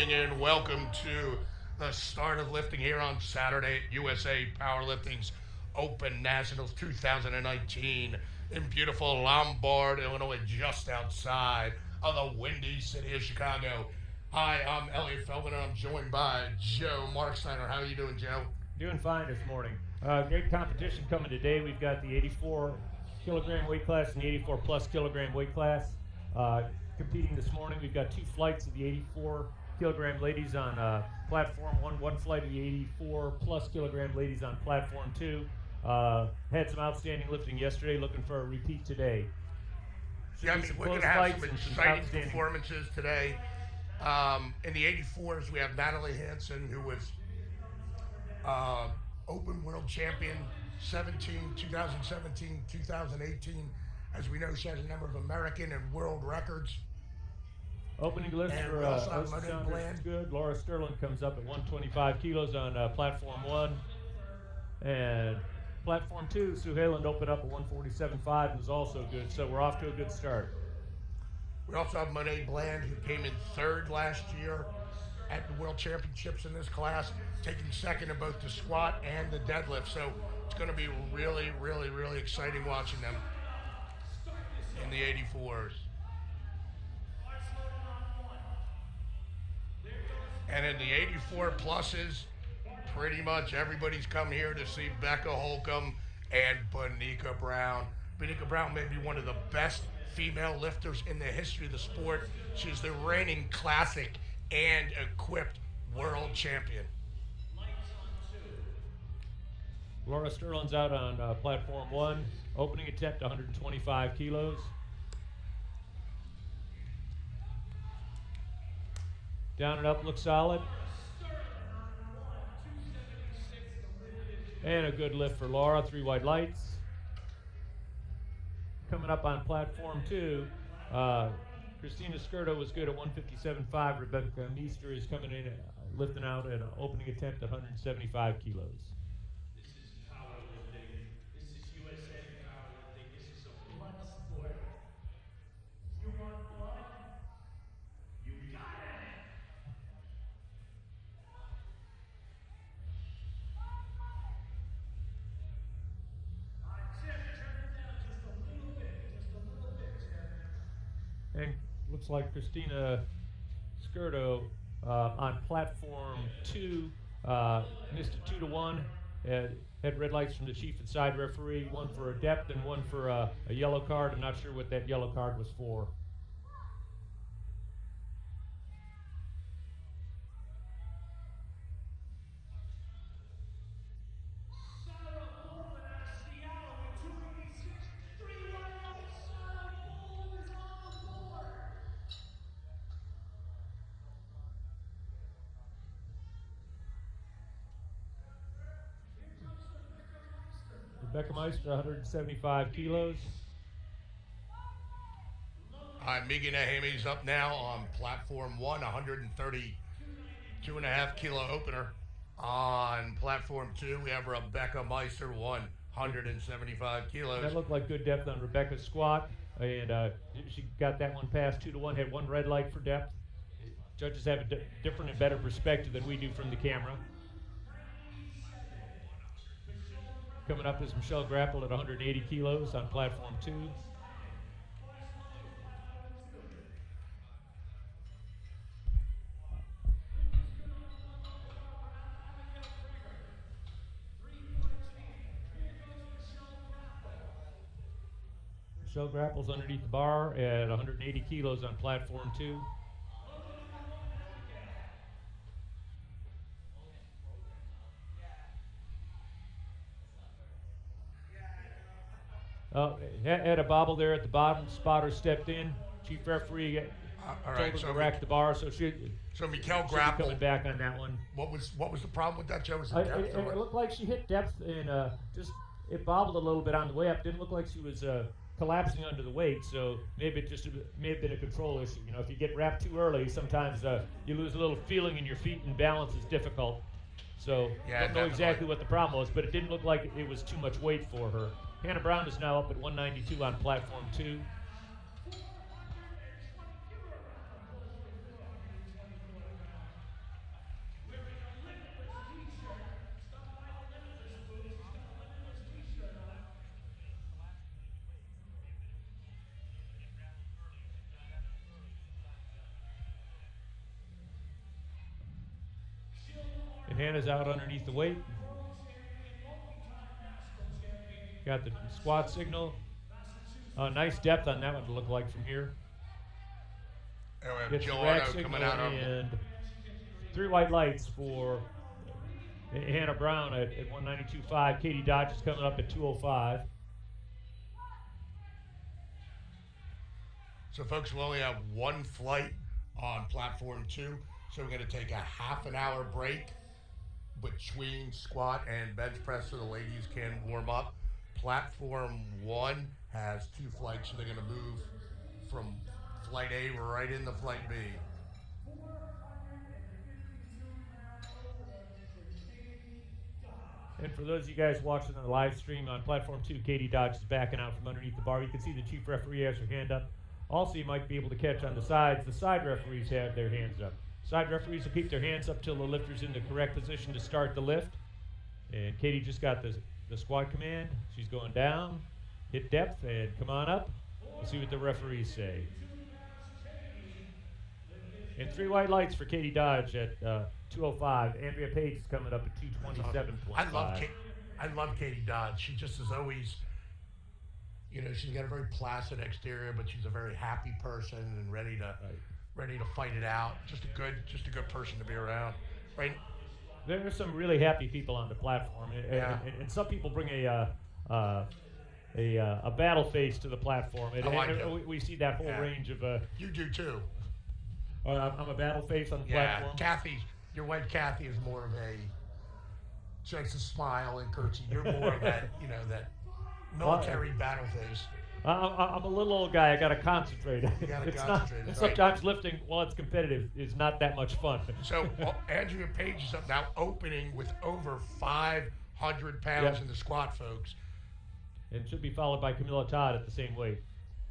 morning and welcome to the start of lifting here on Saturday at USA Powerlifting's Open Nationals 2019 in beautiful Lombard, Illinois, just outside of the windy city of Chicago. Hi, I'm Elliot Feldman and I'm joined by Joe Marksteiner. How are you doing, Joe? Doing fine this morning. Great competition coming today. We've got the 84 kilogram weight class and the 84 plus kilogram weight class. Competing this morning, we've got two flights of the 84 kilogram ladies on platform one flight of the 84 plus kilogram ladies on platform 2. Had some outstanding lifting yesterday, looking for a repeat today. Yeah, we're going to have some exciting performances today. In the 84s, we have Natalie Hansen, who was Open World Champion 2017, 2018. As we know, she has a number of American and world records. Opening list and for is good. Laura Sterling comes up at 125 kilos on platform 1. And platform 2, Sue Hayland opened up at 147.5 and was also good. So we're off to a good start. We also have Monet Bland, who came in 3rd last year at the World Championships in this class, taking 2nd in both the squat and the deadlift. So it's going to be really, really, really exciting watching them in the 84s. And in the 84 pluses, pretty much everybody's come here to see Becca Holcomb and Bonica Brown. Bonica Brown may be one of the best female lifters in the history of the sport. She's the reigning classic and equipped world champion. Laura Sterling's out on platform 1, opening attempt 125 kilos. Down and up looks solid. And a good lift for Laura, 3 white lights. Coming up on platform 2, Christina Skirto was good at 157.5. Rebecca Meester is coming in, lifting out at an opening attempt at 175 kilos. This is powerlifting. This is USA powerlifting. This is a blood sport. You want blood? You got it. Tim, turn it down just a little bit, Tim. And looks like Christina Skirto on platform 2 missed a 2-to-1. Had red lights from the chief and side referee, one for a depth and one for a yellow card. I'm not sure what that yellow card was for. Rebecca Meister, 175 kilos. Megan Ahami's up now on platform 1, 132.5 kilo opener. On platform 2, we have Rebecca Meister, 175 kilos. That looked like good depth on Rebecca's squat, and she got that one past 2-to-1, had 1 red light for depth. Judges have a different and better perspective than we do from the camera. Coming up is Michelle Grapple at 180 kilos on platform 2. Michelle Grapple's underneath the bar at 180 kilos on platform 2. Had a bobble there at the bottom. Spotter stepped in. Chief referee told him to rack the bar, so Michelle Grapple coming back on that one. What was the problem with that, Joe? Was it looked like she hit depth and it bobbled a little bit on the way up. Didn't look like she was collapsing under the weight, so maybe it may have been a control issue. You know, if you get wrapped too early, sometimes you lose a little feeling in your feet and balance is difficult. So I don't know exactly what the problem was, but it didn't look like it was too much weight for her. Hannah Brown is now up at 192 on platform 2. And Hannah's out underneath the weight. Got the squat signal. Nice depth on that one to look like from here. And we have Gets the Joe rack Otto signal coming out of and 3 white lights for Hannah Brown at 192.5. Katie Dodge is coming up at 205. So, folks, we only have one flight on platform 2, so we're going to take a half an hour break between squat and bench press so the ladies can warm up. Platform 1 has 2 flights, so they're going to move from flight A right into flight B. And for those of you guys watching on the live stream on platform 2, Katie Dodge is backing out from underneath the bar. You can see the chief referee has her hand up. Also, you might be able to catch on the sides. The side referees have their hands up. Side referees will keep their hands up till the lifter's in the correct position to start the lift. And Katie just got the squat command. She's going down, hit depth, and come on up. We'll see what the referees say. And 3 white lights for Katie Dodge at 205. Andrea Page is coming up at 227.5. I love Katie Dodge. She just is always, you know, she's got a very placid exterior, but she's a very happy person and ready to fight it out. Just a good person to be around. Right? There are some really happy people on the platform, and some people bring a battle face to the platform. And we see that whole range of. You do too. I'm a battle face on the platform. Kathy, your wife Kathy is more of a. She likes to smile and curtsy. You're more of that, you know, that military battle face. I'm a little old guy. I got to concentrate. You got to concentrate. Right. Sometimes lifting, while it's competitive, is not that much fun. So Andrea Page is up now, opening with over 500 pounds in the squat, folks. And should be followed by Camilla Todd at the same weight.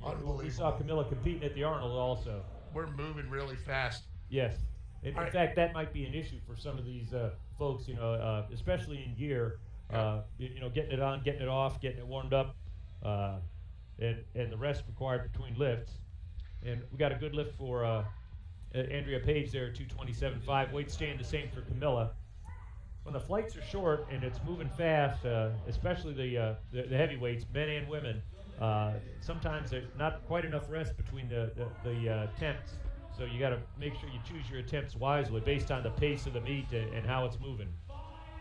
Unbelievable. We saw Camilla competing at the Arnold also. We're moving really fast. Yes. In fact, that might be an issue for some of these folks, you know, especially in gear. You know, getting it on, getting it off, getting it warmed up. And the rest required between lifts. And we got a good lift for Andrea Page there, 227.5. Weight staying the same for Camilla. When the flights are short and it's moving fast, especially the heavyweights, men and women, sometimes there's not quite enough rest between the attempts. So you got to make sure you choose your attempts wisely based on the pace of the meet and how it's moving.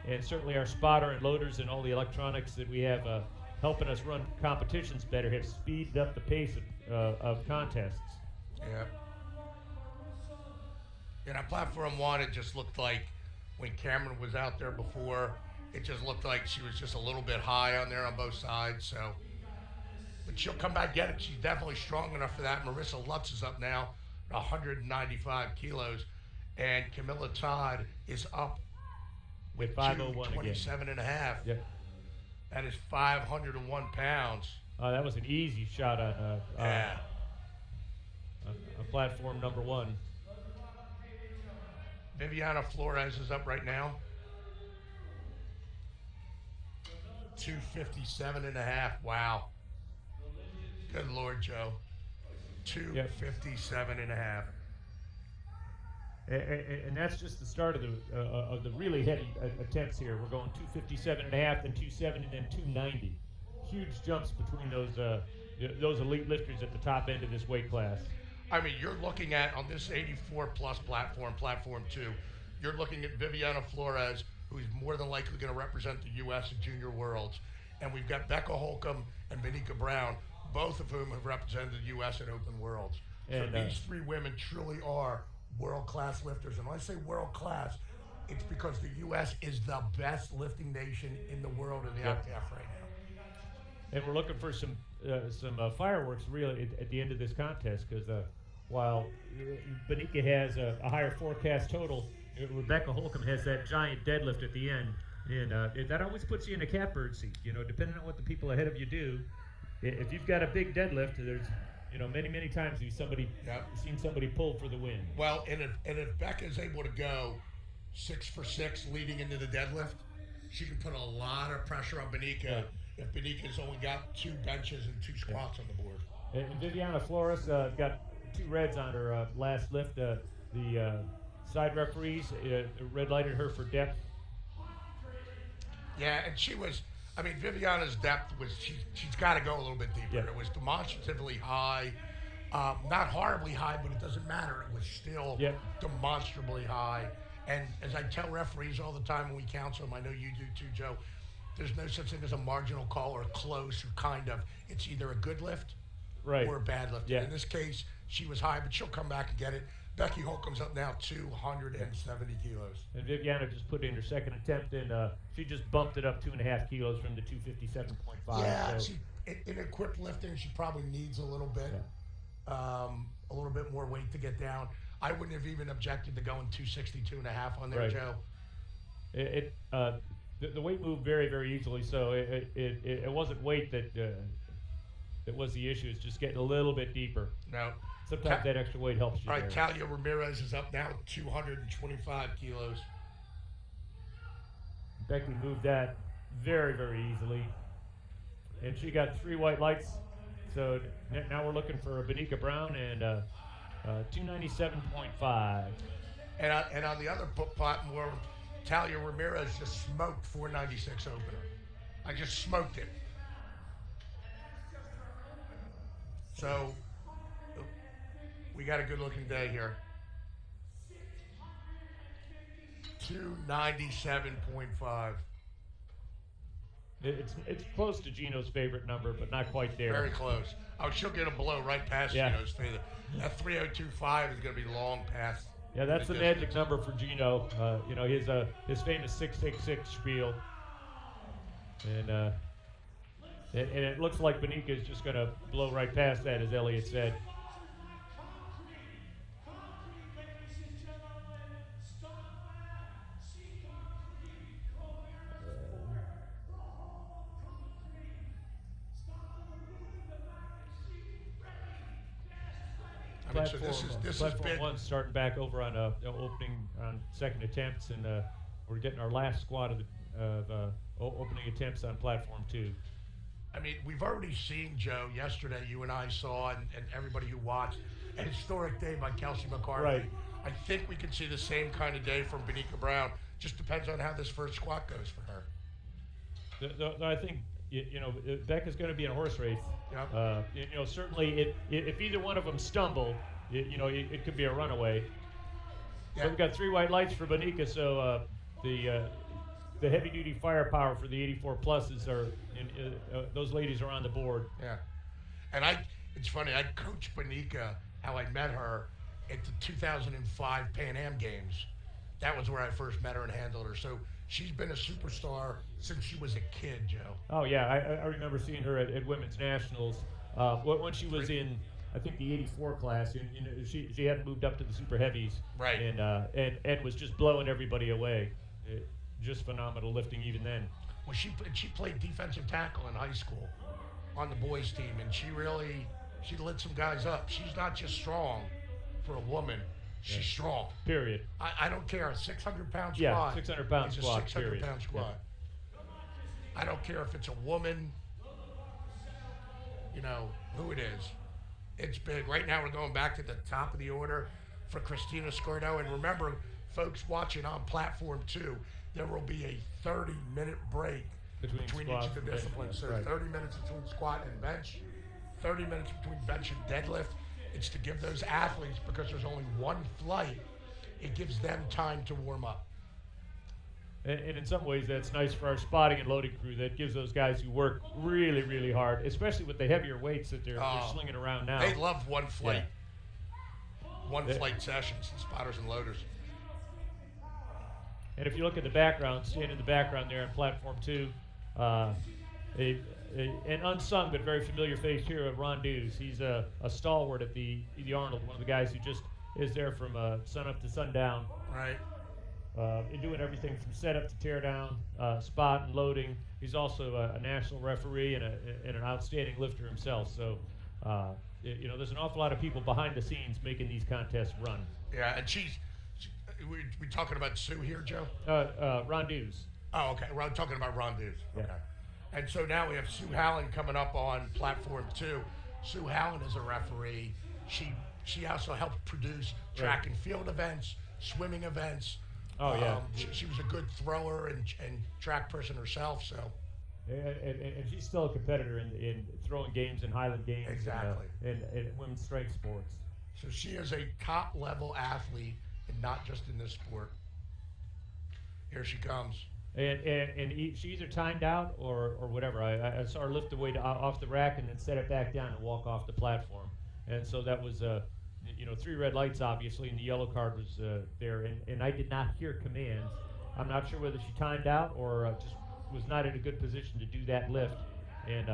And certainly our spotter and loaders and all the electronics that we have helping us run competitions better have speeded up the pace of contests. Yeah. And on platform 1, it just looked like when Cameron was out there before, it just looked like she was just a little bit high on there on both sides. So, but she'll come back get it. She's definitely strong enough for that. Marissa Lutz is up now, 195 kilos, and Camilla Todd is up with 501 and a half. Yep. That is 501 pounds. That was an easy shot on platform number 1. Viviana Flores is up right now. 257 and a half. Wow. Good Lord, Joe. 257 and a half. And that's just the start of the really heavy attempts here. We're going 257 and a half, then 270, then 290. Huge jumps between those elite lifters at the top end of this weight class. I mean, you're looking at, on this 84-plus platform, platform 2, you're looking at Viviana Flores, who's more than likely going to represent the U.S. at Junior Worlds. And we've got Becca Holcomb and Benika Brown, both of whom have represented the U.S. at Open Worlds. And so these 3 women truly are world-class lifters. And when I say world-class, it's because the U.S. is the best lifting nation in the world in the ITF right now. And we're looking for some fireworks really at the end of this contest, because while Benika has a higher forecast total, Rebecca Holcomb has that giant deadlift at the end, and that always puts you in a catbird seat. You know, depending on what the people ahead of you do, if you've got a big deadlift, there's many times you've seen somebody pull for the win. Well, and if Becca's able to go 6 for 6 leading into the deadlift, she can put a lot of pressure on Benika. Yeah. If Benika's only got 2 benches and 2 squats on the board. And Viviana Flores got 2 reds on her last lift. The side referees red lighted her for depth Yeah, and she was. I mean, Viviana's depth was she's got to go a little bit deeper. Yeah. It was demonstratively high, not horribly high, but it doesn't matter. It was still Yep. demonstrably high. And as I tell referees all the time when we counsel them, I know you do too, Joe. There's no such thing as a marginal call or close or kind of. It's either a good lift Right. or a bad lift. Yeah. In this case, she was high, but she'll come back and get it. Becky Holcomb's up now 270 kilos. And Viviana just put in her second attempt, and she just bumped it up 2.5 kilos from the 257.5. Yeah, so, in equipped lifting, she probably needs a little bit, more weight to get down. I wouldn't have even objected to going 262.5 on there, Right. Joe. The weight moved very, very easily, so it wasn't weight that was the issue. It's just getting a little bit deeper. No. Sometimes that extra weight helps you All right, there. Talia Ramirez is up now 225 kilos. Becky moved that very, very easily. And she got 3 white lights. So now we're looking for a Benika Brown and 297.5. And on the other platform, Talia Ramirez just smoked 496 opener. I just smoked it. So we got a good looking day here. 297.5. It's close to Gino's favorite number, but not quite there. Very close. Oh, she'll get a blow right past Yeah. Gino's favorite. That 302.5 is going to be long past. Yeah, that's the magic number for Gino. His famous 666 spiel. And it looks like Benika is just going to blow right past that, as Elliot said. I mean, so this has Platform been. 1 starting back over on opening on second attempts, and we're getting our last squad of opening attempts on platform 2. I mean, we've already seen, Joe, yesterday you and I saw, and everybody who watched, a historic day by Kelsey McCarthy. Right. I think we can see the same kind of day from Benika Brown. Just depends on how this first squat goes for her. I think Becca's going to be in a horse race. Yep. Certainly, if either one of them stumble, it could be a runaway. Yeah. So we've got 3 white lights for Benika. So the heavy duty firepower for the 84 pluses are those ladies are on the board. Yeah. And it's funny, I coached Benika, how I met her at the 2005 Pan Am Games. That was where I first met her and handled her. So she's been a superstar since she was a kid, Joe. Oh, yeah. I remember seeing her at Women's Nationals when she was in, I think, the 84 class. And, she hadn't moved up to the super heavies. Right. And was just blowing everybody away. Just phenomenal lifting even then. Well, she played defensive tackle in high school on the boys team, and she lit some guys up. She's not just strong for a woman. She's strong. Period. I don't care. A 600-pound squat. Yeah, 600-pound is squat. A 600-pound squat. Yeah. I don't care if it's a woman. Who it is. It's big. Right now we're going back to the top of the order for Christina Scordo. And remember, folks watching on platform 2, there will be a 30-minute break between each of the disciplines. So right. 30 minutes between squat and bench, 30 minutes between bench and deadlift. It's to give those athletes, because there's only one flight, it gives them time to warm up. And in some ways, that's nice for our spotting and loading crew. That gives those guys who work really, really hard, especially with the heavier weights that they're slinging around now. They love one flight. Flight sessions, spotters and loaders. And if you look at the background, staying in the background there on platform 2, an unsung but very familiar face here, Ron Dews. He's a stalwart at the Arnold, one of the guys who just is there from sun up to sundown. Right. Doing everything from setup to tear down, spot and loading. He's also a national referee and an outstanding lifter himself. So, there's an awful lot of people behind the scenes making these contests run. Yeah, and we talking about Sue here, Joe? Ron Dews. Oh, okay. We're talking about Ron Dews. Yeah. Okay. And so now we have Sue Hallen coming up on platform 2. Sue Hallen is a referee. She also helped produce track and field events, swimming events. Oh yeah. She was a good thrower and track person herself. So And she's still a competitor in throwing games and Highland games. Exactly. And women's strength sports. so she is a top level athlete, and not just in this sport. Here she comes. And she either timed out or whatever. I saw her lift the weight off the rack and then set it back down and walk off the platform. And so that was, 3 red lights obviously, and the yellow card was there. And I did not hear commands. I'm not sure whether she timed out or just was not in a good position to do that lift. And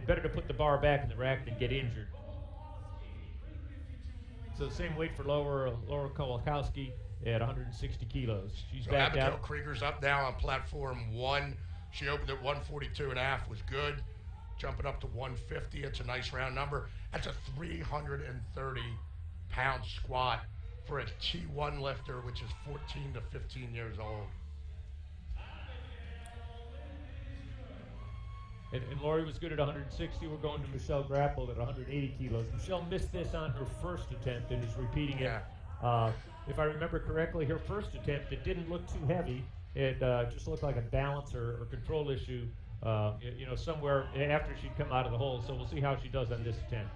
better to put the bar back in the rack than get injured. So the same weight for Laura Kowalkowski at 160 kilos. She's So back Abigail out. Krieger's up now on platform 1. She opened at 142.5, was good. Jumping up to 150, it's a nice round number. That's a 330-pound squat for a T1 lifter, which is 14 to 15 years old. And Lori was good at 160. We're going to Michelle Grapple at 180 kilos. Michelle missed this on her first attempt and is repeating it. If I remember correctly, her first attempt, it didn't look too heavy. It just looked like a balance or control issue, somewhere after she'd come out of the hole. So we'll see how she does on this attempt.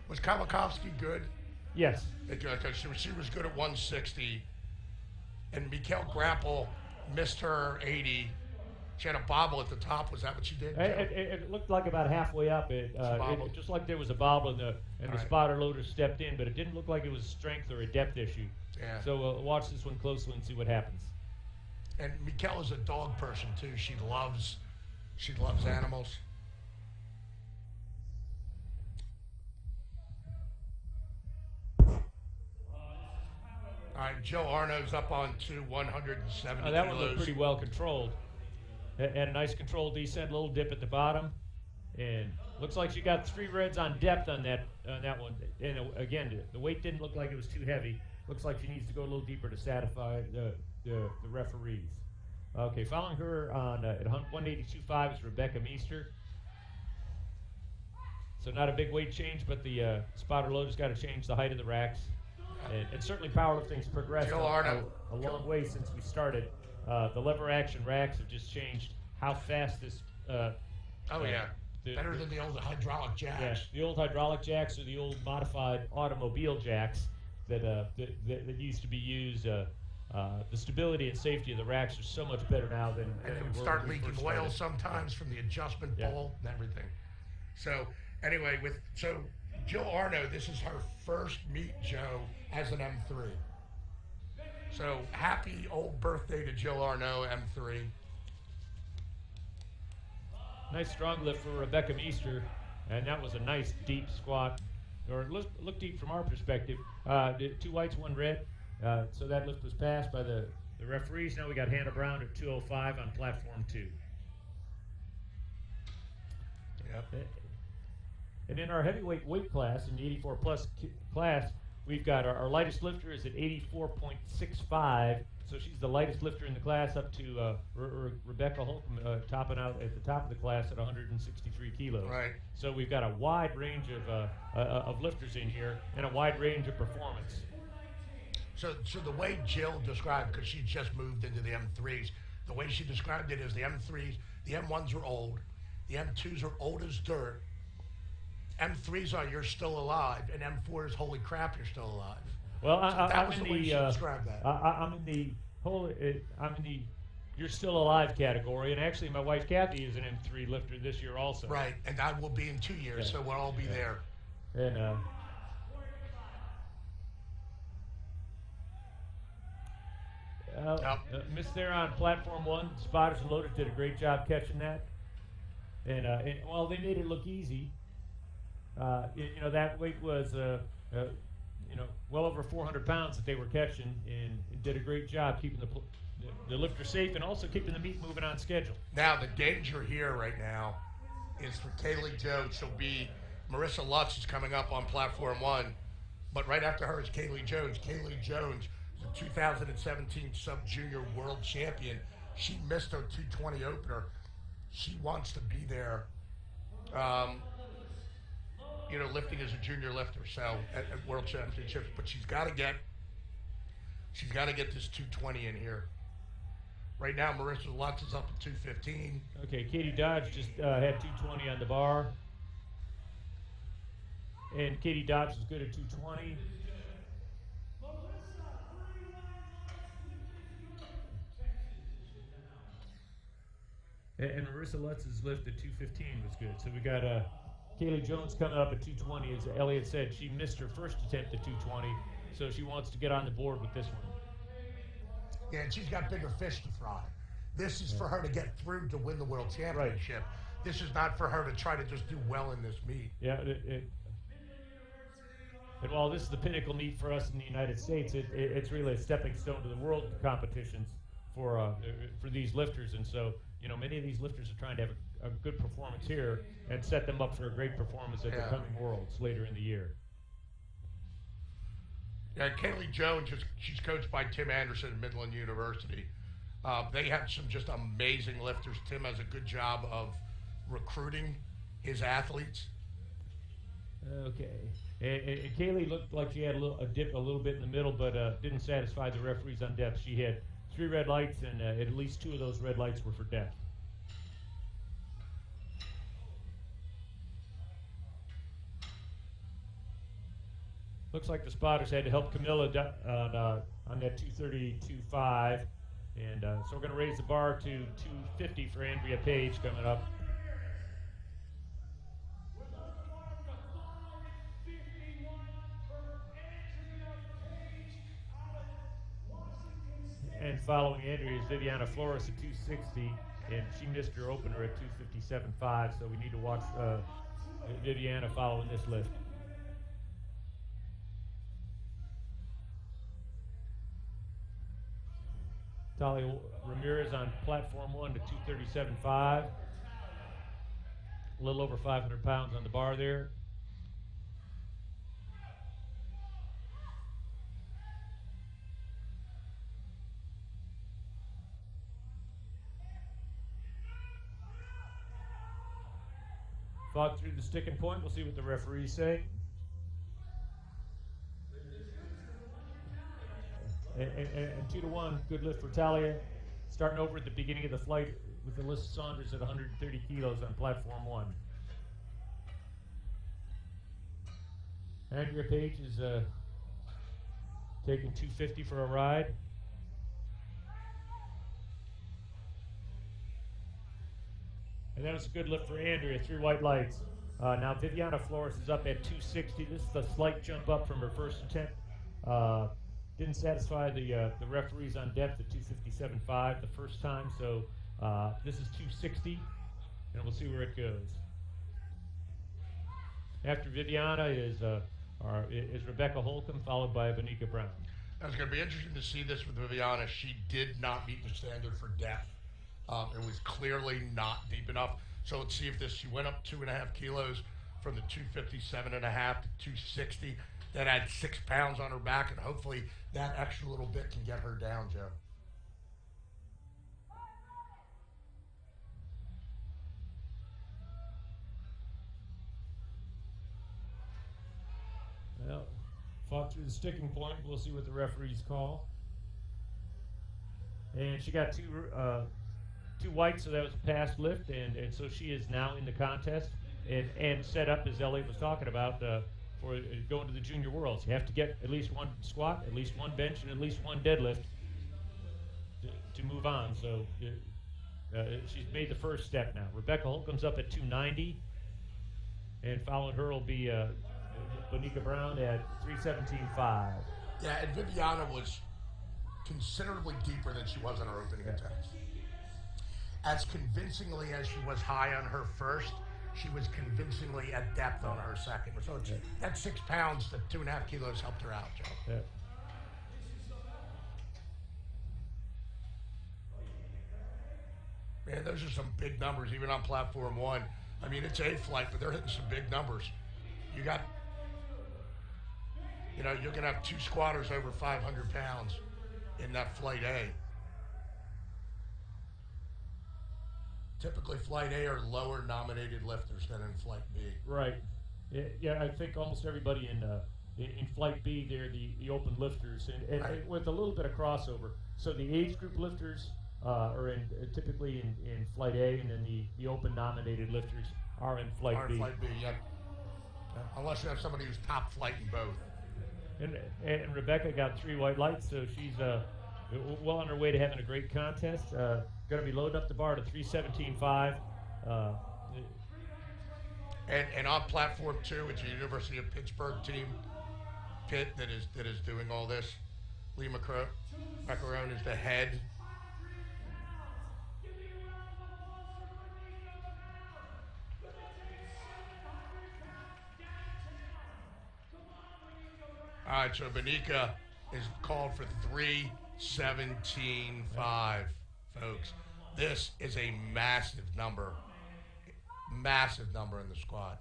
Was Kowalkowski good? Yes. Because she was good at 160. And Mikhail Grapple missed her 80. She had a bobble at the top. Was that what she did? It looked like about halfway up. It just like there was a bobble and the spotter loader stepped in, but it didn't look like it was a strength or a depth issue. Yeah. So watch this one closely and see what happens. And Mikhail is a dog person too. She loves animals. All right, Joe Arno's up on 170 That one kilos. looked pretty well controlled. Had a nice controlled descent, little dip at the bottom, and looks like she got 3 reds on depth on that one. And again, the weight didn't look like it was too heavy. Looks like she needs to go a little deeper to satisfy the referees. Okay, following her on at 182.5 is Rebecca Meester. So not a big weight change, but the spotter loader's got to change the height of the racks. And certainly powerlifting's progressed a long way since we started. The lever action racks have just changed how fast this. Better than the old hydraulic jacks. Yeah, the old hydraulic jacks or the old modified automobile jacks that used to be used. The stability and safety of the racks are so much better now than. And it would start leaking oil sometimes from the adjustment bowl and everything. So anyway, Jill Arno, this is her first meet, Joe, as an M3. So happy old birthday to Jill Arno, M3. Nice strong lift for Rebecca Meester, and that was a nice deep squat, or look deep from our perspective. 2 whites, 1 red, so that lift was passed by the referees. Now we got Hannah Brown at 205 on platform 2. Yep. And in our heavyweight weight class, in the 84 plus class, we've got our lightest lifter is at 84.65, so she's the lightest lifter in the class, up to Rebecca Holcomb topping out at the top of the class at 163 kilos. Right. So we've got a wide range of lifters in here and a wide range of performance. So the way Jill described, because she just moved into the M3s, the way she described it is the M3s, the M1s are old, the M2s are old as dirt, M3s are you're still alive, and M4s, holy crap, you're still alive. Well, that was the way she described that. I'm in the you're still alive category, and actually my wife Kathy is an M3 lifter this year also. Right, and I will be in 2 years, so we'll all be there. And missed there on platform 1. Spotters and loaders did a great job catching that, and well, they made it look easy. That weight was well over 400 pounds that they were catching, and did a great job keeping the lifter safe and also keeping the meet moving on schedule. Now the danger here right now is for Kaylee Jones. Marissa Lutz is coming up on platform 1, but right after her is Kaylee Jones. Kaylee Jones, the 2017 sub-junior world champion. She missed her 220 opener. She wants to be there. Lifting as a junior lifter, so at World Championships, but she's got to get She's got to get this 220 in here. Right now, Marissa Lutz is up at 215. Okay, Katie Dodge just had 220 on the bar. And Katie Dodge is good at 220. And Marissa Lutz's lift at 215 was good. So we got Kaylee Jones coming up at 220. As Elliot said, she missed her first attempt at 220, so she wants to get on the board with this one. Yeah, and she's got bigger fish to fry. This is for her to get through to win the world championship. Right. This is not for her to try to just do well in this meet. Yeah, and while this is the pinnacle meet for us in the United States, it's really a stepping stone to the world competitions for these lifters. And so, you know, many of these lifters are trying to have a good performance here and set them up for a great performance at the coming Worlds later in the year. Yeah, Kaylee Jones, she's coached by Tim Anderson at Midland University. They have some just amazing lifters. Tim has a good job of recruiting his athletes. Okay. And Kaylee looked like she had a dip a little bit in the middle, but didn't satisfy the referees on depth. She had 3 red lights, and at least 2 of those red lights were for depth. Looks like the spotters had to help Camilla on that 232.5. And so we're going to raise the bar to 250 for Andrea Page coming up. And following Andrea is Viviana Flores at 260, and she missed her opener at 257.5, so we need to watch Viviana following this lift. Talia Ramirez on platform 1 to 237.5. A little over 500 pounds on the bar there. Fought through the sticking point. We'll see what the referees say. And 2-1, good lift for Talia. Starting over at the beginning of the flight with Alyssa Saunders at 130 kilos on platform 1. Andrea Page is taking 250 for a ride. And that was a good lift for Andrea, 3 white lights. Now Viviana Flores is up at 260. This is a slight jump up from her first attempt. Didn't satisfy the referees on depth at 257.5 the first time, so this is 260, and we'll see where it goes. After Viviana is Rebecca Holcomb, followed by Bonica Brown. It's going to be interesting to see this with Viviana. She did not meet the standard for depth. It was clearly not deep enough. So let's see if she went up 2.5 kilos from the 257.5 to 260. That adds 6 pounds on her back, and hopefully that extra little bit can get her down, Joe. Well, fought through the sticking point. We'll see what the referees call. And she got two whites, so that was a past lift, and so she is now in the contest and set up, as Elliot was talking about, for going to the Junior Worlds. You have to get at least 1 squat, at least 1 bench, and at least 1 deadlift to move on. So she's made the first step now. Rebecca Holcomb's up at 290, and following her will be Bonica Brown at 317.5. Yeah, and Viviana was considerably deeper than she was on her opening attempt. As convincingly as she was high on her first, she was convincingly at depth on her second. So it's, that 6 pounds, the 2.5 kilos helped her out, Joe. Yeah. Man, those are some big numbers, even on platform 1. I mean, it's A flight, but they're hitting some big numbers. You're going to have 2 squatters over 500 pounds in that flight A. Typically, Flight A are lower nominated lifters than in Flight B. Right. Yeah, I think almost everybody in Flight B, they're the open lifters, and with a little bit of crossover. So the age group lifters are typically in Flight A, and then the open nominated lifters are in Flight B. Flight B, yeah. Unless you have somebody who's top flight in both. And Rebecca got 3 white lights, so she's well on her way to having a great contest. Going to be loading up the bar to 317.5. And on platform 2, it's a University of Pittsburgh team, Pitt, that is doing all this. Lee Macarone is the head. All right, so Benica is called for 317.5, folks. This is a massive number in the squad.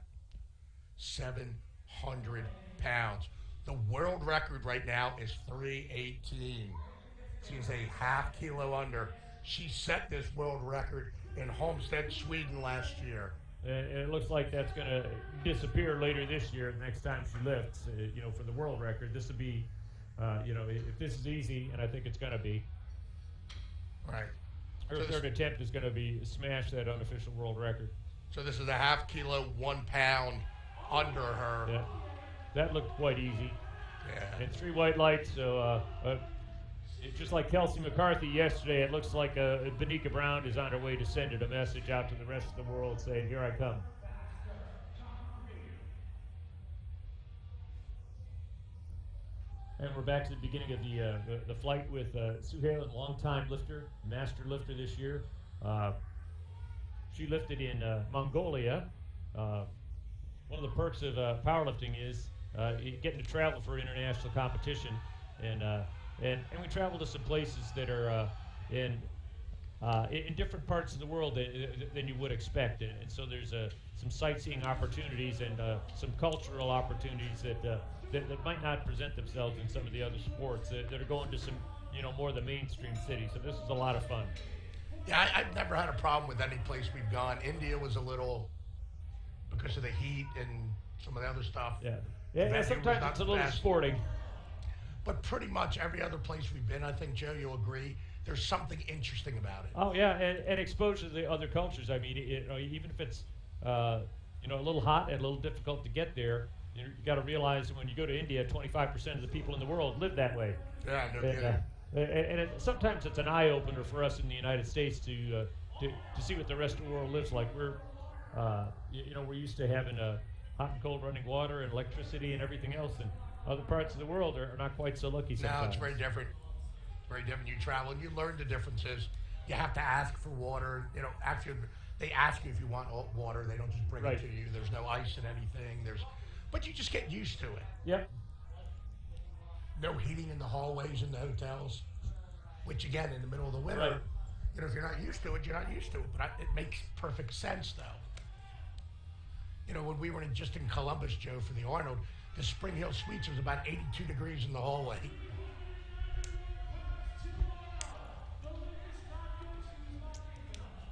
700 pounds. The world record right now is 318. She's a half kilo under. She set this world record in Homestead, Sweden last year. And it looks like that's going to disappear later this year, next time she lifts, for the world record. This will be, if this is easy, and I think it's going to be. Right. Her third attempt is going to be smash that unofficial world record. So this is a half kilo, 1 pound under her. Yeah. That looked quite easy. Yeah. And 3 white lights, so just like Kelsey McCarthy yesterday, it looks like Benica Brown is on her way to sending a message out to the rest of the world saying, here I come. And we're back to the beginning of the flight with Sue Halen, longtime lifter, master lifter this year. She lifted in Mongolia. One of the perks of powerlifting is getting to travel for international competition, and we travel to some places that are in different parts of the world than you would expect, and so there's some sightseeing opportunities and some cultural opportunities that might not present themselves in some of the other sports that are going to some more of the mainstream cities. So this is a lot of fun. Yeah, I've never had a problem with any place we've gone. India was a little, because of the heat and some of the other stuff. Yeah, sometimes it's a little sporting. But pretty much every other place we've been, I think, Joe, you'll agree, there's something interesting about it. Oh, yeah, and exposure to the other cultures. I mean, even if it's, a little hot and a little difficult to get there, you got to realize that when you go to India, 25% of the people in the world live that way. Yeah, no kidding. And sometimes it's an eye-opener for us in the United States to see what the rest of the world lives like. We're used to having hot and cold running water and electricity and everything else, and other parts of the world are not quite so lucky sometimes. No, it's very different. It's very different. You travel and you learn the differences. You have to ask for water. Actually, they ask you if you want water. They don't just bring it to you. There's no ice in anything. But you just get used to it. Yep. No heating in the hallways in the hotels, which again, in the middle of the winter, if you're not used to it, you're not used to it. But it makes perfect sense, though. When we were just in Columbus, Joe, for the Arnold, the Spring Hill Suites was about 82 degrees in the hallway.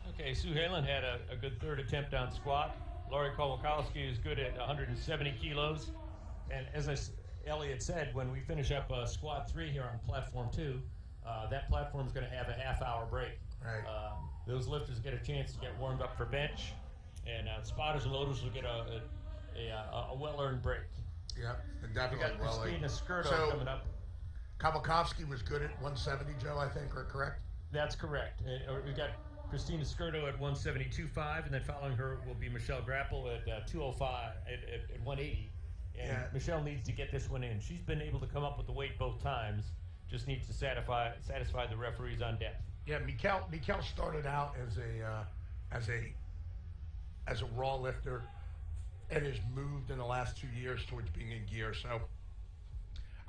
Okay, Sue Halen had a good third attempt on squat. Lori Kowalkowski is good at 170 kilos. And as Elliot said, when we finish up squat 3 here on platform 2, that platform is going to have a half-hour break. Right. Those lifters get a chance to get warmed up for bench, and spotters and loaders will get a well-earned break. Yep, and definitely. We got Christina Skirdo coming up. Kowalkowski was good at 170, Joe, I think, correct? That's correct. We got Christina Skirdo at 172.5, and then following her will be Michelle Grapple at 205 at 180. And Michelle needs to get this one in. She's been able to come up with the weight both times. Just needs to satisfy the referees on depth. Yeah, Mikel started out as a raw lifter, and has moved in the last 2 years towards being in gear. So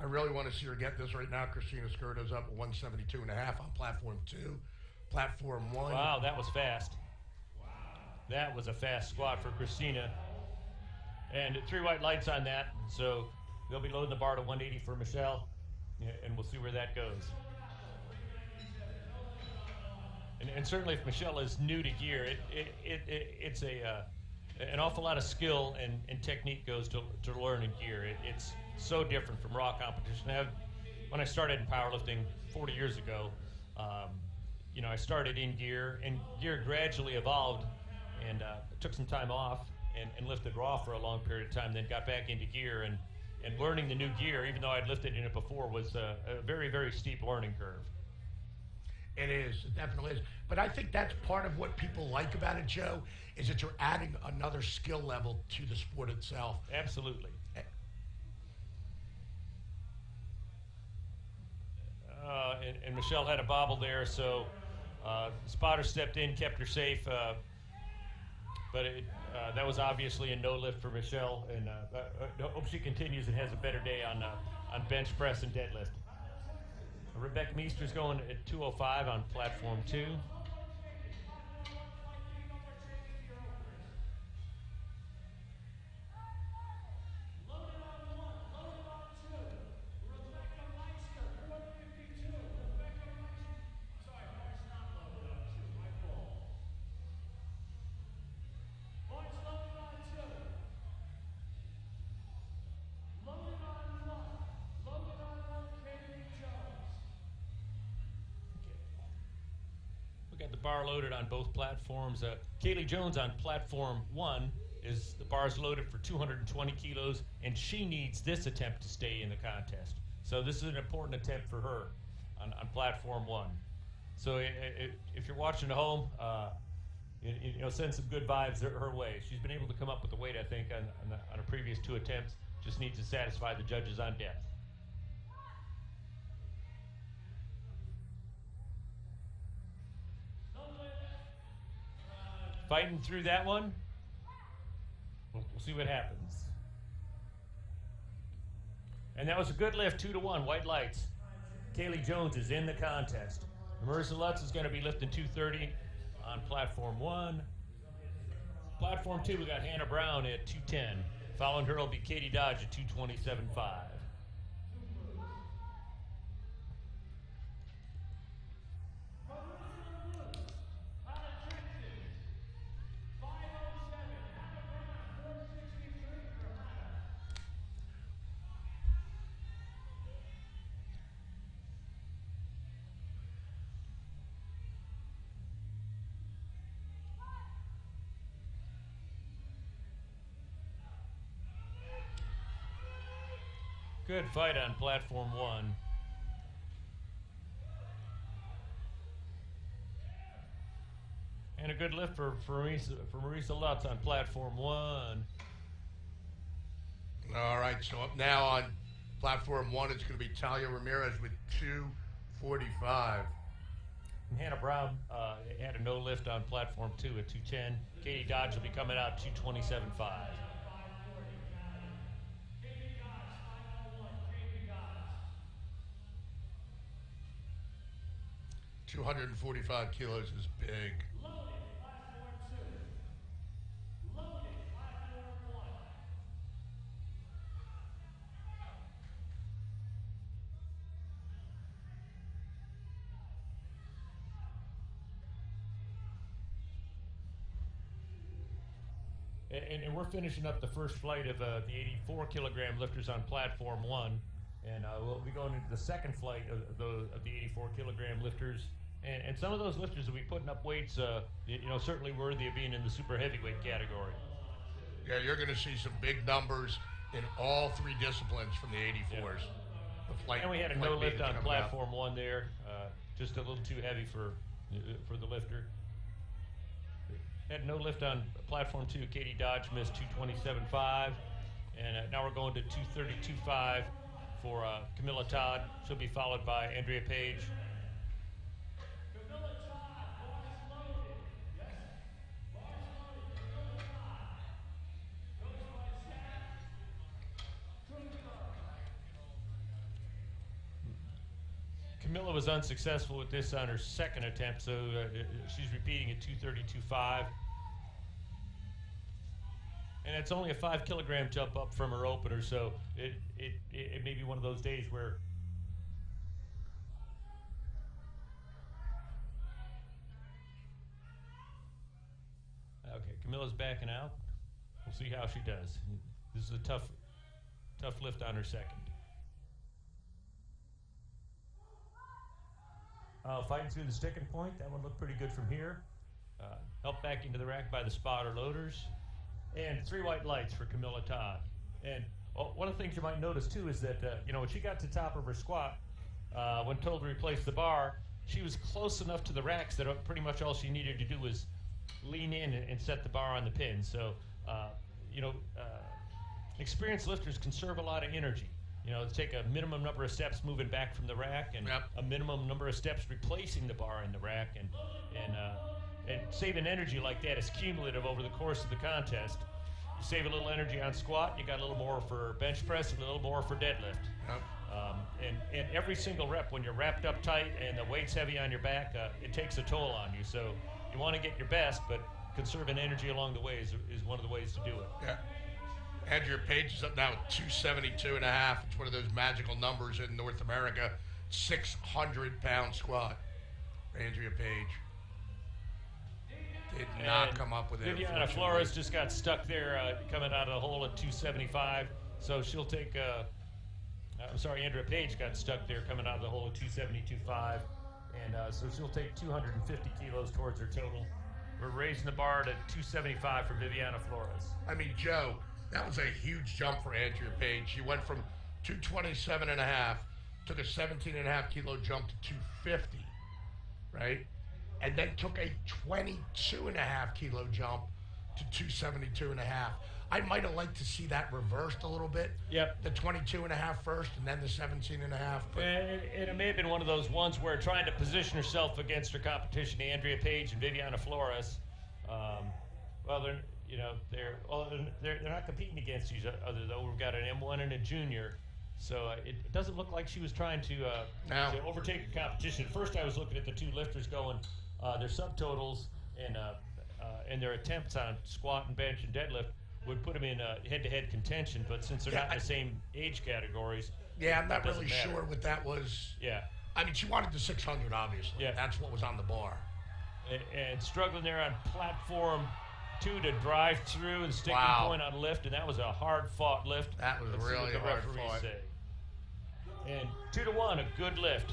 I really want to see her get this right now. Christina Skirdo's up at 172.5 on platform 2. Platform 1. Wow, that was fast. That was a fast squat for Christina. And 3 white lights on that, so they'll be loading the bar to 180 for Michelle, and we'll see where that goes. And certainly if Michelle is new to gear, it's an awful lot of skill and technique goes to learning gear. so different from raw competition. When I started in powerlifting 40 years ago, I started in gear, and gear gradually evolved, and took some time off and lifted raw for a long period of time, then got back into gear, and learning the new gear, even though I'd lifted in it before, was a very, very steep learning curve. It is. It definitely is. But I think that's part of what people like about it, Joe, is that you're adding another skill level to the sport itself. Absolutely. And Michelle had a bobble there, so spotter stepped in, kept her safe. But that was obviously a no lift for Michelle, and I hope she continues and has a better day on bench press and deadlift. Rebecca Meester's going at 205 on platform 2. Got the bar loaded on both platforms. Kaylee Jones on platform 1 is the bar's loaded for 220 kilos, and she needs this attempt to stay in the contest. So this is an important attempt for her on platform 1. So if you're watching at home, send some good vibes her way. She's been able to come up with the weight, I think, on her previous 2 attempts. Just needs to satisfy the judges on depth. Fighting through that one. We'll see what happens. And that was a good lift, 2-1, white lights. Kaylee Jones is in the contest. Marissa Lutz is going to be lifting 230 on platform 1. Platform 2, we got Hannah Brown at 210. Following her will be Katie Dodge at 227.5. Good fight on platform 1. And a good lift for Marisa Lutz on platform 1. All right, so up now on platform 1, it's going to be Talia Ramirez with 245. And Hannah Brown had a no lift on platform 2 at 210. Katie Dodge will be coming out 227.5. 245 kilos is big. And we're finishing up the first flight of the 84 kilogram lifters on platform 1. And we'll be going into the second flight of the 84 kilogram lifters. And some of those lifters will be putting up weights, certainly worthy of being in the super heavyweight category. Yeah, you're going to see some big numbers in all 3 disciplines from the 84s. Yeah. And we had a no lift on platform 1 there, just a little too heavy for the lifter. Had no lift on platform 2. Katie Dodge missed 227.5, and now we're going to 232.5 for Camilla Todd. She'll be followed by Andrea Page. Camilla was unsuccessful with this on her second attempt, so she's repeating at 232.5. And it's only a 5 kilogram jump up from her opener, so it may be one of those days where okay, Camilla's backing out. We'll see how she does. This is a tough Tough lift on her second. Fighting through the sticking point, that one looked pretty good from here. Helped back into the rack by the spotter loaders. And 3 white lights for Camilla Todd. And one of the things you might notice too is that, when she got to the top of her squat, when told to replace the bar, she was close enough to the racks that pretty much all she needed to do was lean in and set the bar on the pin. So, experienced lifters conserve a lot of energy. Take a minimum number of steps moving back from the rack, and a minimum number of steps replacing the bar in the rack, and saving energy like that is cumulative over the course of the contest. You save a little energy on squat, you got a little more for bench press and a little more for deadlift. And every single rep, when you're wrapped up tight and the weight's heavy on your back, it takes a toll on you. So you want to get your best, but conserving energy along the way is one of the ways to do it. Yeah. Andrea Page is up now at 272 and a half. It's one of those magical numbers in North America. 600-pound squat for Andrea Page. Did not come up with it. Viviana Flores just got stuck there coming out of the hole at 275. So she'll take, Andrea Page got stuck there coming out of the hole at 272.5. And so she'll take 250 kilos towards her total. We're raising the bar to 275 for Viviana Flores. I mean, Joe, that was a huge jump for Andrea Page. She went from 227 and a half, took a 17 and a half kilo jump to 250, right? And then took a 22 and a half kilo jump to 272 and a half. I might have liked to see that reversed a little bit. Yep. The 22 and a half first and then the 17 and a half. And it may have been one of those ones where trying to position herself against her competition, Andrea Page and Viviana Flores, they're not competing against each other, though. We've got an M1 and a junior. So it doesn't look like she was trying to overtake her competition. At first I was looking at the two lifters going, their subtotals and their attempts on squat and bench and deadlift would put them in head-to-head contention, but since they're not in the same age categories, I'm not really sure what that was. Yeah. I mean, she wanted the 600, obviously. Yeah. That's what was on the bar. And struggling there on platform 2 to drive through the sticking point on lift, and that was a hard-fought lift. That was really hard fought. And 2 to 1, a good lift.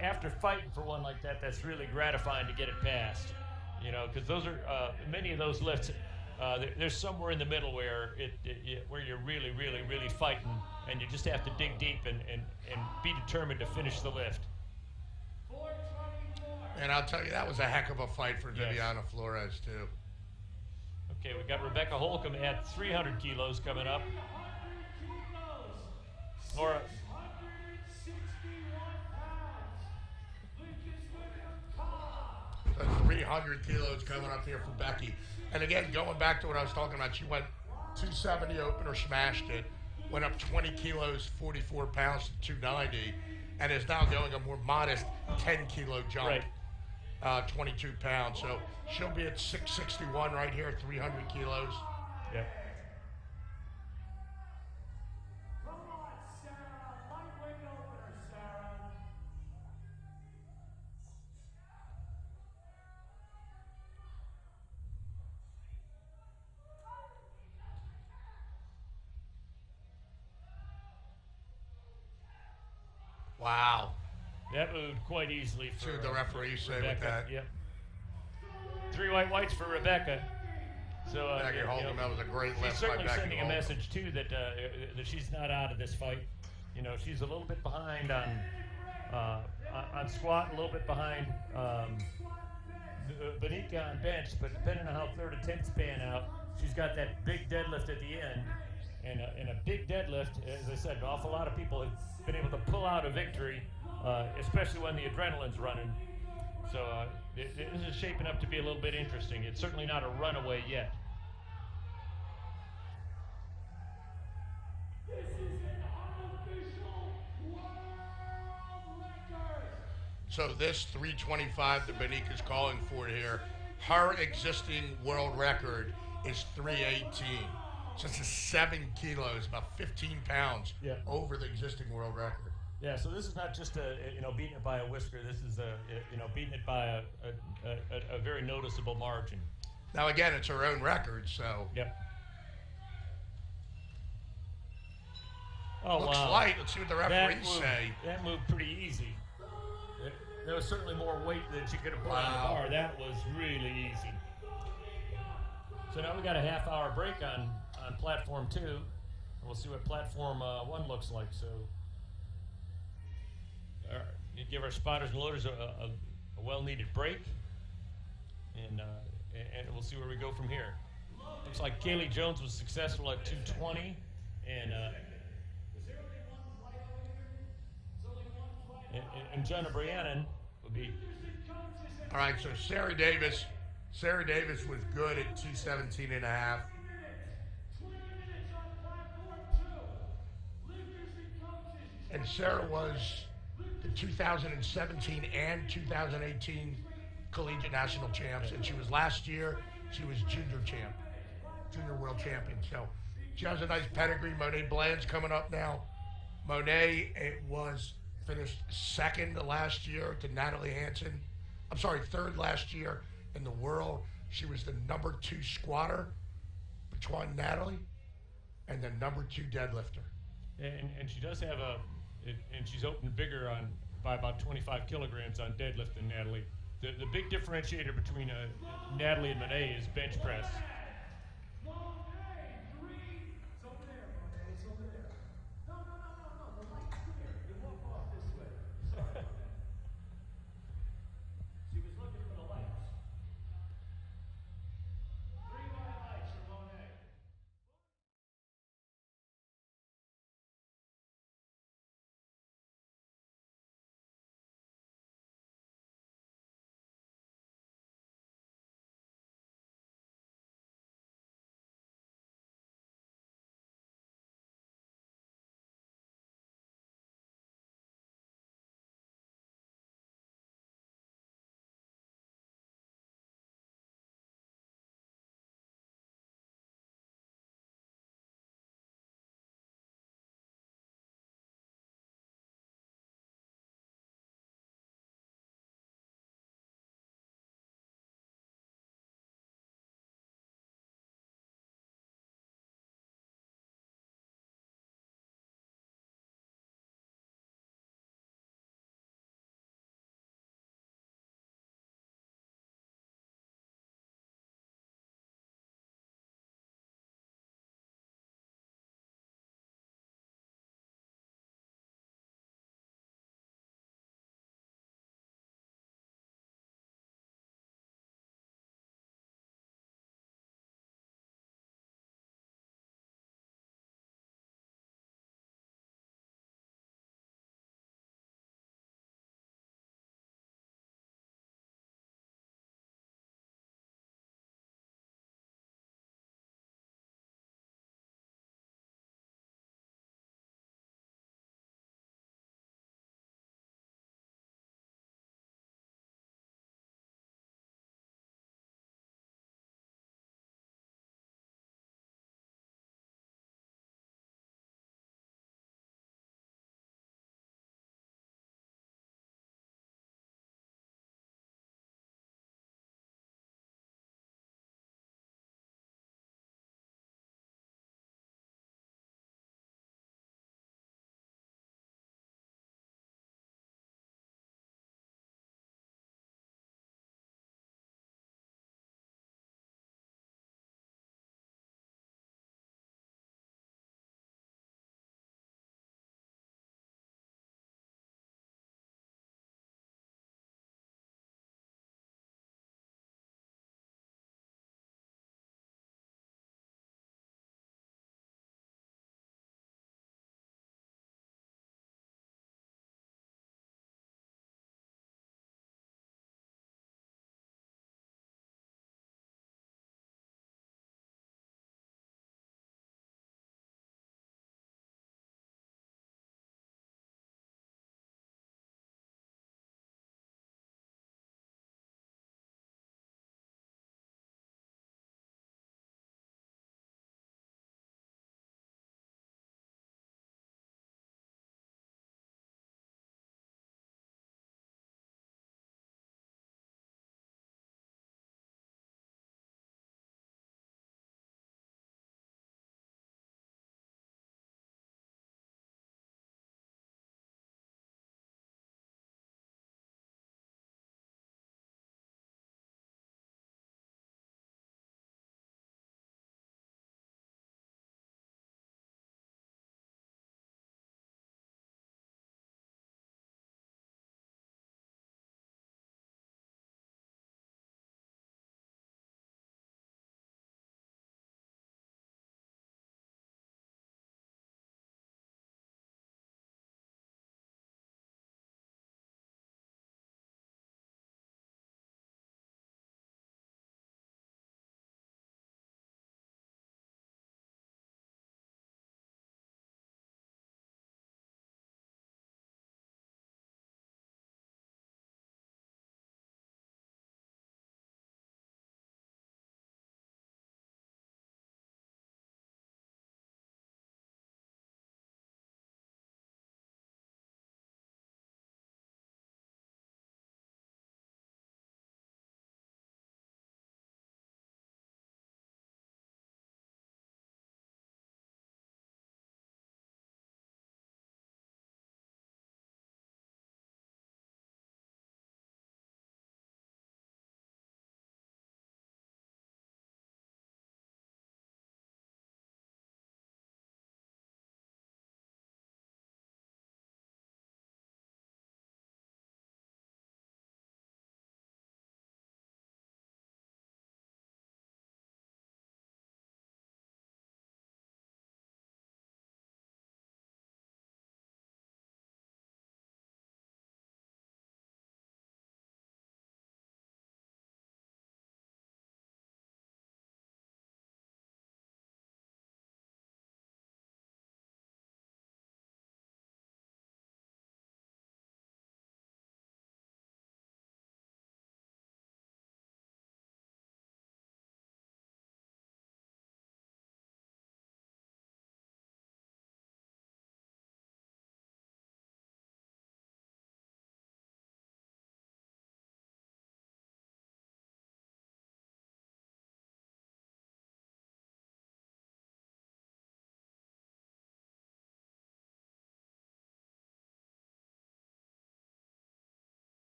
After fighting for one like that, that's really gratifying to get it past. Because those are many of those lifts. There's somewhere in the middle where where you're really, really, really fighting, and you just have to dig deep and be determined to finish the lift. And I'll tell you, that was a heck of a fight for Viviana Flores, too. Okay, we got Rebecca Holcomb at 300 kilos coming up. Or 300 kilos coming up here for Becky. And again, going back to what I was talking about, she went 270 opener, smashed it, went up 20 kilos, 44 pounds to 290, and is now going a more modest 10 kilo jump, 22 pounds. So she'll be at 661 right here, 300 kilos. Yeah. Wow. That moved quite easily for the referee say Rebecca. with that. Yep. 3 whites for Rebecca. So Becky Holcomb, that was a great lift. She's certainly by Becky sending Holcomb. a message too that she's not out of this fight. She's a little bit behind on squat, a little bit behind Benika on bench, but depending on how third attempts pan out, she's got that big deadlift at the end. And a big deadlift, as I said, an awful lot of people have been able to pull out a victory, especially when the adrenaline's running. So this is shaping up to be a little bit interesting. It's certainly not a runaway yet. This is an unofficial world record. So this 325 that Benika's calling for here, her existing world record is 318. So it's 7 kilos, about 15 pounds over the existing world record. Yeah, so this is not just beating it by a whisker. This is beating it by a very noticeable margin. Now again, it's her own record, so. Yep. Oh, Looks wow. light. Let's see what the referees That moved, say. that moved pretty easy. There was certainly more weight than she could have put on the bar. That was really easy. So now we got a half-hour break on platform 2. And we'll see what platform 1 looks like. So you give our spotters and loaders a well-needed break. And we'll see where we go from here. Looks like Kaylee Jones was successful at 220. And Jenna Briannon would be. All right, so Sarah Davis was good at 217 and a half. And Sarah was the 2017 and 2018 collegiate national champs, and she was last year, she was junior world champion. So she has a nice pedigree. Monet Bland's coming up now. Monet finished second last year to Natalie Hansen. I'm sorry, third last year in the world. She was the number 2 squatter between Natalie and the number 2 deadlifter. And she does have and she's opened bigger by about 25 kilograms on deadlift than Natalie. The big differentiator between Natalie and Monet is bench press.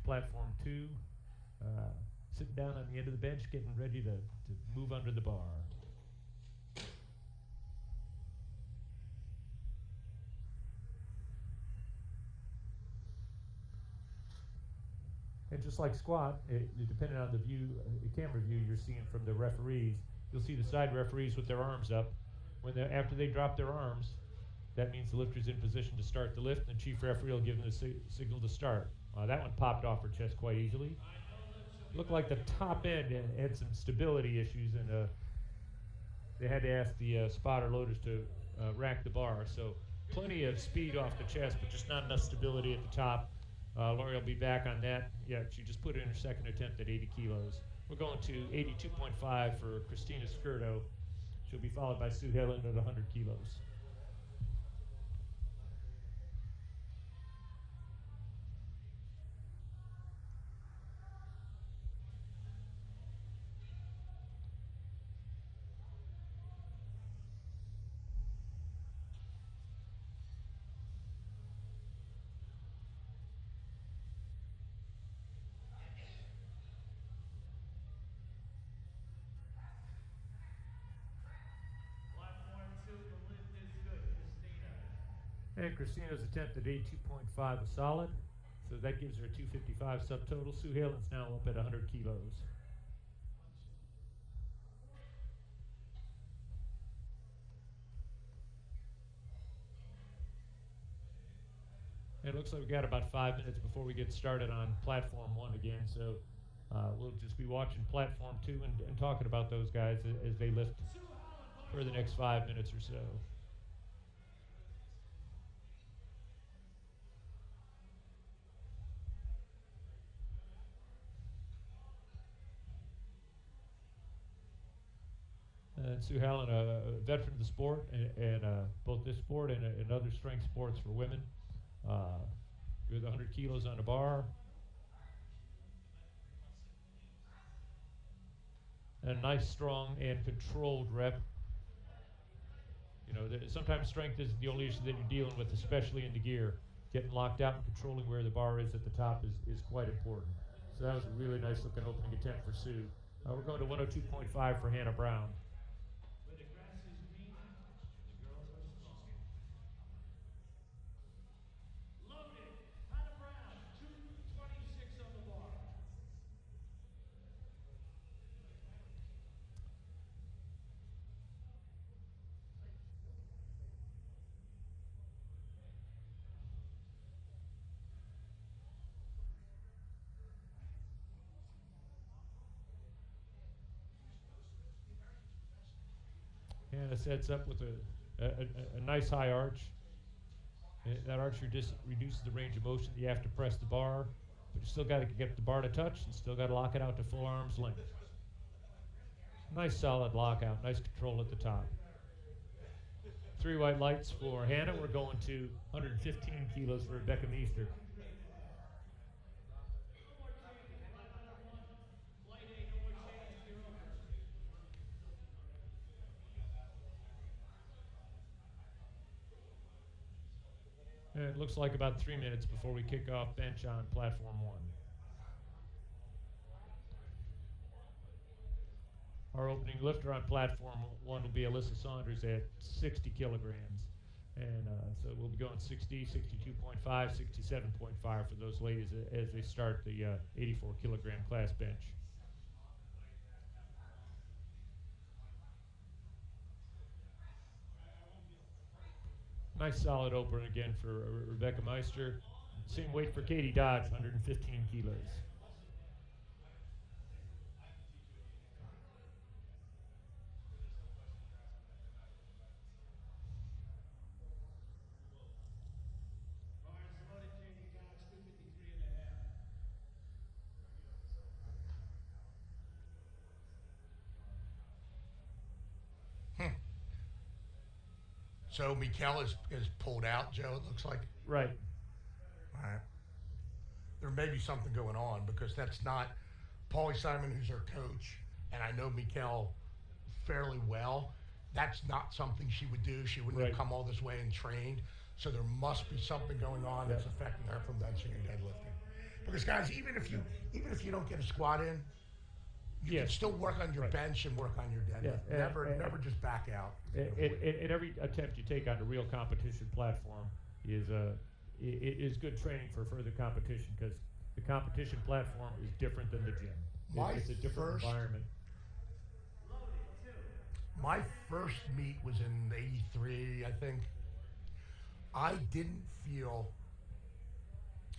platform 2. Sitting down on the end of the bench, getting ready to move under the bar. And just like squat, depending on the view, the camera view you're seeing from the referees, you'll see the side referees with their arms up. After they drop their arms, that means the lifter's in position to start the lift, and the chief referee will give them the signal to start. That one popped off her chest quite easily. Looked like the top end had some stability issues, and they had to ask the spotter loaders to rack the bar. So plenty of speed off the chest, but just not enough stability at the top. Lori will be back on that. Yeah, she just put in her second attempt at 80 kilos. We're going to 82.5 for Christina Skirto. She'll be followed by Sue Helen at 100 kilos. And Christina's attempt at 82.5 was solid, so that gives her a 255 subtotal. Sue Helen's now up at 100 kilos. And it looks like we got about 5 minutes before we get started on platform 1 again, so we'll just be watching platform 2 and talking about those guys as they lift for the next 5 minutes or so. Sue Helen, a veteran of the sport, and both this sport and other strength sports for women, with 100 kilos on the bar. And a nice, strong, and controlled rep. You know, sometimes strength isn't the only issue that you're dealing with, especially in the gear. Getting locked out and controlling where the bar is at the top is quite important. So that was a really nice looking opening attempt for Sue. We're going to 102.5 for Hannah Brown. Hannah sets up with a nice high arch. That arch reduces the range of motion. You have to press the bar, but you still got to get the bar to touch and still got to lock it out to full arm's length. Nice solid lockout, nice control at the top. 3 white lights for Hannah. We're going to 115 kilos for Rebecca Meester. And it looks like about 3 minutes before we kick off bench on platform 1. Our opening lifter on platform 1 will be Alyssa Saunders at 60 kilograms. And so we'll be going 60, 62.5, 67.5 for those ladies as they start the 84 kilogram class bench. Nice solid opener again for Rebecca Meister. Same weight for Katie Dodge, 115 kilos. So Mikkel is pulled out, Joe, it looks like. Right. All right. There may be something going on because that's not Paulie Simon, who's our coach, and I know Mikkel fairly well. That's not something she would do. She wouldn't have come all this way and trained. So there must be something going on that's affecting her from benching and deadlifting. Because guys, even if you don't get a squat in, you can Yes. still work on your Right. bench and work on your deadlift. Yeah, Never just back out. And every attempt you take on a real competition platform is good training for further competition, because the competition platform is different than the gym. It's a different environment. My first meet was in '83, I think. I didn't feel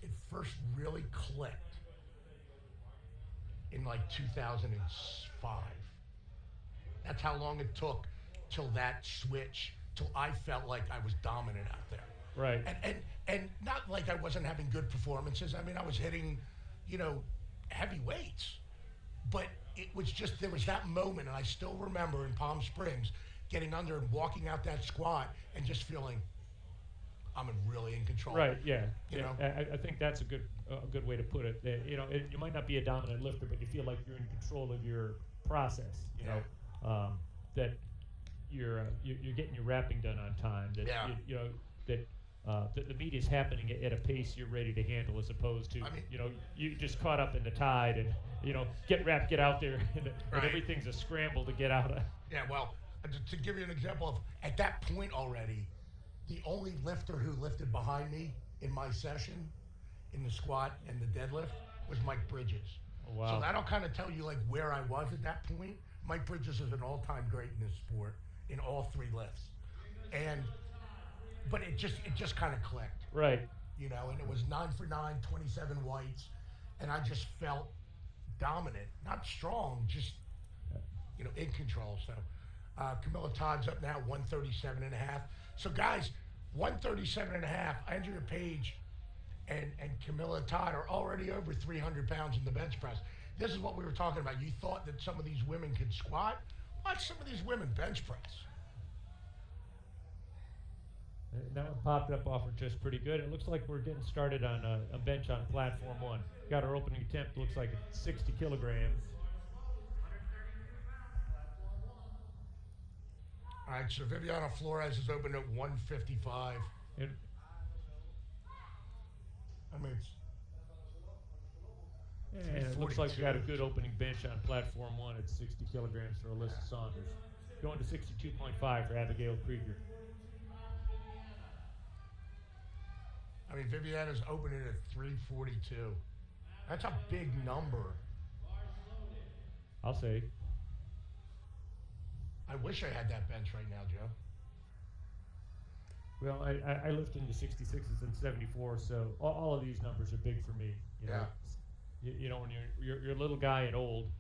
it first really clicked in like 2005. That's how long it took till that switch, till I felt like I was dominant out there. Right. And not like I wasn't having good performances. I mean, I was hitting, heavy weights. But it was just, there was that moment, and I still remember in Palm Springs getting under and walking out that squat and just feeling really in control. Right. Yeah. You know? I think that's a good way to put it. You might not be a dominant lifter, but you feel like you're in control of your process. That you're getting your wrapping done on time. That Yeah. that the meet is happening at a pace you're ready to handle, as opposed to you just caught up in the tide and get wrapped, get out there, and Right. everything's a scramble to get out of. Yeah, well, to give you an example of, at that point already, the only lifter who lifted behind me in my session, in the squat and the deadlift, was Mike Bridges. Oh, wow. So that'll kind of tell you like where I was at that point. Mike Bridges is an all-time great in this sport in all three lifts, but it just kind of clicked. Right. And it was 9 for 9, 27 whites, and I just felt dominant, not strong, just in control. So Camilla Todd's up now, 137.5. So guys, 137.5. Andrea Page and Camilla Todd are already over 300 pounds in the bench press. This is what we were talking about. You thought that some of these women could squat. Watch some of these women bench press. That one popped up off her chest pretty good. It looks like we're getting started on a bench on platform 1. Got our opening attempt, looks like it's 60 kilograms. All right, so Viviana Flores is open at 155. And I mean, it looks like we 42. got a good opening bench on platform 1 at 60 kilograms for Alyssa Saunders. Going to 62.5 for Abigail Krieger. I mean, Viviana's opening at 342. That's a big number. I'll say. I wish I had that bench right now, Joe. Well, I lift into 66s and 74, so all of these numbers are big for me. When you're a little guy and old,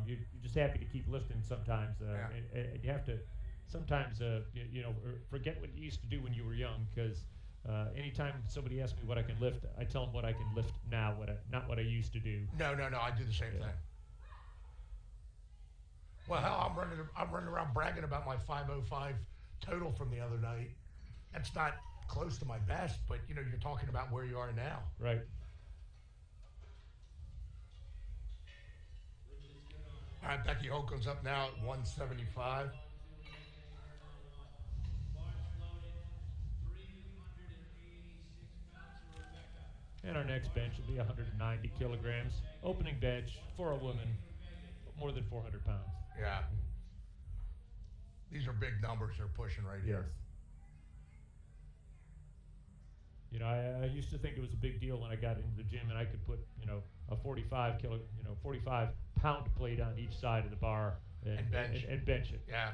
you're just happy to keep lifting sometimes, and you have to sometimes forget what you used to do when you were young, because anytime somebody asks me what I can lift, I tell them what I can lift now, not what I used to do. No, I do the same thing. Well, hell, I'm running around bragging about my 505 total from the other night. That's not close to my best, but you're talking about where you are now. Right. All right, Becky Holcomb's up now at 175. And our next bench will be 190 kilograms. Opening bench for a woman, more than 400 pounds. Yeah. These are big numbers they're pushing right here. I used to think it was a big deal when I got into the gym and I could put, a 45 pound plate on each side of the bar and bench it. Yeah.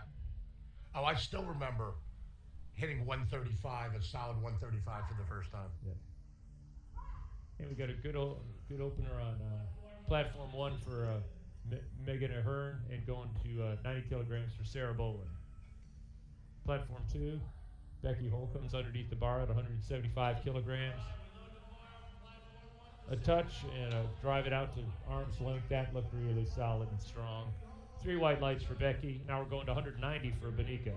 Oh, I still remember hitting 135, a solid 135 for the first time. Yeah. And we got a good opener on platform 1 for Megan Ahern, and going to 90 kilograms for Sarah Boland. Platform 2, Becky Holcomb's underneath the bar at 175 kilograms. A touch and drive it out to arm's length. That looked really solid and strong. 3 white lights for Becky. Now we're going to 190 for Benika.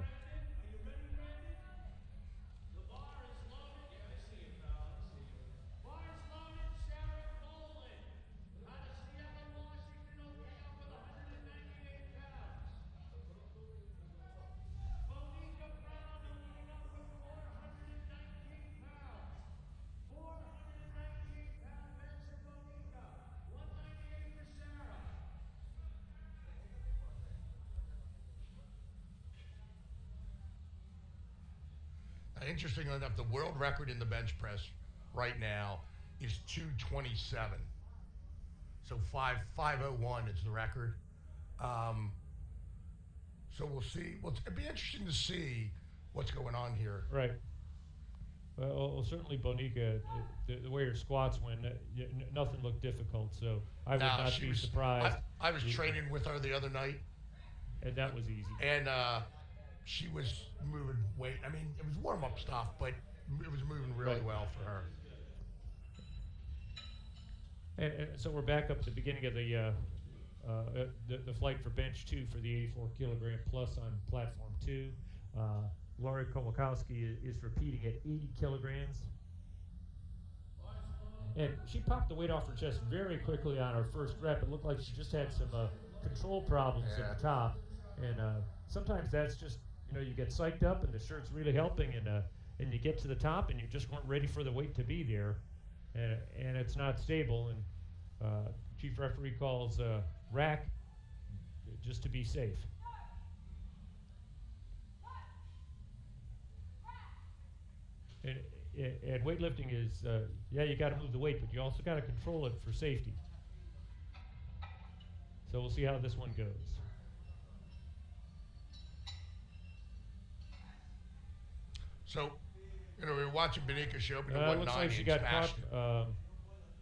Interestingly enough, the world record in the bench press right now is 227. So 501 is the record. So we'll see. Well, it'd be interesting to see what's going on here. Right. Well, certainly Bonica, the way her squats went, nothing looked difficult. So I would not be surprised. I was training with her the other night, and that was easy. And she was moving weight. I mean, it was warm-up stuff, but it was moving really well for her. And so we're back up to the beginning of the flight for bench 2 for the 84 kilogram plus on platform 2. Lori Kolakowski is repeating at 80 kilograms. And she popped the weight off her chest very quickly on her first rep. It looked like she just had some control problems at the top. And sometimes that's just, you get psyched up and the shirt's really helping, and you get to the top and you just weren't ready for the weight to be there. And it's not stable. And chief referee calls rack just to be safe. And weightlifting is, you got to move the weight, but you also got to control it for safety. So we'll see how this one goes. So, we're watching Benika's show, but it looks like she got caught.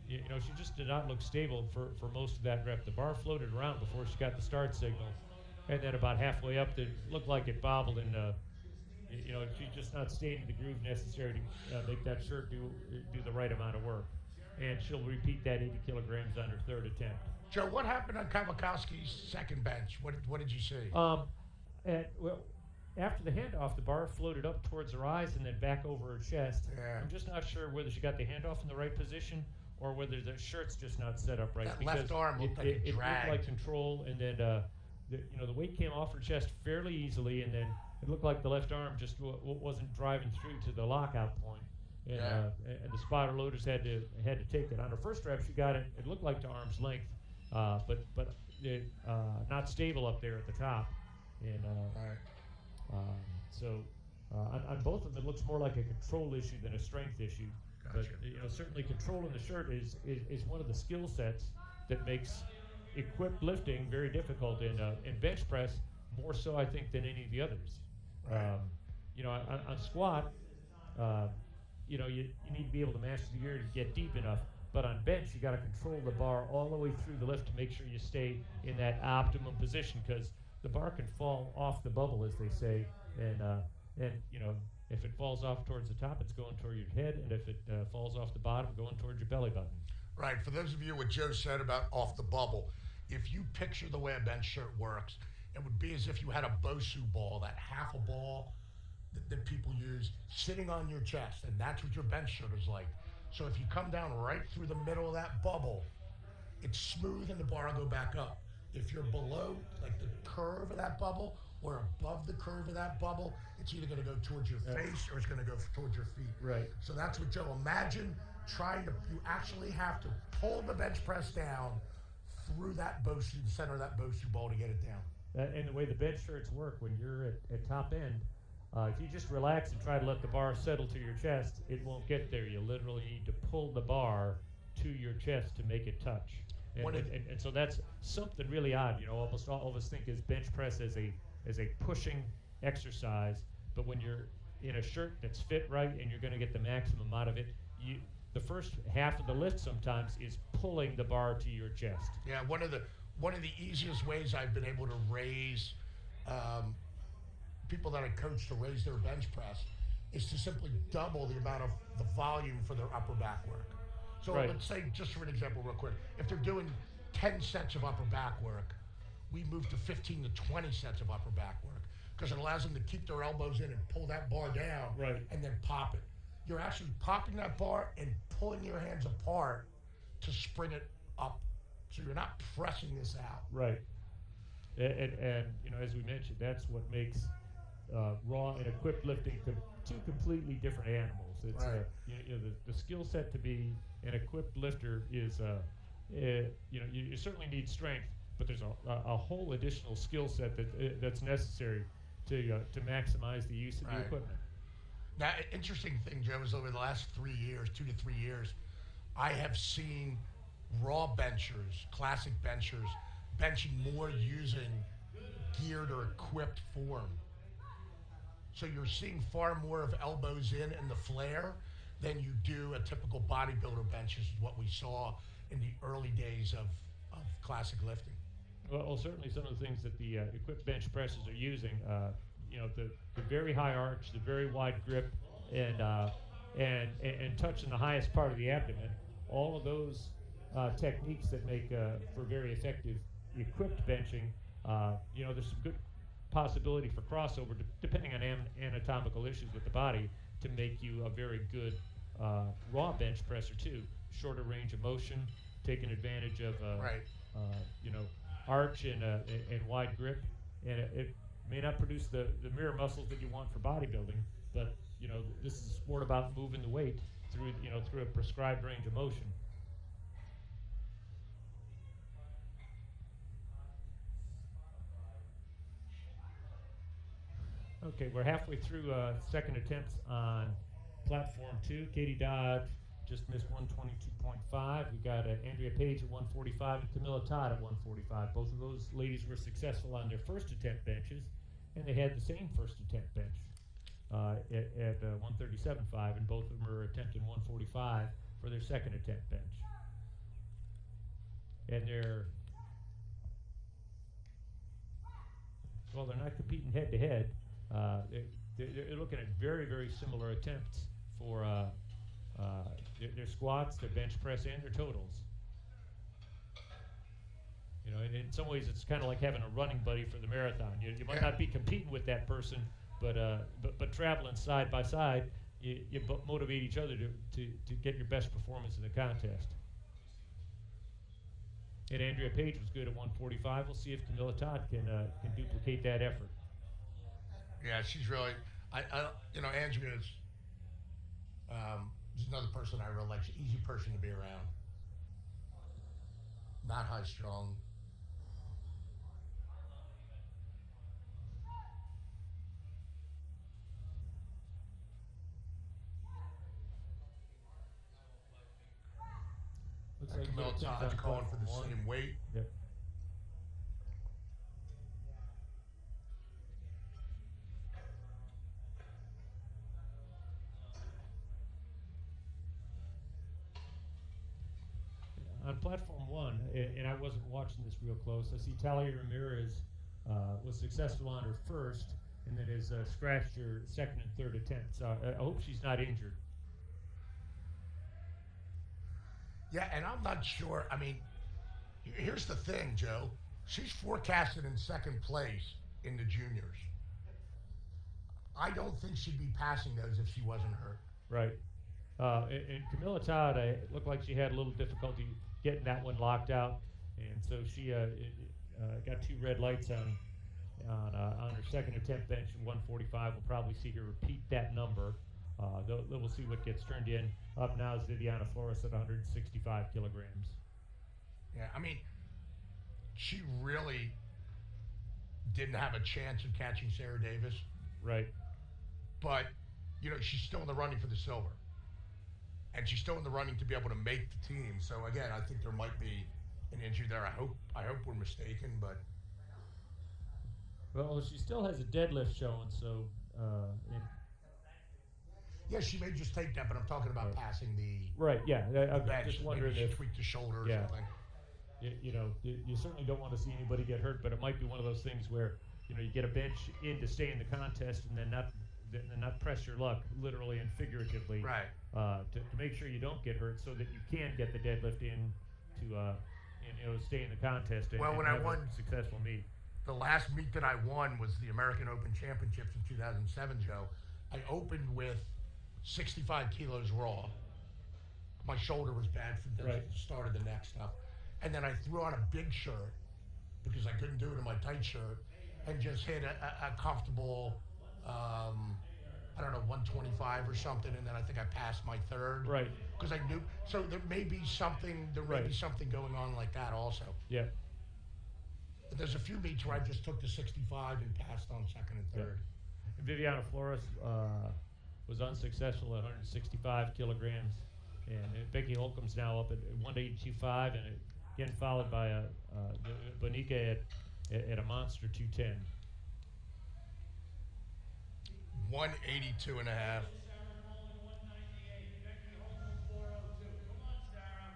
She just did not look stable for most of that rep. The bar floated around before she got the start signal, and then about halfway up, it looked like it bobbled, and she's just not staying in the groove necessary to make that shirt do the right amount of work. And she'll repeat that 80 kilograms on her third attempt. Joe, what happened on Kawakowski's second bench? What did you see? After the handoff, the bar floated up towards her eyes and then back over her chest. Yeah. I'm just not sure whether she got the handoff in the right position or whether the shirt's just not set up right. That left arm looked like it dragged. It looked like control, and then the weight came off her chest fairly easily, and then it looked like the left arm just wasn't driving through to the lockout point. And, and the spotter loaders had to take it. On her first rep, she got it. It looked like to arm's length, but not stable up there at the top. And on both of them, it looks more like a control issue than a strength issue. Gotcha. But certainly controlling the shirt is one of the skill sets that makes equipped lifting very difficult. In bench press, more so I think than any of the others. Right. On squat, you need to be able to master the gear to get deep enough. But on bench, you got to control the bar all the way through the lift to make sure you stay in that optimum position, because the bar can fall off the bubble, as they say, and if it falls off towards the top, it's going toward your head, and if it falls off the bottom, going towards your belly button. Right. For those of you what Joe said about off the bubble, if you picture the way a bench shirt works, it would be as if you had a Bosu ball, that half a ball that people use, sitting on your chest, and that's what your bench shirt is like. So if you come down right through the middle of that bubble, it's smooth and the bar will go back up. If you're below, like the curve of that bubble, or above the curve of that bubble, it's either going to go towards your face or it's going to go towards your feet. Right. So that's what Joe, imagine you actually have to pull the bench press down through that Bosu, the center of that Bosu ball to get it down. And the way the bench shirts work, when you're at top end, if you just relax and try to let the bar settle to your chest, it won't get there. You literally need to pull the bar to your chest to make it touch. And so that's something really odd. Almost all of us think of bench press as a pushing exercise, but when you're in a shirt that's fit right and you're going to get the maximum out of it, the first half of the lift sometimes is pulling the bar to your chest. Yeah, one of the easiest ways I've been able to raise people that I coach to raise their bench press is to simply double the amount of the volume for their upper back work. So let's say, just for an example real quick, if they're doing 10 sets of upper back work, we move to 15 to 20 sets of upper back work, because it allows them to keep their elbows in and pull that bar down, and then pop it. You're actually popping that bar and pulling your hands apart to spring it up. So you're not pressing this out. Right. And as we mentioned, that's what makes raw and equipped lifting two completely different animals. It's the skill set to be an equipped lifter is you certainly need strength, but there's a whole additional skill set that's necessary to maximize the use of the equipment. Now, interesting thing, Joe, is over the last 3 years, 2 to 3 years, I have seen raw benchers, classic benchers, benching more using geared or equipped form. So you're seeing far more of elbows in and the flare than you do a typical bodybuilder bench, is what we saw in the early days of classic lifting. Well, certainly some of the things that the equipped bench presses are using, the very high arch, the very wide grip, and touching the highest part of the abdomen, all of those techniques that make for very effective equipped benching. There's some good possibility for crossover, depending on anatomical issues with the body, to make you a very good raw bench presser too. Shorter range of motion, taking advantage of Right. Arch and wide grip, and it may not produce the mirror muscles that you want for bodybuilding, but this is a sport about moving the weight through a prescribed range of motion. Okay, we're halfway through second attempts on platform 2. Katie Dodge just missed 122.5. We got Andrea Page at 145 and Camilla Todd at 145. Both of those ladies were successful on their first attempt benches, and they had the same first attempt bench at 137.5, and both of them are attempting 145 for their second attempt bench. And they're not competing head to head. They're looking at very, very similar attempts for their squats, their bench press, and their totals. And in some ways, it's kind of like having a running buddy for the marathon. You might not be competing with that person, but traveling side by side, you motivate each other to get your best performance in the contest. And Andrea Page was good at 145. We'll see if Camilla Todd can duplicate that effort. Yeah, she's really. Andrea is another person I really like. She's an easy person to be around. Not high strung. Looks like Camilla Todd's calling for the same weight. Yep. On platform 1, and I wasn't watching this real close, I see Talia Ramirez was successful on her first, and then has scratched her second and third attempts. I hope she's not injured. Yeah, and I'm not sure. I mean, here's the thing, Joe. She's forecasted in second place in the juniors. I don't think she'd be passing those if she wasn't hurt. Right. And Camilla Todd, it looked like she had a little difficulty getting that one locked out, and so she got 2 red lights on her second attempt bench in 145. We'll probably see her repeat that number. We'll see what gets turned in. Up now is Viviana Flores at 165 kilograms. Yeah, I mean, she really didn't have a chance of catching Sarah Davis. Right. But, she's still in the running for the silver. And she's still in the running to be able to make the team. So, again, I think there might be an injury there. I hope we're mistaken, but... Well, she still has a deadlift showing, so... Yeah, she may just take that, but I'm talking about passing the... Right, yeah. I'm bench. just wondering Maybe she if... tweaked the shoulder or something. You certainly don't want to see anybody get hurt, but it might be one of those things where, you get a bench in to stay in the contest and then not press your luck, literally and figuratively. Right. To make sure you don't get hurt, so that you can get the deadlift in to stay in the contest and When have I won a successful meet. the last meet that I won was the American Open Championships in 2007, Joe. I opened with 65 kilos raw. My shoulder was bad from the start of the neck stuff. And then I threw on a big shirt because I couldn't do it in my tight shirt, and just hit a comfortable, 125 or something, and then I think I passed my third. Right. Because I knew, so there may be something going on like that also. Yeah. But there's a few meets where I just took the 65 and passed on second and third. And Viviana Flores was unsuccessful at 165 kilograms. And Becky Holcomb's now up at 182.5, and again followed by Bonica at a monster 210. 182 and a half. Sarah Boland, 198. Becky Holcomb, 402. Come on, Sarah.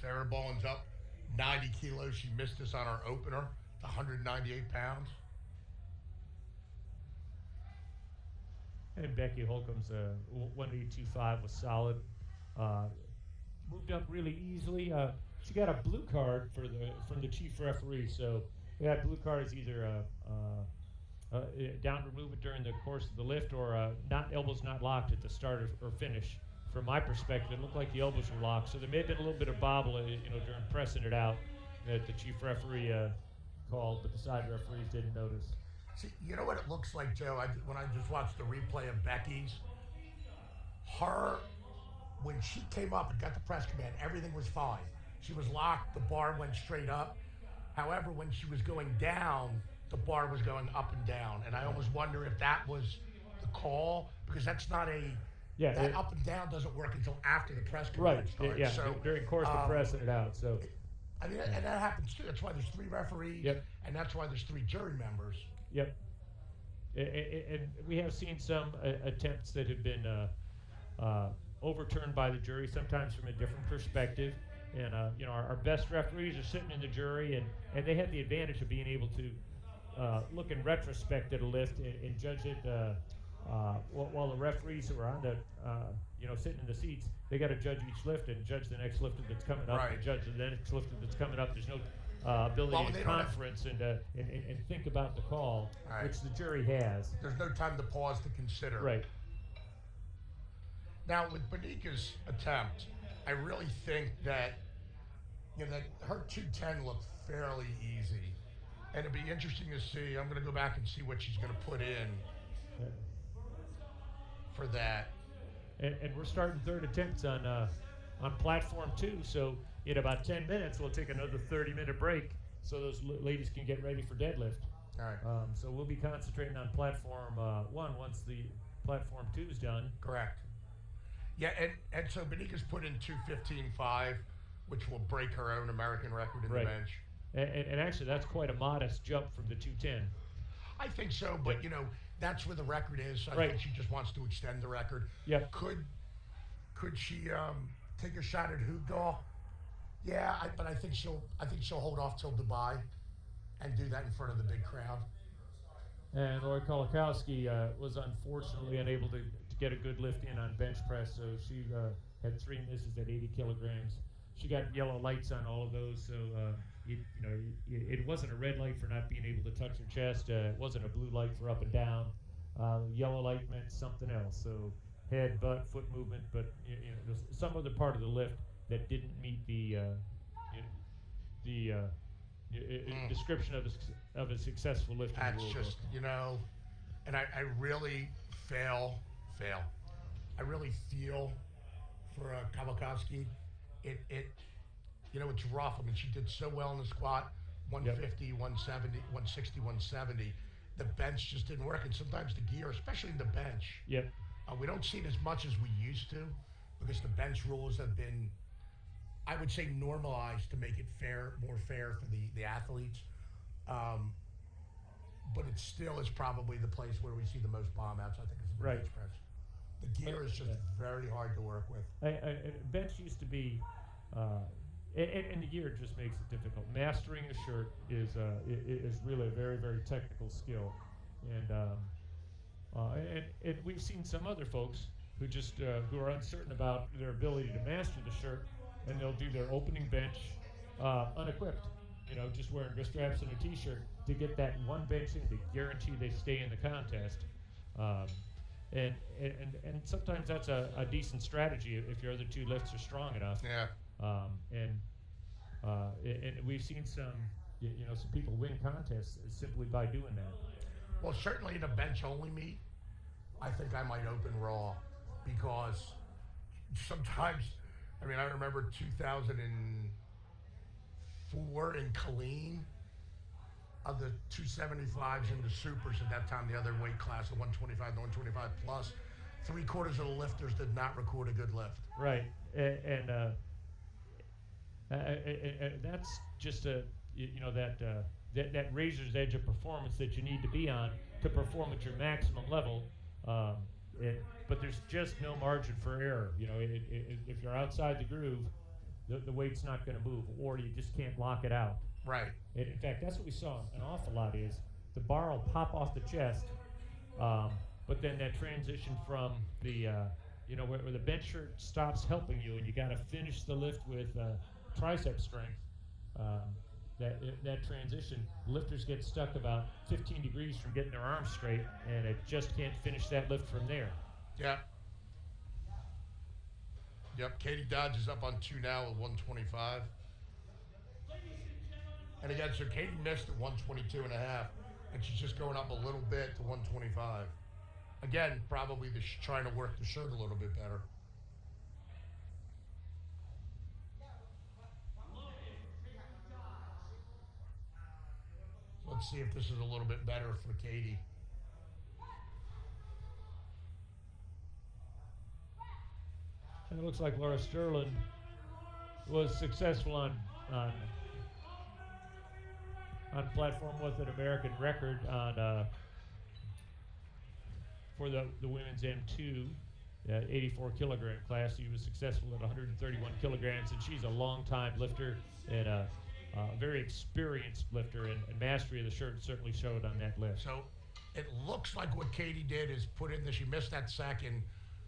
Sarah Boland's up 90 kilos. She missed us on our opener, 198 pounds. And Becky Holcomb's 182.5 was solid. Moved up really easily. She got a blue card from the chief referee. So that blue card is either downward movement during the course of the lift or elbows not locked at the start or finish. From my perspective, it looked like the elbows were locked. So there may have been a little bit of bobble, during pressing it out that the chief referee called, but the side referees didn't notice. See, you know what it looks like, Joe? When I just watched the replay of Becky's, when she came up and got the press command, everything was fine. She was locked, the bar went straight up. However, when she was going down, the bar was going up and down. And I almost wonder if that was the call, because that's not that up and down doesn't work until after the press command starts. Yeah, so, during course of pressing it out. So, and that happens too. That's why there's 3 referees, and that's why there's 3 jury members. Yep. And we have seen some attempts that have been overturned by the jury, sometimes from a different perspective. And our best referees are sitting in the jury, and they have the advantage of being able to look in retrospect at a lift and judge it. While the referees who are on the sitting in the seats, they got to judge each lift and judge the next lifter that's coming up, and judge the next lifter that's coming up. There's no ability to conference and think about the call, which the jury has. There's no time to pause to consider. Right. Now, with Bonica's attempt, I really think that that her 210 looked fairly easy, and it'd be interesting to see. I'm going to go back and see what she's going to put in for that. And we're starting third attempts on platform 2, so in about 10 minutes we'll take another 30-minute break so those ladies can get ready for deadlift. All right. So we'll be concentrating on platform 1 once the platform 2 is done. Correct. Yeah, and so Bonica's put in 2:15.5, which will break her own American record in the bench. And actually, that's quite a modest jump from the 210. I think so, but that's where the record is. So I think she just wants to extend the record. Yeah. Could she take a shot at Hugdahl? Yeah, but I think she'll hold off till Dubai, and do that in front of the big crowd. And Lori Kolakowski was unfortunately unable to get a good lift in on bench press, so she had 3 misses at 80 kilograms. She got yellow lights on all of those, so it wasn't a red light for not being able to touch her chest. It wasn't a blue light for up and down. Yellow light meant something else. So head, butt, foot movement, but there's some other part of the lift that didn't meet the description of a successful lift. That's just and I really fail. I really feel for Kolakowski. It's rough. I mean, she did so well in the squat, 150, 170, 160, 170. The bench just didn't work, and sometimes the gear, especially in the bench, we don't see it as much as we used to, because the bench rules have been, I would say, normalized to make it more fair for the athletes. But it still is probably the place where we see the most bomb outs. I think is the bench press. The gear is just very hard to work with. Bench used to be, and the gear just makes it difficult. Mastering a shirt is really a very, very technical skill, and we've seen some other folks who just who are uncertain about their ability to master the shirt, and they'll do their opening bench unequipped, just wearing wrist straps and a t-shirt to get that one bench in to guarantee they stay in the contest. And sometimes that's a decent strategy if your other 2 lifts are strong enough. Yeah. And we've seen some people win contests simply by doing that. Well, certainly in a bench-only meet, I think I might open raw, because sometimes, I remember 2004 in Colleen. of the 275s and the supers at that time, the other weight class, the 125, the 125 plus, 3/4 of the lifters did not record a good lift. Right, and that's just that razor's edge of performance that you need to be on to perform at your maximum level. But there's just no margin for error. If you're outside the groove, the weight's not going to move, or you just can't lock it out. Right. And in fact, that's what we saw an awful lot is the bar will pop off the chest, but then that transition from the where the bench shirt stops helping you and you got to finish the lift with tricep strength. That transition, lifters get stuck about 15 degrees from getting their arms straight, and it just can't finish that lift from there. Yep, Katie Dodge is up on 2 now with 125. And again, so Katie missed at 122 and a half, and she's just going up a little bit to 125. Again, probably trying to work the shirt a little bit better. So let's see if this is a little bit better for Katie. And it looks like Laura Sterling was successful on platform with an American record on for the women's M2 84 kilogram class. She was successful at 131 kilograms, and she's a long-time lifter and a very experienced lifter, and mastery of the shirt certainly showed on that lift. So it looks like what Katie did is she missed that second,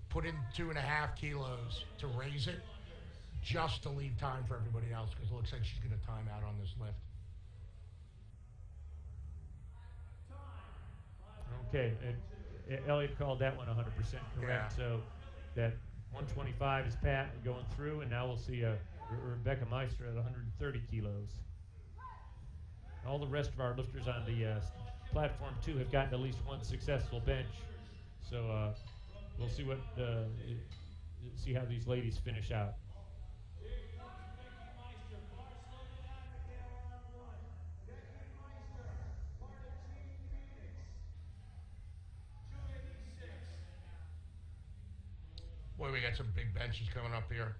put in 2.5 kilos to raise it, just to leave time for everybody else, because it looks like she's going to time out on this lift. Okay, and Elliot called that one 100% correct. Yeah. So that 125 is Pat going through, and now we'll see Rebecca Meister at 130 kilos. All the rest of our lifters on the platform 2 have gotten at least one successful bench. So we'll see see how these ladies finish out. Boy, we got some big benches coming up here.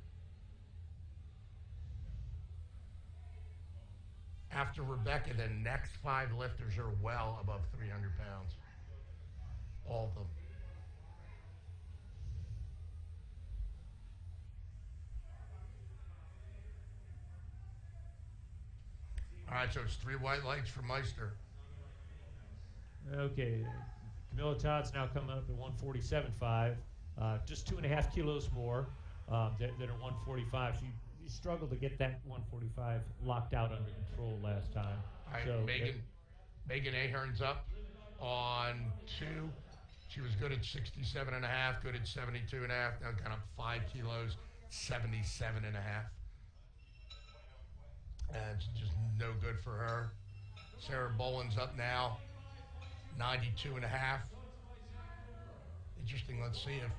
After Rebecca, the next 5 lifters are well above 300 pounds. All of them. All right, so it's 3 white lights for Meister. Okay, Camilla Todd's now coming up at 147.5. Just 2.5 kilos more than at 145. She struggled to get that 145 locked out under control last time. All right, So Megan Ahern's up on 2. She was good at 67.5, good at 72.5. Now gone up 5 kilos, 77.5. And it's just no good for her. Sarah Boland's up now, 92.5. Interesting. Let's see if.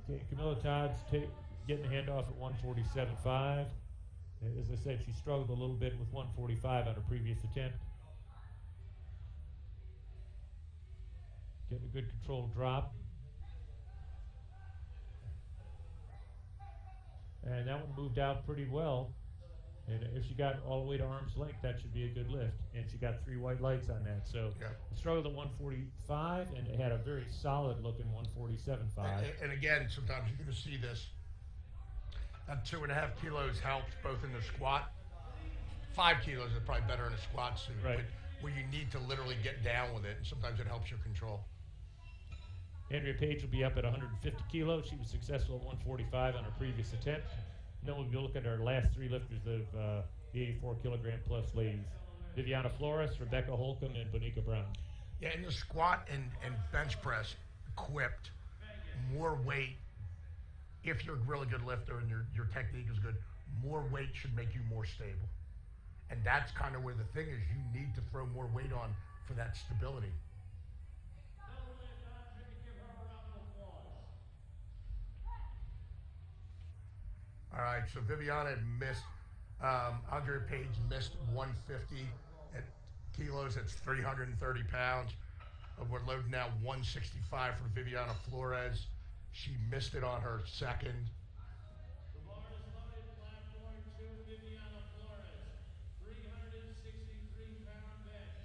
Okay, Camilla Todd's getting the handoff at 147.5. As I said, she struggled a little bit with 145 on her previous attempt. Getting a good controlled drop. And that one moved out pretty well. And if she got all the way to arm's length, that should be a good lift. And she got 3 white lights on that. So yeah. Struggled at 145 and it had a very solid looking 147.5. And again, sometimes you're going to see this. That 2.5 kilos helps both in the squat. 5 kilos is probably better in a squat suit, right. But where you need to literally get down with it, and sometimes it helps your control. Andrea Page will be up at 150 kilos. She was successful at 145 on her previous attempt. And then we'll be looking at our last 3 lifters of the 84 kilogram plus ladies. Viviana Flores, Rebecca Holcomb, and Bonica Brown. Yeah, in the squat and bench press, equipped, more weight. If you're a really good lifter and your technique is good, more weight should make you more stable. And that's kind of where the thing is. You need to throw more weight on for that stability. All right, so Viviana missed Andrea Page missed 150 at kilos. That's 330 pounds. We're loading now 165 for Viviana Flores. She missed it on her second. The bar is loaded. Platform 2, Viviana Flores. 363-pound bench.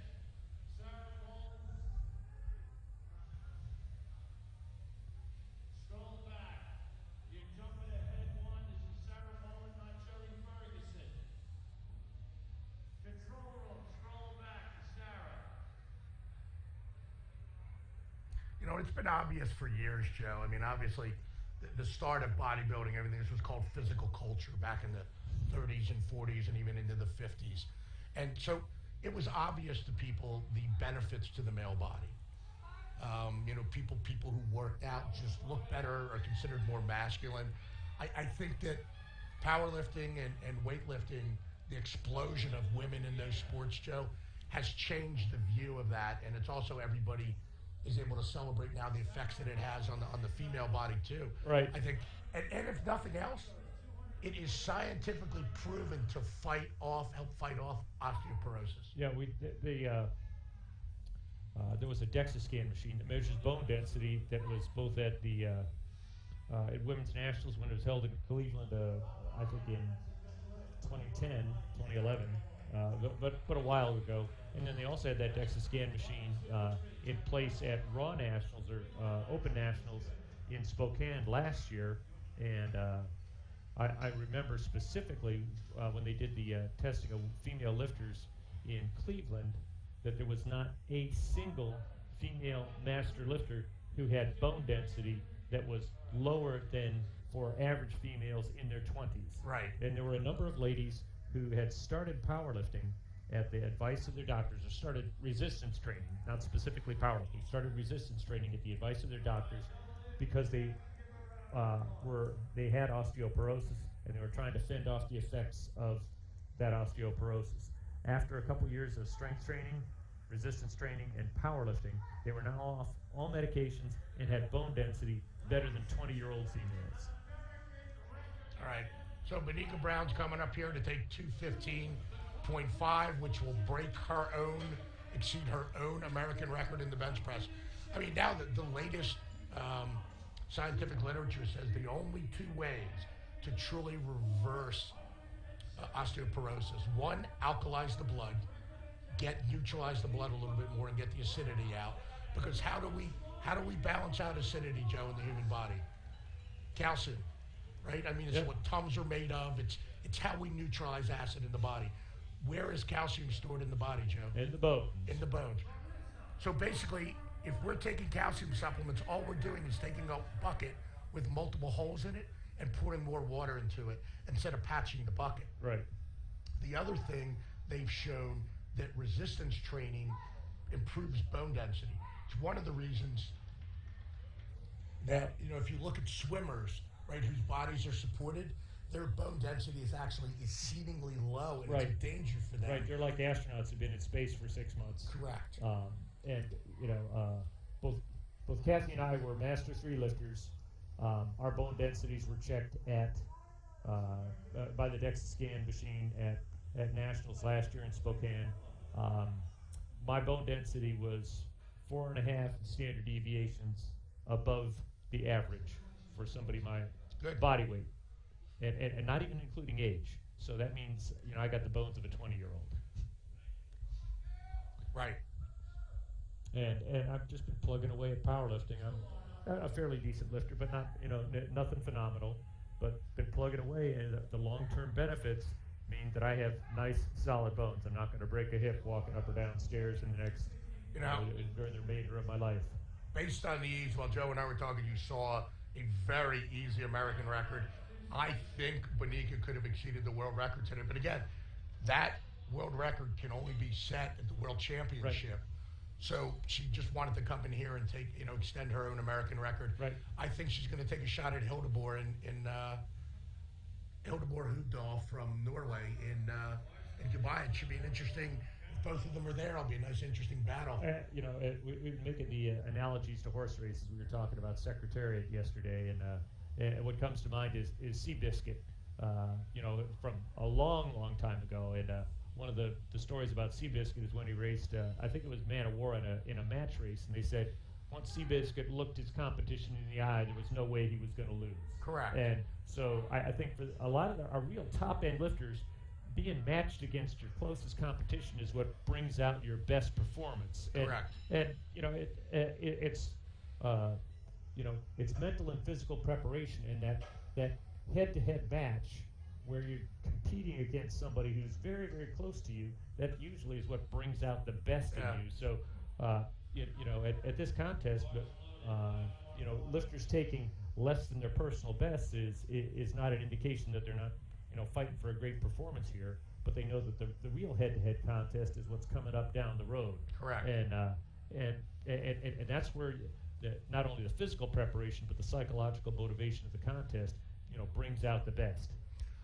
Sarah Ball. Scroll back. You're jumping ahead one. This is Sarah Ball, not Shelly Ferguson. Control room. Scroll back to Sarah. You know, it's been obvious for years, Joe. I mean, obviously, the start of bodybuilding, everything, this was called physical culture back in the 30s and 40s and even into the 50s. And so it was obvious to people the benefits to the male body. You know, people who worked out just looked better or considered more masculine. I think that powerlifting and weightlifting, the explosion of women in those sports, Joe, has changed the view of that. And it's also everybody is able to celebrate now the effects that it has on the female body too. Right. I think, and if nothing else, it is scientifically proven to help fight off osteoporosis. Yeah, there was a DEXA scan machine that measures bone density that was both at the at Women's Nationals when it was held in Cleveland, I think in 2010, 2011, but a while ago. And then they also had that DEXA scan machine in place at Raw Nationals or Open Nationals in Spokane last year. And I remember specifically when they did the testing of female lifters in Cleveland that there was not a single female master lifter who had bone density that was lower than for average females in their 20s. Right. And there were a number of ladies who had started powerlifting at the advice of their doctors, or started resistance training, not specifically powerlifting, started resistance training at the advice of their doctors because they had osteoporosis and they were trying to fend off the effects of that osteoporosis. After a couple years of strength training, resistance training, and powerlifting, they were now off all medications and had bone density better than 20-year-old females. All right. So Benika Brown's coming up here to take 215.5, which will exceed her own American record in the bench press. I mean, now the latest scientific literature says the only two ways to truly reverse osteoporosis: one, alkalize the blood, neutralize the blood a little bit more, and get the acidity out. Because how do we balance out acidity, Joe, in the human body? Calcium, right? I mean, it's what Tums are made of. It's how we neutralize acid in the body. Where is calcium stored in the body, Joe? In the bones. In the bones. So basically, if we're taking calcium supplements, all we're doing is taking a bucket with multiple holes in it and pouring more water into it instead of patching the bucket. Right. The other thing they've shown that resistance training improves bone density. It's one of the reasons that, you know, if you look at swimmers, right, whose bodies are supported, their bone density is actually exceedingly low, and Right. it's a danger for them. Right, they're like astronauts who've been in space for 6 months. Correct. And you know, both Kathy and I were Master 3 lifters. Our bone densities were checked at by the DEXA scan machine at Nationals last year in Spokane. My bone density was 4.5 standard deviations above the average for somebody my Good. body weight, and not even including age. So that means, you know, I got the bones of a 20-year-old. Right. And I've just been plugging away at powerlifting. I'm a fairly decent lifter, but not, you know, nothing phenomenal. But been plugging away, and the long-term benefits mean that I have nice, solid bones. I'm not going to break a hip walking up or down stairs in the next, during the remainder of my life. Based on the ease, while Joe and I were talking, you saw a very easy American record. I think Benika could have exceeded the world record today. But again, that world record can only be set at the World Championship. Right. So she just wanted to come in here and extend her own American record. Right. I think she's going to take a shot at Hildebor Hildebor Hudal from Norway in Dubai. It should be an interesting. If both of them are there, it'll be a nice, interesting battle. You know, we making the analogies to horse races. We were talking about Secretariat yesterday, and what comes to mind is Seabiscuit. You know, from a long time ago. And one of the stories about Seabiscuit is when he raced, I think it was Man of War in a match race, and they said once Seabiscuit looked his competition in the eye, there was no way he was going to lose. Correct. And so I think for a lot of our real top-end lifters, being matched against your closest competition is what brings out your best performance. Correct. And you know, it's you know, it's mental and physical preparation, and that head-to-head match where you're competing against somebody who's very, very close to you, that usually is what brings out the best in you. So, you know, at this contest, you know, lifters taking less than their personal best is not an indication that they're not, you know, fighting for a great performance here, but they know that the real head-to-head contest is what's coming up down the road. Correct. And that's where not only the physical preparation, but the psychological motivation of the contest, you know, brings out the best.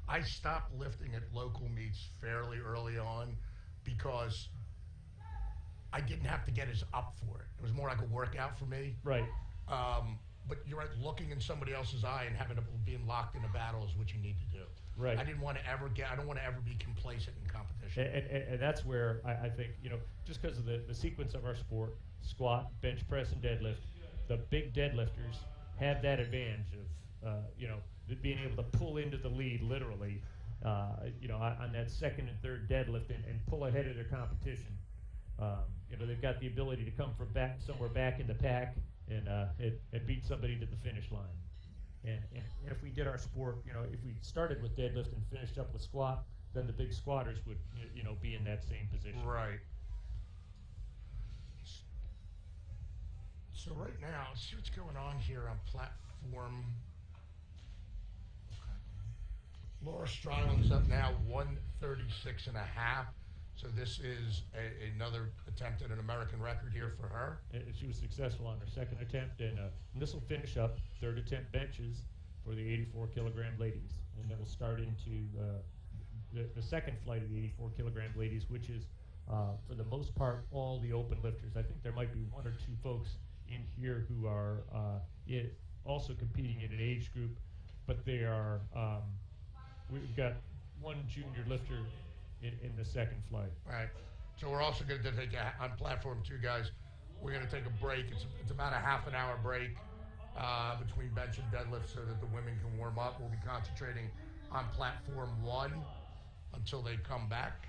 I stopped lifting at local meets fairly early on because I didn't have to get as up for it. It was more like a workout for me. Right. But you're right, looking in somebody else's eye and being locked in a battle is what you need to do. Right. I don't want to ever be complacent in competition. And that's where I think, you know, just because of the sequence of our sport, squat, bench press, and deadlift, the big deadlifters have that advantage of, you know, being able to pull into the lead literally, you know, on that second and third deadlift and pull ahead of their competition. You know, they've got the ability to come from somewhere back in the pack and beat somebody to the finish line. And if we did our sport, you know, if we started with deadlift and finished up with squat, then the big squatters would, you know, be in that same position. Right. So right now, let's see what's going on here on platform. Okay. Laura Stryland's up now 136 and a half. So this is another attempt at an American record here for her. And she was successful on her second attempt, and this will finish up third attempt benches for the 84-kilogram ladies. And then we'll start into the second flight of the 84-kilogram ladies, which is, for the most part, all the open lifters. I think there might be one or two folks in here who are also competing in an age group, but they are, we've got one junior lifter in the second flight. Right. So we're also going to take on platform 2, guys. We're going to take a break. It's about a half an hour break between bench and deadlift so that the women can warm up. We'll be concentrating on platform 1 until they come back.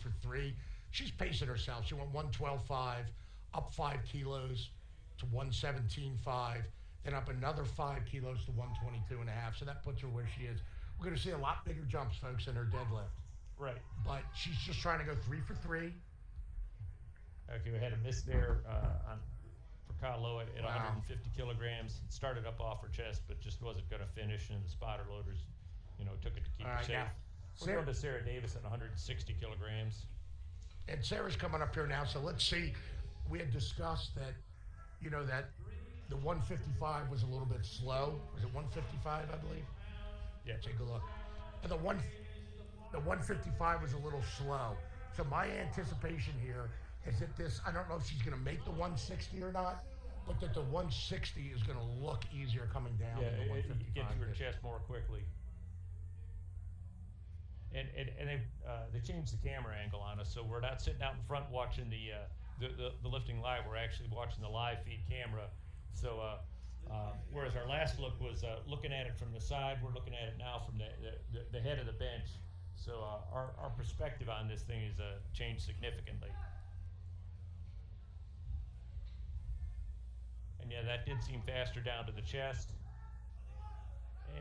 for 3. She's pacing herself. She went 112.5, up 5 kilos to 117.5, then up another 5 kilos to 122.5. So that puts her where she is. We're going to see a lot bigger jumps, folks, in her deadlift. Right. But she's just trying to go 3 for 3. Okay, we had a miss there for Kyle Lowe at Wow. 150 kilograms. It started up off her chest, but just wasn't going to finish, and the spotter loaders, took it to keep All her right, safe. now, We're going to Sarah Davis at 160 kilograms. And Sarah's coming up here now, so let's see. We had discussed that, that the 155 was a little bit slow. Was it 155, I believe? Yeah. Take a look. And the 155 was a little slow. So my anticipation here is that I don't know if she's going to make the 160 or not, but that the 160 is going to look easier coming down Yeah, than the 155. it gets to her chest more quickly. And they changed the camera angle on us, so we're not sitting out in front watching the lifting live. We're actually watching the live feed camera. So whereas our last look was looking at it from the side, we're looking at it now from the head of the bench. So our perspective on this thing is changed significantly. And yeah, that did seem faster down to the chest.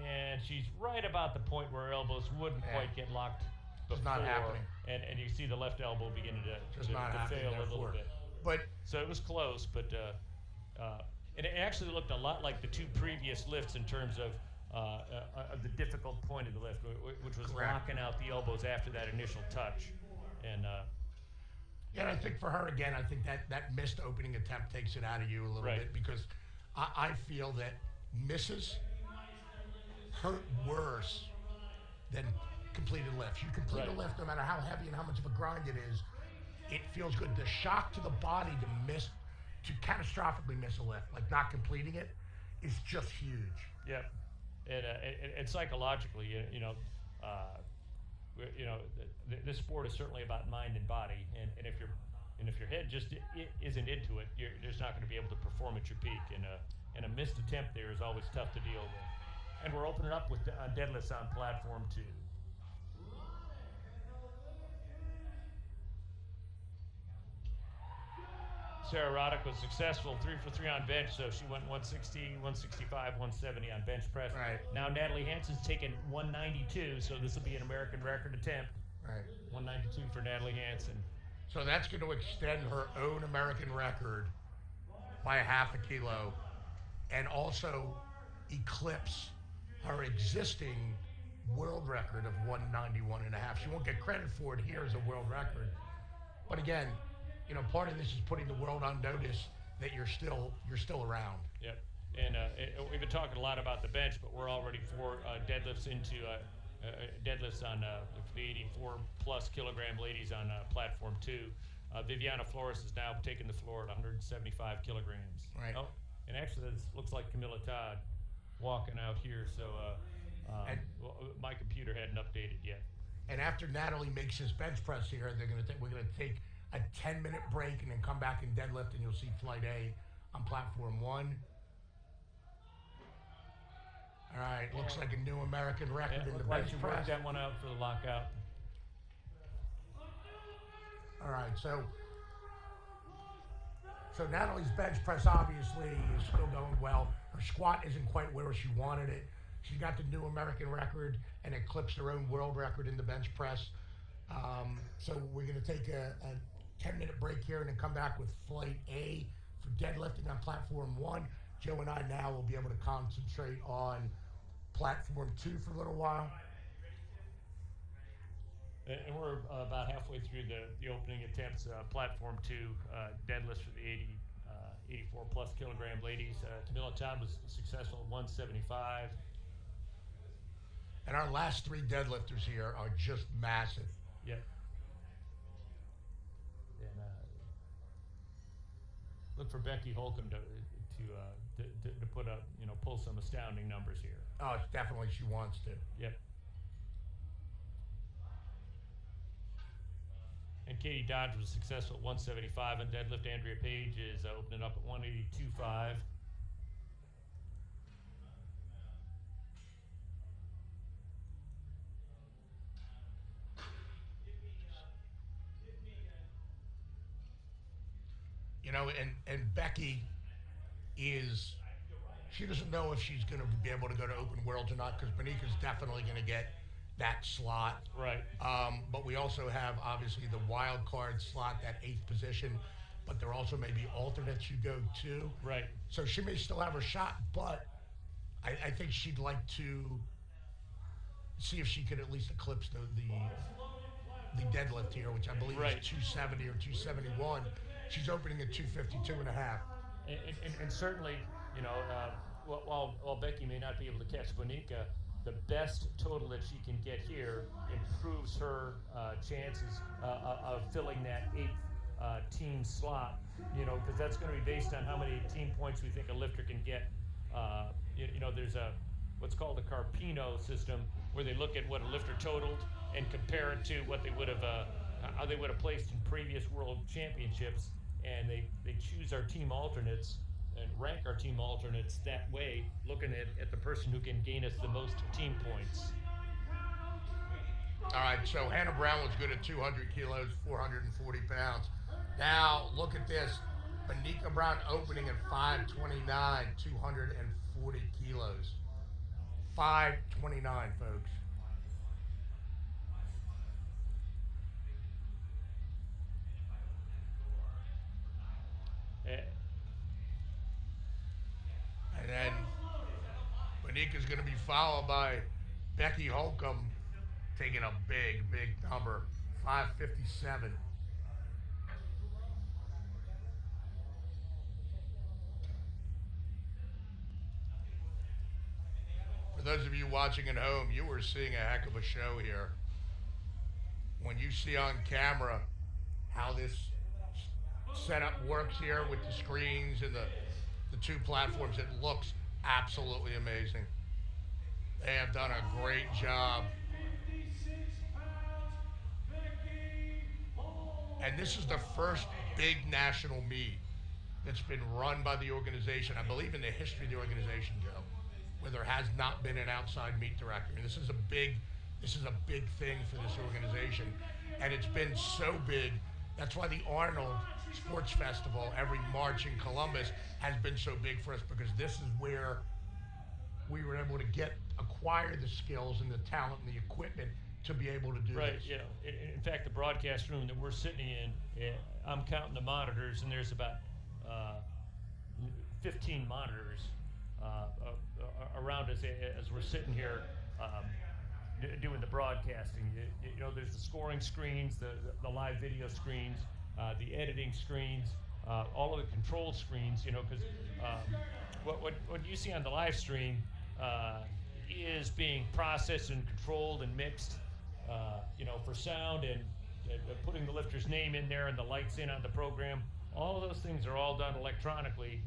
And she's right about the point where her elbows wouldn't quite get locked before. It's not happening. And you see the left elbow beginning to fail a little bit. But so it was close, but it actually looked a lot like the 2 previous lifts in terms of the difficult point of the lift, which was locking out the elbows after that initial touch. And I think for her, again, I think that missed opening attempt takes it out of you a little bit, because I feel that misses hurt worse than completed lifts. You complete a lift, no matter how heavy and how much of a grind it is, it feels good. The shock to the body to catastrophically miss a lift, like not completing it, is just huge. Yep. And psychologically, this sport is certainly about mind and body, and if your head just isn't into it, you're just not going to be able to perform at your peak. And a missed attempt there is always tough to deal with. And we're opening up with deadlifts on platform 2. Sarah Roddick was successful 3 for 3 on bench, so she went 160, 165, 170 on bench press. Right. Now Natalie Hansen's taken 192, so this will be an American record attempt. Right. 192 for Natalie Hansen. So that's going to extend her own American record by a half a kilo, and also eclipse her existing world record of 191.5. She won't get credit for it here as a world record, but again, part of this is putting the world on notice that you're still around. Yep. And we've been talking a lot about the bench, but we're already 4 deadlifts into deadlifts on the 84 plus kilogram ladies on platform 2. Viviana Flores is now taking the floor at 175 kilograms. Right. Oh, and actually, this looks like Camilla Todd walking out here. So my computer hadn't updated yet. And after Natalie makes his bench press here, we're going to take a 10-minute break and then come back and deadlift, and you'll see Flight A on platform 1. All right, looks like a new American record in the bench you press. worked that one out for the lockout. All right, so Natalie's bench press obviously is still going well. Her squat isn't quite where she wanted it. She got the new American record and eclipsed her own world record in the bench press. So we're going to take a 10-minute break here and then come back with Flight A for deadlifting on platform 1. Joe and I now will be able to concentrate on platform 2 for a little while. And we're about halfway through the opening attempts. Platform 2 deadlifts for the 84 plus kilogram ladies. Camilla Todd was successful at 175. And our last 3 deadlifters here are just massive. Yep. And look for Becky Holcomb to put up, pull some astounding numbers here. Oh, definitely she wants to. Yep. And Katie Dodge was successful at 175 on deadlift. Andrea Page is opening up at 182.5. know, and Becky she doesn't know if she's going to be able to go to Open Worlds or not, because Bonika's definitely going to get that slot. Right. But we also have, obviously, the wild card slot, that 8th position, but there also may be alternates you go to. Right. So she may still have her shot, but I think she'd like to see if she could at least eclipse the deadlift here, which I believe Right. is 270 or 271. She's opening at 252 and a half. And certainly, you know, while Becky may not be able to catch Bonica, the best total that she can get here improves her chances of filling that 8th team slot, you know, because that's going to be based on how many team points we think a lifter can get. You know, there's what's called a Carpino system, where they look at what a lifter totaled and compare it to what they would have, how they would have placed in previous world championships, and they choose our team alternates and rank our team alternates that way, looking at the person who can gain us the most team points. All right, so Hannah Brown was good at 200 kilos, 440 pounds. Now, look at this. Bonica Brown opening at 529, 240 kilos. 529, folks. And then Bonica's going to be followed by Becky Holcomb taking a big number, 557. For those of you watching at home, you were seeing a heck of a show here. When you see on camera how this setup works here with the screens and the 2 platforms, it looks absolutely amazing. They have done a great job. And this is the first big national meet that's been run by the organization, I believe in the history of the organization, Joe, where there has not been an outside meet director. I mean, this is a big thing for this organization. And it's been so big. That's why the Arnold Sports Festival every March in Columbus has been so big for us, because this is where we were able to acquire the skills and the talent and the equipment to be able to do right, this. Right, yeah. In fact, the broadcast room that we're sitting in, I'm counting the monitors, and there's about 15 monitors around us as we're sitting here doing the broadcasting. You know, there's the scoring screens, the live video screens, the editing screens, all of the control screens, you know, because what you see on the live stream is being processed and controlled and mixed, you know, for sound and putting the lifter's name in there and the lights in on the program. All of those things are all done electronically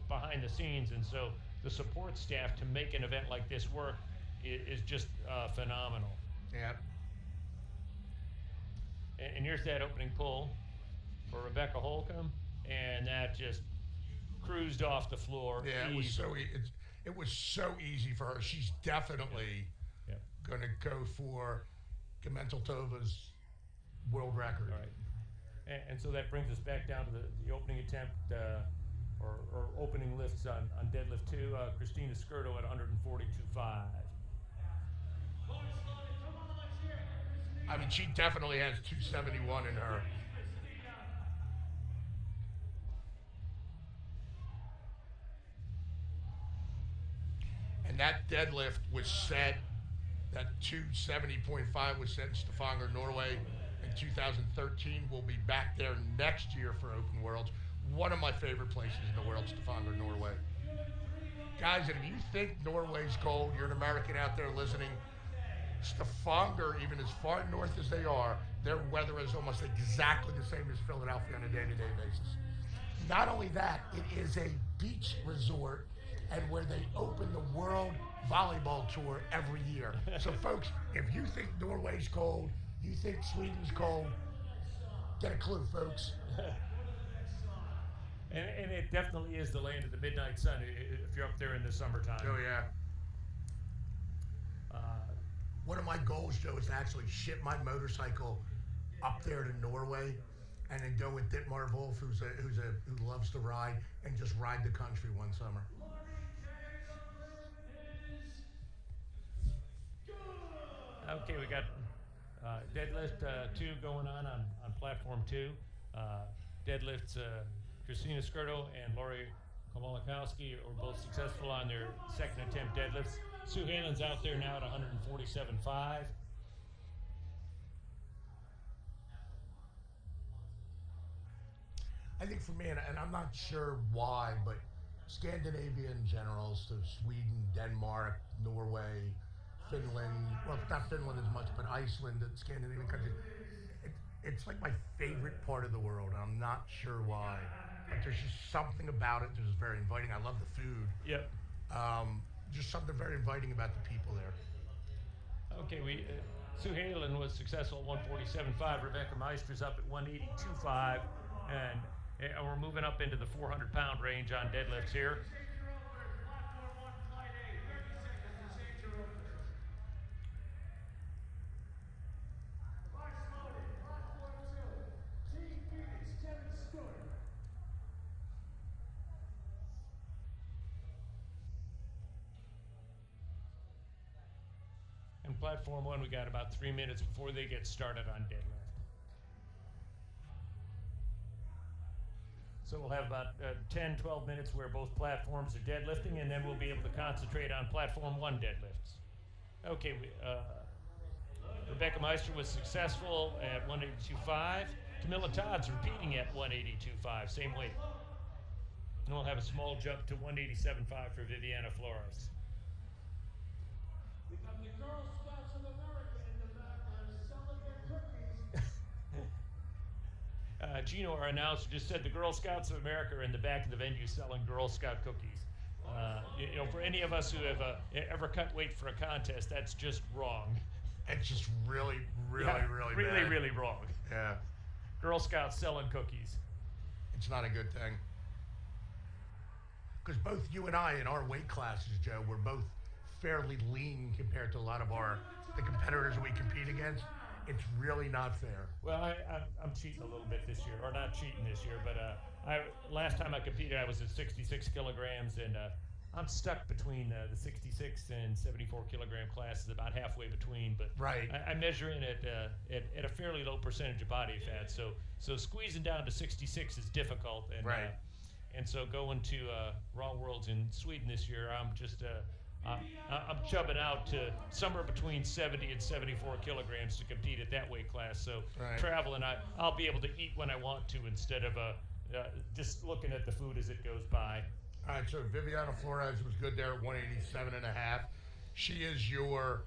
behind the scenes, and so the support staff to make an event like this work is just phenomenal. Yeah. And here's that opening pull for Rebecca Holcomb, and that just cruised off the floor. Yeah, it was so easy for her. She's definitely going to go for Gementeltova's world record. All right. And so that brings us back down to the opening attempt, or opening lifts on deadlift 2. Christina Skirto at 142.5. I mean, she definitely has 271 in her. And that deadlift was set, that 270.5 was set in Stavanger, Norway in 2013. We'll be back there next year for Open Worlds. One of my favorite places in the world, Stavanger, Norway. Guys, and if you think Norway's cold, you're an American out there listening, Stavanger, even as far north as they are, their weather is almost exactly the same as Philadelphia on a day-to-day basis. Not only that, it is a beach resort, and where they open the World Volleyball Tour every year. So folks, if you think Norway's cold, you think Sweden's cold, get a clue, folks. And it definitely is the land of the midnight sun if you're up there in the summertime. Oh, yeah. One of my goals, Joe, is to actually ship my motorcycle up there to Norway and then go with Dietmar Wolf, who loves to ride, and just ride the country one summer. Okay, we got deadlift 2 going on platform 2. Deadlifts Christina Skirto and Lori Komalikowski are both successful on their second attempt deadlifts. Sue Halen's out there now at 147.5. I think for me, and I'm not sure why, but Scandinavian generals, so Sweden, Denmark, Norway, Finland, well, not Finland as much, but Iceland, and Scandinavian countries, it's like my favorite part of the world. I'm not sure why, but there's just something about it that is very inviting. I love the food. Yep. Just something very inviting about the people there. Okay, Sue Halen was successful at 147.5. Rebecca Meister's up at 182.5, and we're moving up into the 400-pound range on deadlifts here. And platform 1, we got about 3 minutes before they get started on deadlift. So we'll have about 10, 12 minutes where both platforms are deadlifting, and then we'll be able to concentrate on platform 1 deadlifts. Okay, Rebecca Meister was successful at 182.5. Camilla Todd's repeating at 182.5, same weight. And we'll have a small jump to 187.5 for Viviana Flores. We got the Girl Scouts of America in the background selling their cookies. Gino, our announcer, just said the Girl Scouts of America are in the back of the venue selling Girl Scout cookies. For any of us who have ever cut weight for a contest, that's just wrong. It's just really Really, bad. really wrong. Yeah. Girl Scouts selling cookies. It's not a good thing. Because both you and I in our weight classes, Joe, we're both fairly lean compared to a lot of the competitors we compete against. It's really not fair. Well, I'm cheating a little bit this year, or not cheating this year, but last time I competed, I was at 66 kilograms, and I'm stuck between the 66 and 74 kilogram classes, about halfway between. But right. I measure in at a fairly low percentage of body fat, so squeezing down to 66 is difficult. And right. And so going to Raw Worlds in Sweden this year, I'm just I'm chubbing out to somewhere between 70 and 74 kilograms to compete at that weight class. So right. Traveling, I'll be able to eat when I want to instead of just looking at the food as it goes by. All right, so Viviana Flores was good there at 187.5. She is your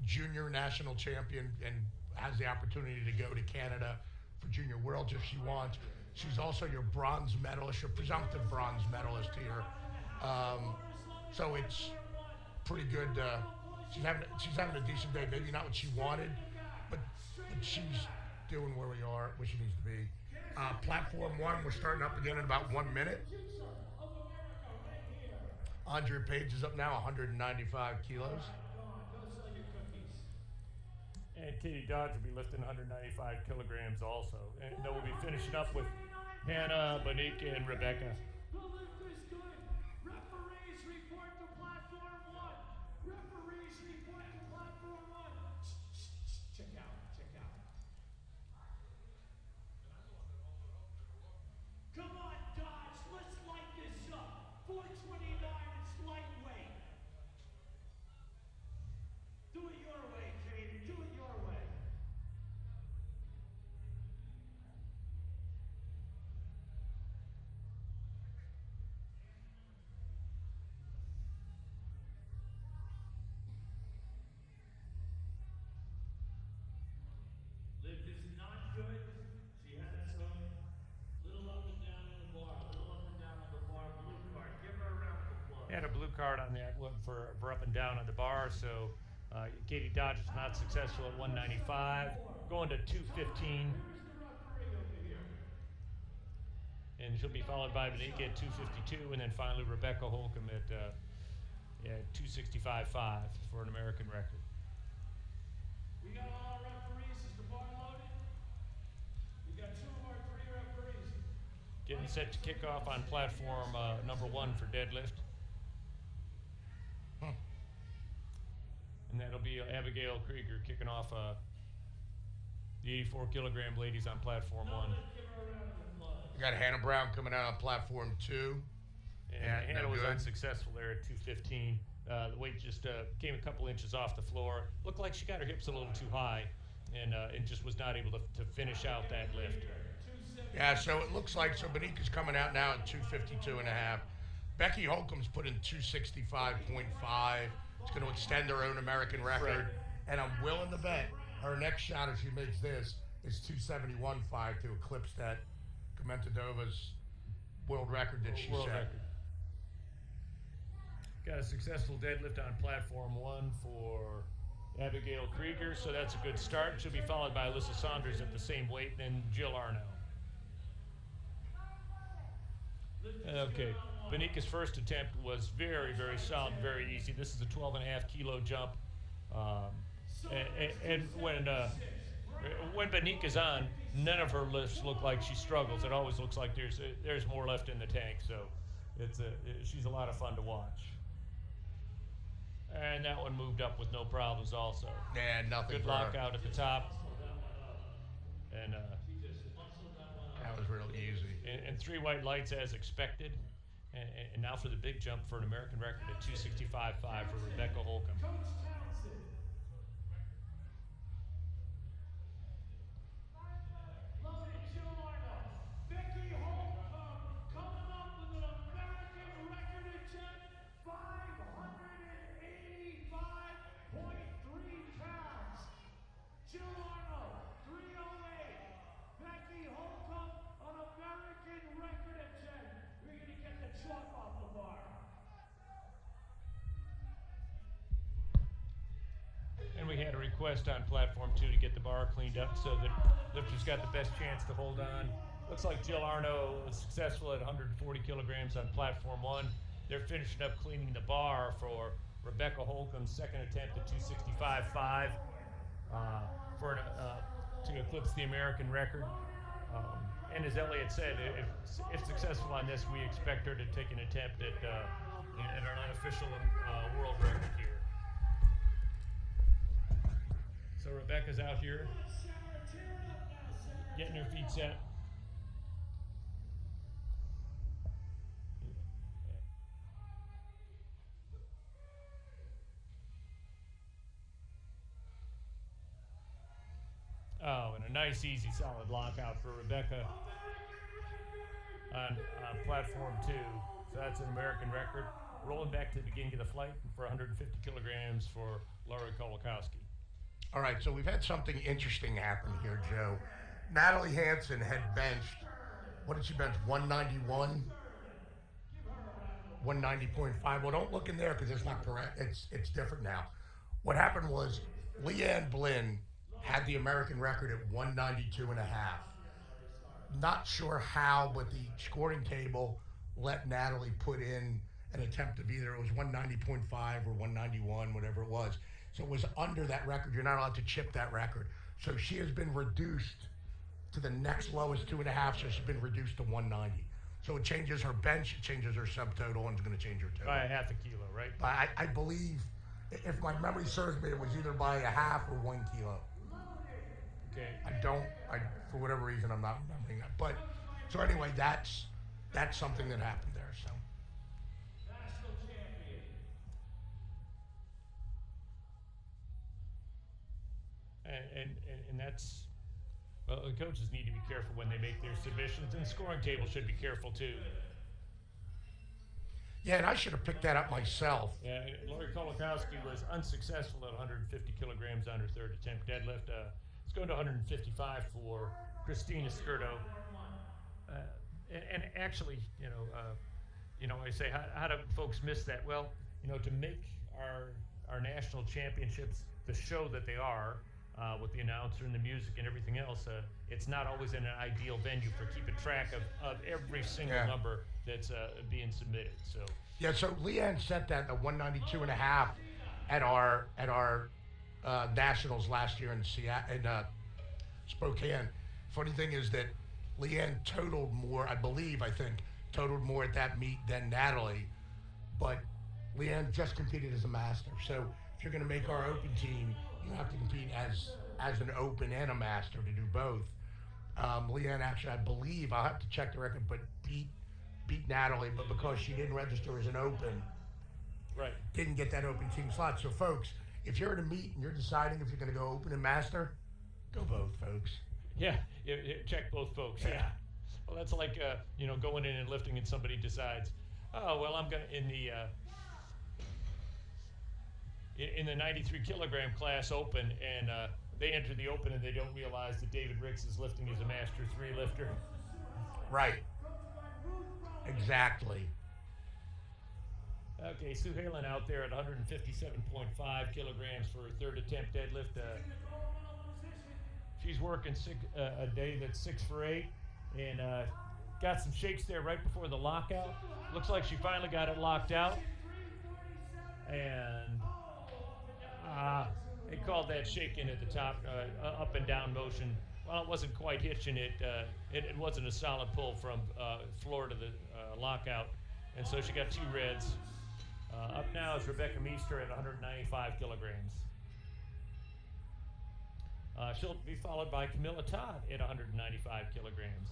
junior national champion and has the opportunity to go to Canada for Junior Worlds if she wants. She's also your bronze medalist, your presumptive bronze medalist here. So it's pretty good. She's having a decent day. Maybe not what she wanted, but she's doing where she needs to be. Platform 1, we're starting up again in about 1 minute. Andrea Page is up now, 195 kilos. And Katie Dodge will be lifting 195 kilograms also. And then we'll be finishing up with Hannah, Bonica, and Rebecca. The lift is good. Referees report to platform 1. Referees report to platform 1. Check out. Come on, Dodge. Let's light this up. 429 is lightweight. Do it your way, Katie. Do it your way. Lift is not good. She had some little up and down on the bar. Blue card. Give her a round of applause. Had a blue card on that one for up and down on the bar, so Katie Dodge is not successful at 195, going to 215. And she'll be followed by Bonica at 252, and then finally Rebecca Holcomb at 265.5 for an American record. We got all our referees. Is the bar loaded? We got 2 of our Getting set to kick off on platform number 1 for deadlift. And that'll be Abigail Krieger kicking off the 84 kilogram ladies on platform 1. We got Hannah Brown coming out on platform 2. And Hannah was good. unsuccessful there at 215. The weight just came a couple inches off the floor. Looked like she got her hips a little too high, and just was not able to finish out that lift. Yeah, so it looks like, so Benika's coming out now at 252 and a half. Becky Holcomb's put in 265.5. It's going to extend her own American record. Right. And I'm willing to bet her next shot, if she makes this, is 271.5 to eclipse that Komentadova's world record that she World set. record. Got a successful deadlift on platform 1 for Abigail Krieger, so that's a good start. She'll be followed by Alyssa Saunders at the same weight, and then Jill Arno. Okay, Benika's first attempt was very, very solid, very easy. This is a 12.5 kilo jump. And when Benika's on, none of her lifts look like she struggles. It always looks like there's more left in the tank, so she's a lot of fun to watch. And that one moved up with no problems also. Yeah, nothing. Good lockout at the top. And that was real easy. and 3 white lights as expected. And now for the big jump for an American record at 265.5 for Rebecca Holcomb. And we had a request on platform 2 to get the bar cleaned up so that lifters got the best chance to hold on. Looks like Jill Arno was successful at 140 kilograms on platform 1. They're finishing up cleaning the bar for Rebecca Holcomb's second attempt at 265.5 to eclipse the American record. And as Elliot said, if successful on this, we expect her to take an attempt at our unofficial world record here. So Rebecca's out here, getting her feet set. Oh, and a nice, easy, solid lockout for Rebecca on platform 2. So that's an American record. Rolling back to the beginning of the flight for 150 kilograms for Laurie Kolakowski. All right, so we've had something interesting happen here, Joe. Natalie Hansen had benched, what did she bench, 191? 190.5. Well, don't look in there because it's not correct. It's different now. What happened was Leanne Blinn had the American record at 192 and a half. Not sure how, but the scoring table let Natalie put in an attempt of either it was 190.5 or 191, whatever it was. So it was under that record. You're not allowed to chip that record. So she has been reduced to the next lowest 2.5, so she's been reduced to 190. So it changes her bench, it changes her subtotal, and it's going to change her total. By a half a kilo, right? I believe, if my memory serves me, it was either by a half or 1 kilo. Okay. For whatever reason, I'm not remembering that. But, so anyway, that's something that happened there, so. And that's, well, the coaches need to be careful when they make their submissions, and the scoring table should be careful too. Yeah, and I should have picked that up myself. Yeah, Laurie Kolakowski was unsuccessful at 150 kilograms on her third attempt deadlift. It's going to 155 for Christina Skirto. And actually, I say, how do folks miss that? Well, to make our national championships the show that they are, with the announcer and the music and everything else, it's not always in an ideal venue for keeping track of every single number that's being submitted. So yeah, so Leanne set that at 192 and a half at our nationals last year in Spokane. Funny thing is that Leanne totaled more, I think, totaled more at that meet than Natalie. But Leanne just competed as a master. So if you're going to make our open team, you have to compete as an open and a master to do both. Leanne actually, I believe, I'll have to check the record, but beat Natalie, but because she didn't register as an open, Right. didn't get that open team slot. So folks, if you're in a meet and you're deciding if you're going to go open and master, go both, folks. Yeah, check both folks. Yeah. Well, that's like going in and lifting, and somebody decides, oh well, I'm gonna in the 93 kilogram class open, and they enter the open and they don't realize that David Ricks is lifting as a Master 3 lifter. Right. Exactly. Okay, Sue Halen out there at 157.5 kilograms for her third attempt deadlift. She's working a day that's 6 for 8, and got some shakes there right before the lockout. Looks like she finally got it locked out, and they called that shake in at the top, up and down motion. Well, it wasn't quite hitching it. It wasn't a solid pull from floor to the lockout, and so she got 2 reds. Up now is Rebecca Meester at 195 kilograms. She'll be followed by Camilla Todd at 195 kilograms.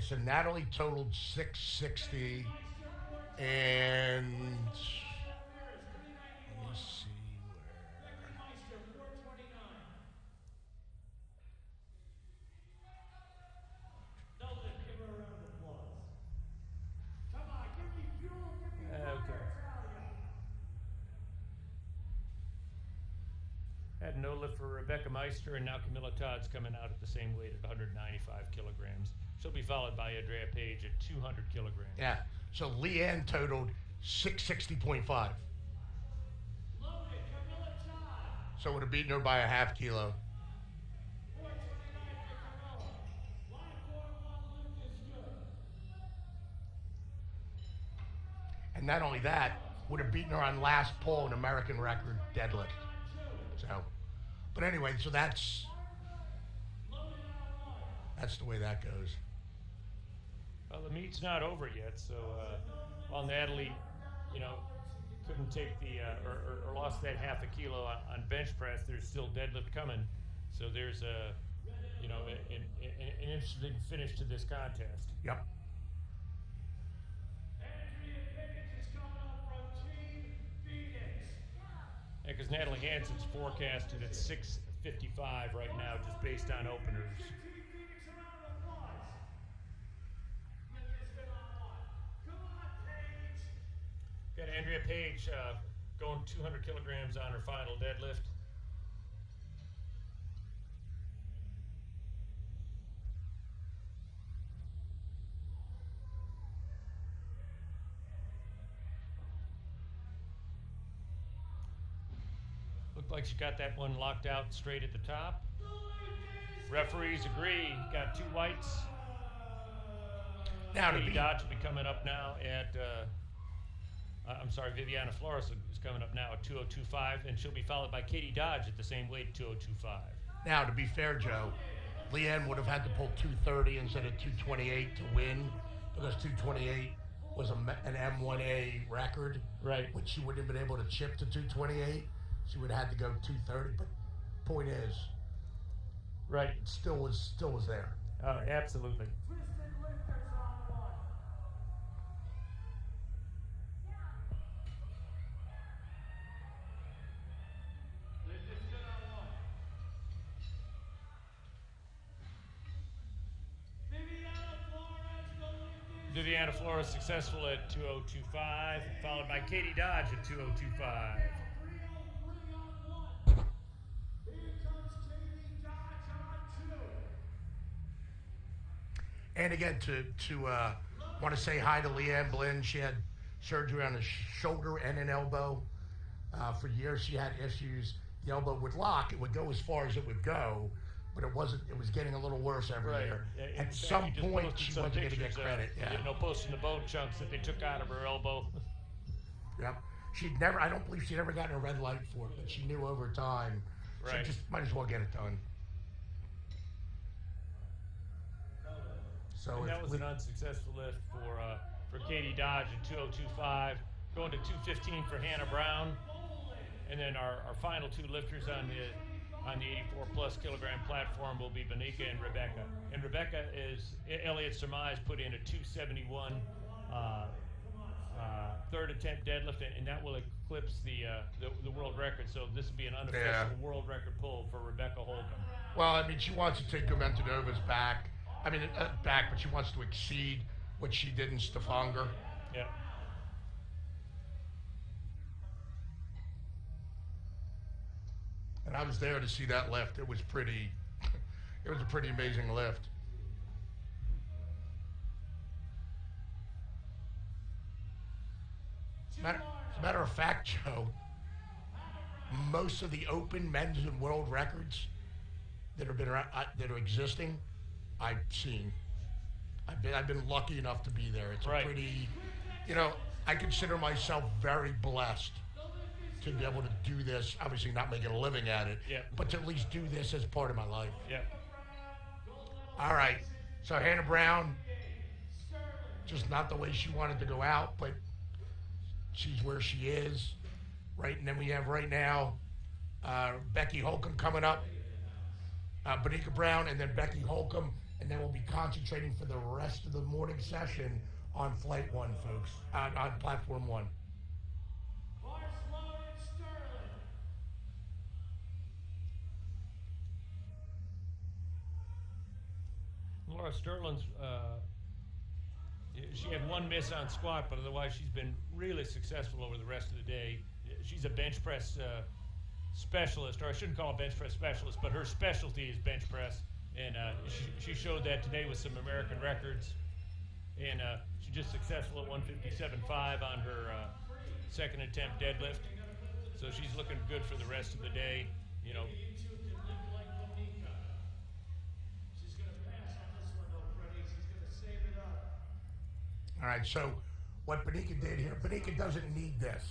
So Natalie totaled 660, and let me see Had no lift for Rebecca Meister, and now Camilla Todd's coming out at the same weight at 195 kilograms. She'll be followed by Andrea Page at 200 kilograms. Yeah. So Leanne totaled 660.5. So would have beaten her by a half kilo. And not only that, would have beaten her on last pull an American record deadlift. So, but anyway, so that's the way that goes. Well, the meet's not over yet, so while Natalie, couldn't take the or lost that half a kilo on bench press, there's still deadlift coming. So there's an interesting finish to this contest. Yep. Yeah, because Natalie Hansen's forecasted at 655 right now, just based on openers. Got Andrea Page going 200 kilograms on her final deadlift. Looked like she got that one locked out straight at the top. Referees agree. Got 2 whites. Now Katie Dodge will be coming up now at, Viviana Flores is coming up now at 202.5, and she'll be followed by Katie Dodge at the same weight, 202.5. Now, to be fair, Joe, Leanne would have had to pull 230 instead of 228 to win, because 228 was an M1A record, Right. which she wouldn't have been able to chip to 228. She would have had to go 230. But point is, Right. it still was there. Absolutely. Viviana Flores successful at 202.5, followed by Katie Dodge at 202.5. And again, to want to say hi to Leanne Blinn. She had surgery on a shoulder and an elbow. For years, she had issues. The elbow would lock; it would go as far as it would go, but it wasn't. It was getting a little worse every Right. year. Yeah, in At fact, some you just point, posted she some wasn't going to get pictures, credit. Yeah. You know, posting the bone chunks that they took out of her elbow. Yep. She'd never. I don't believe she'd ever gotten a red light for it, but she knew over time. So Right. just might as well get it done. So And that was we, an unsuccessful lift for Katie Dodge at 202.5, going to 215 for Hannah Brown, and then our final two lifters on the 84 plus kilogram platform will be Benika and Rebecca. And Rebecca is Elliot Surmise put in a 271 third attempt deadlift, and that will eclipse the world record. So this will be an unofficial world record pull for Rebecca Holcomb. well, I mean, she wants to take Gomentadova's back. I mean, back, but she wants to exceed what she did in Stavanger. Yeah. And I was there to see that lift. It was a pretty amazing lift. As a matter of fact, Joe, most of the open men's and world records that have been that are existing, I've seen. I've been lucky enough to be there. It's Right. a pretty, I consider myself very blessed to be able to do this. Obviously, not making a living at it, Yeah. but to at least do this as part of my life. Yeah. All right. So Hannah Brown, just not the way she wanted to go out, but she's where she is. Right, and then we have right now Becky Holcomb coming up, Benika Brown, and then Becky Holcomb, and then we'll be concentrating for the rest of the morning session on Flight 1, folks, on Platform 1. Laura Sterling's, she had one miss on squat, but otherwise she's been really successful over the rest of the day. She's a bench press specialist, or I shouldn't call her bench press specialist, but her specialty is bench press. And she showed that today with some American records. And she's just successful at 157.5 on her second attempt deadlift. So she's looking good for the rest of the day. You know, All right, so what Benika did here, Benika doesn't need this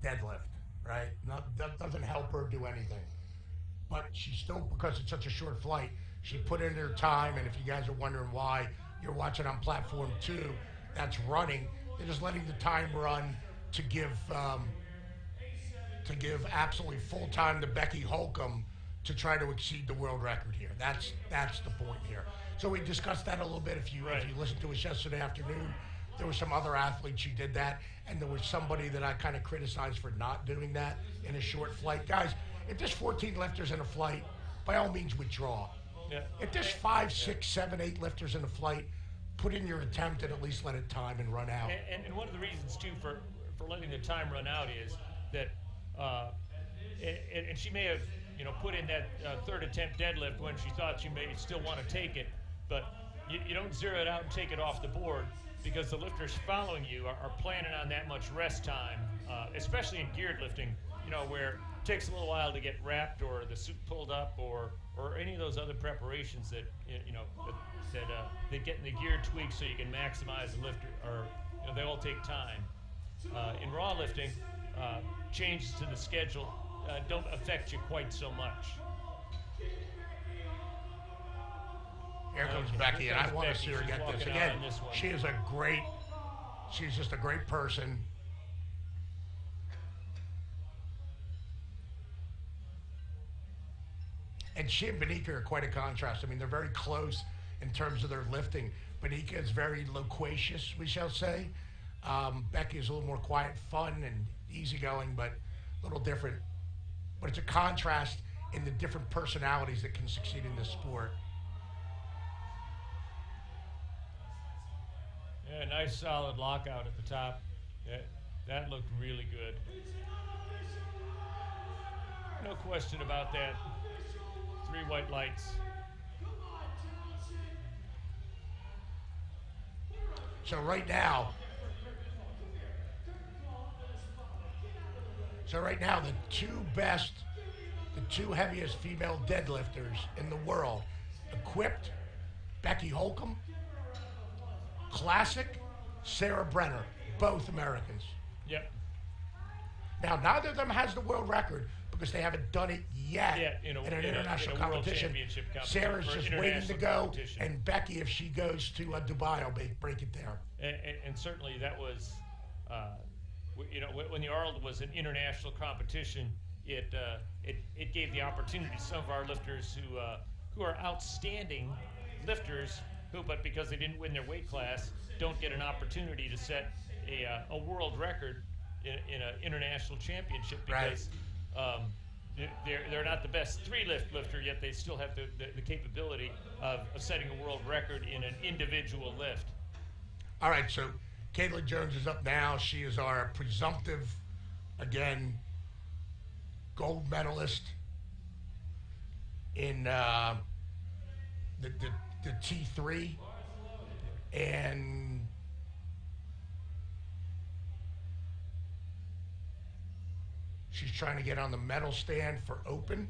deadlift, right? That doesn't help her do anything. But she still, because it's such a short flight, she put in her time, and if you guys are wondering why you're watching on Platform 2, that's running. They're just letting the time run to give absolutely full time to Becky Holcomb to try to exceed the world record here. That's the point here. So we discussed that a little bit. If you listened to us yesterday afternoon, there were some other athletes who did that, and there was somebody that I kind of criticized for not doing that in a short flight. Guys, if there's 14 lifters in a flight, by all means withdraw. yeah. If there's 5, 6, 7, 8 lifters in a flight, put in your attempt and at least let it time and run out. And one of the reasons too for letting the time run out is that, and she may have put in that third attempt deadlift when she thought she may still want to take it, but you don't zero it out and take it off the board because the lifters following you are planning on that much rest time, especially in geared lifting, where it takes a little while to get wrapped or the suit pulled up or any of those other preparations that they get in the gear tweaks so you can maximize the lifter, or they all take time. In raw lifting, changes to the schedule don't affect you quite so much. Here comes Becky, and I want to see her get this. Again, she's just a great person. And she and Benika are quite a contrast. I mean, they're very close in terms of their lifting. Benika is very loquacious, we shall say. Becky is a little more quiet, fun, and easygoing, but a little different. But it's a contrast in the different personalities that can succeed in this sport. Yeah, nice solid lockout at the top. That looked really good. No question about that. 3 white lights. So right now, the two best the two heaviest female deadlifters in the world, equipped, Becky Holcomb, classic, Sarah Brenner, both Americans. Yep. Now, neither of them has the world record because they haven't done it yet In an a international world competition. championship competition. Sarah's or just waiting to international go, competition. and Becky, if she goes to Dubai, will break it there. And certainly that was, when the Arnold was an international competition, it gave the opportunity to some of our lifters who are outstanding lifters but because they didn't win their weight class, don't get an opportunity to set a world record in an international championship because they're not the best lifter, yet they still have the capability of setting a world record in an individual lift. All right, so Caitlin Jones is up now. She is our presumptive, again, gold medalist in the T3, and she's trying to get on the medal stand for open.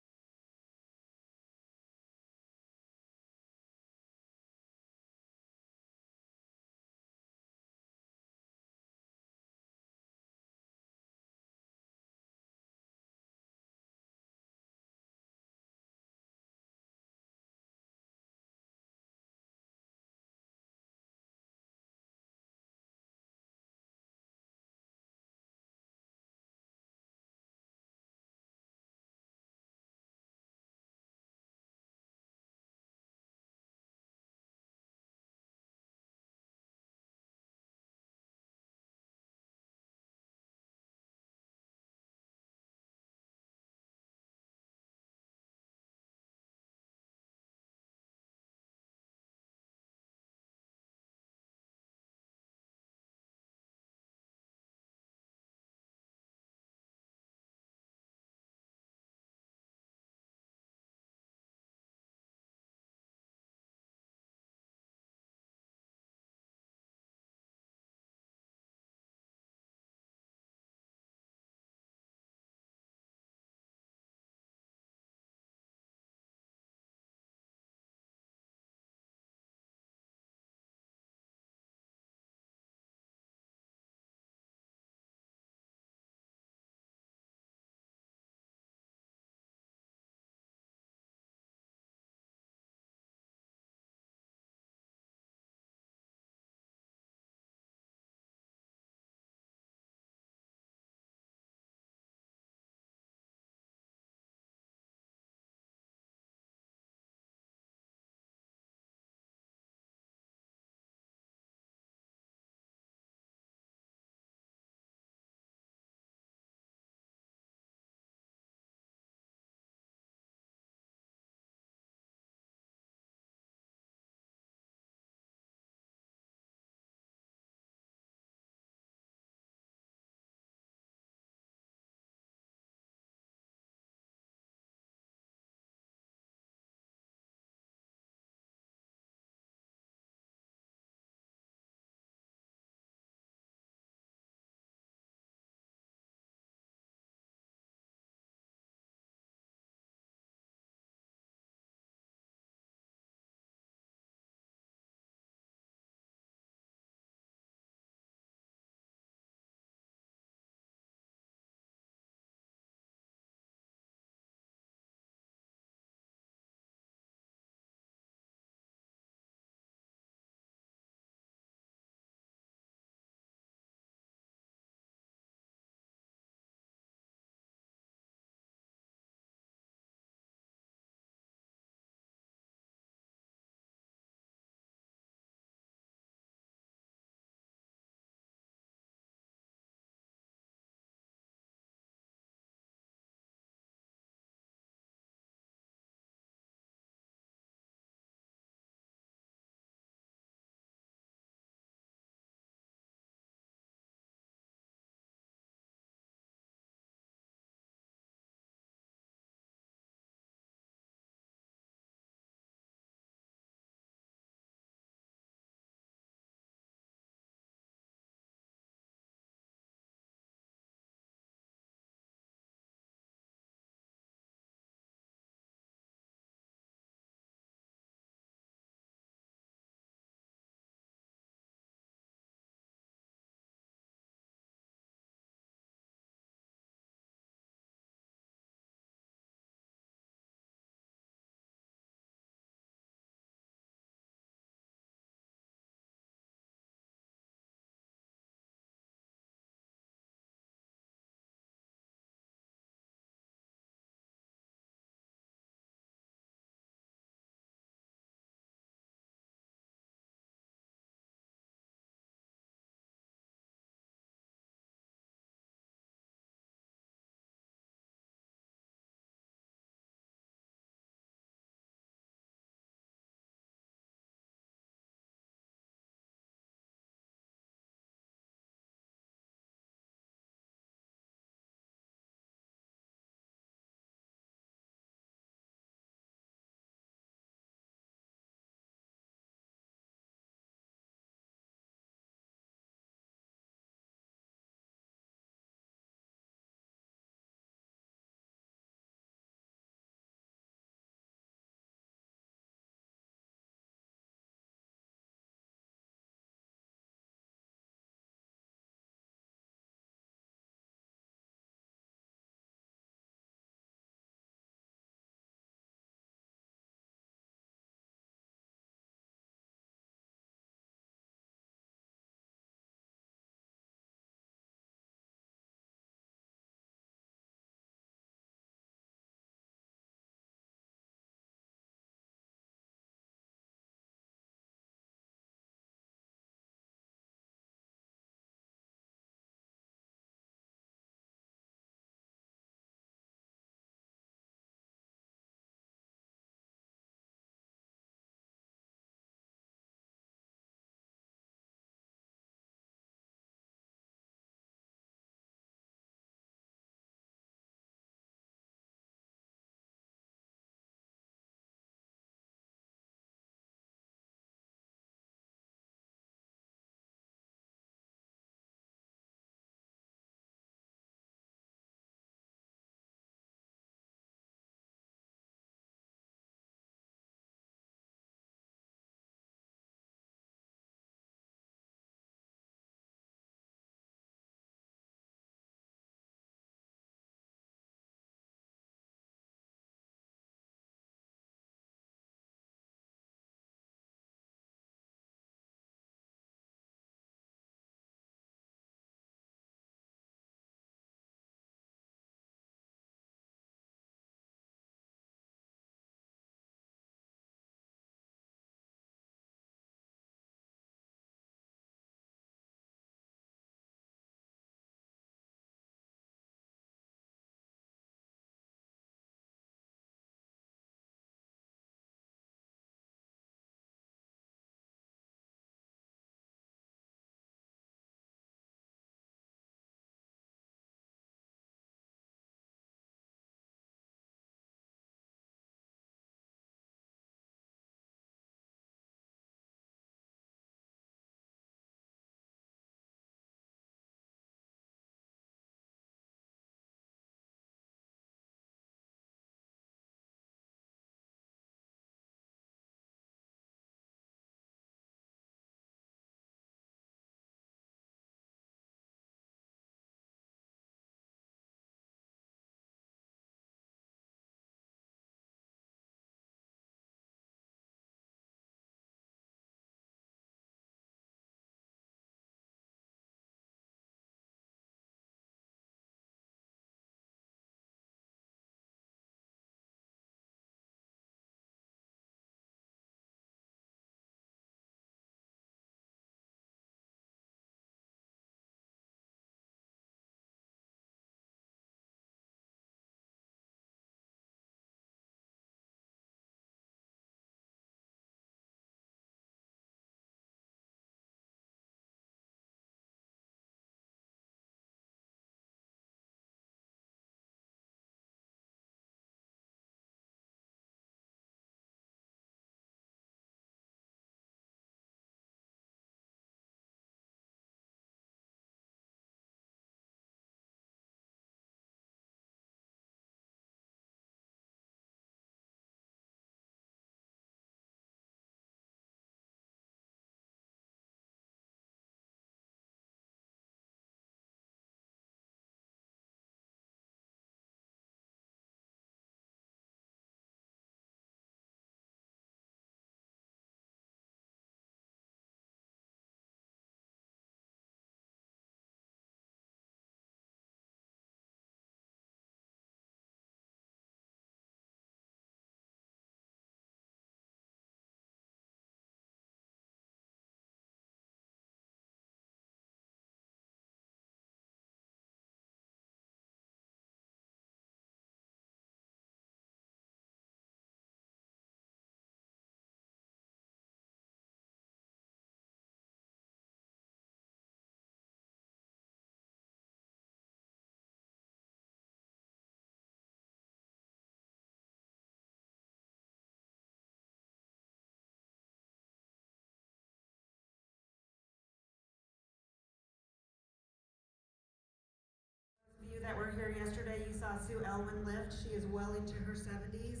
saw Sue Elwin lift. She is well into her 70s.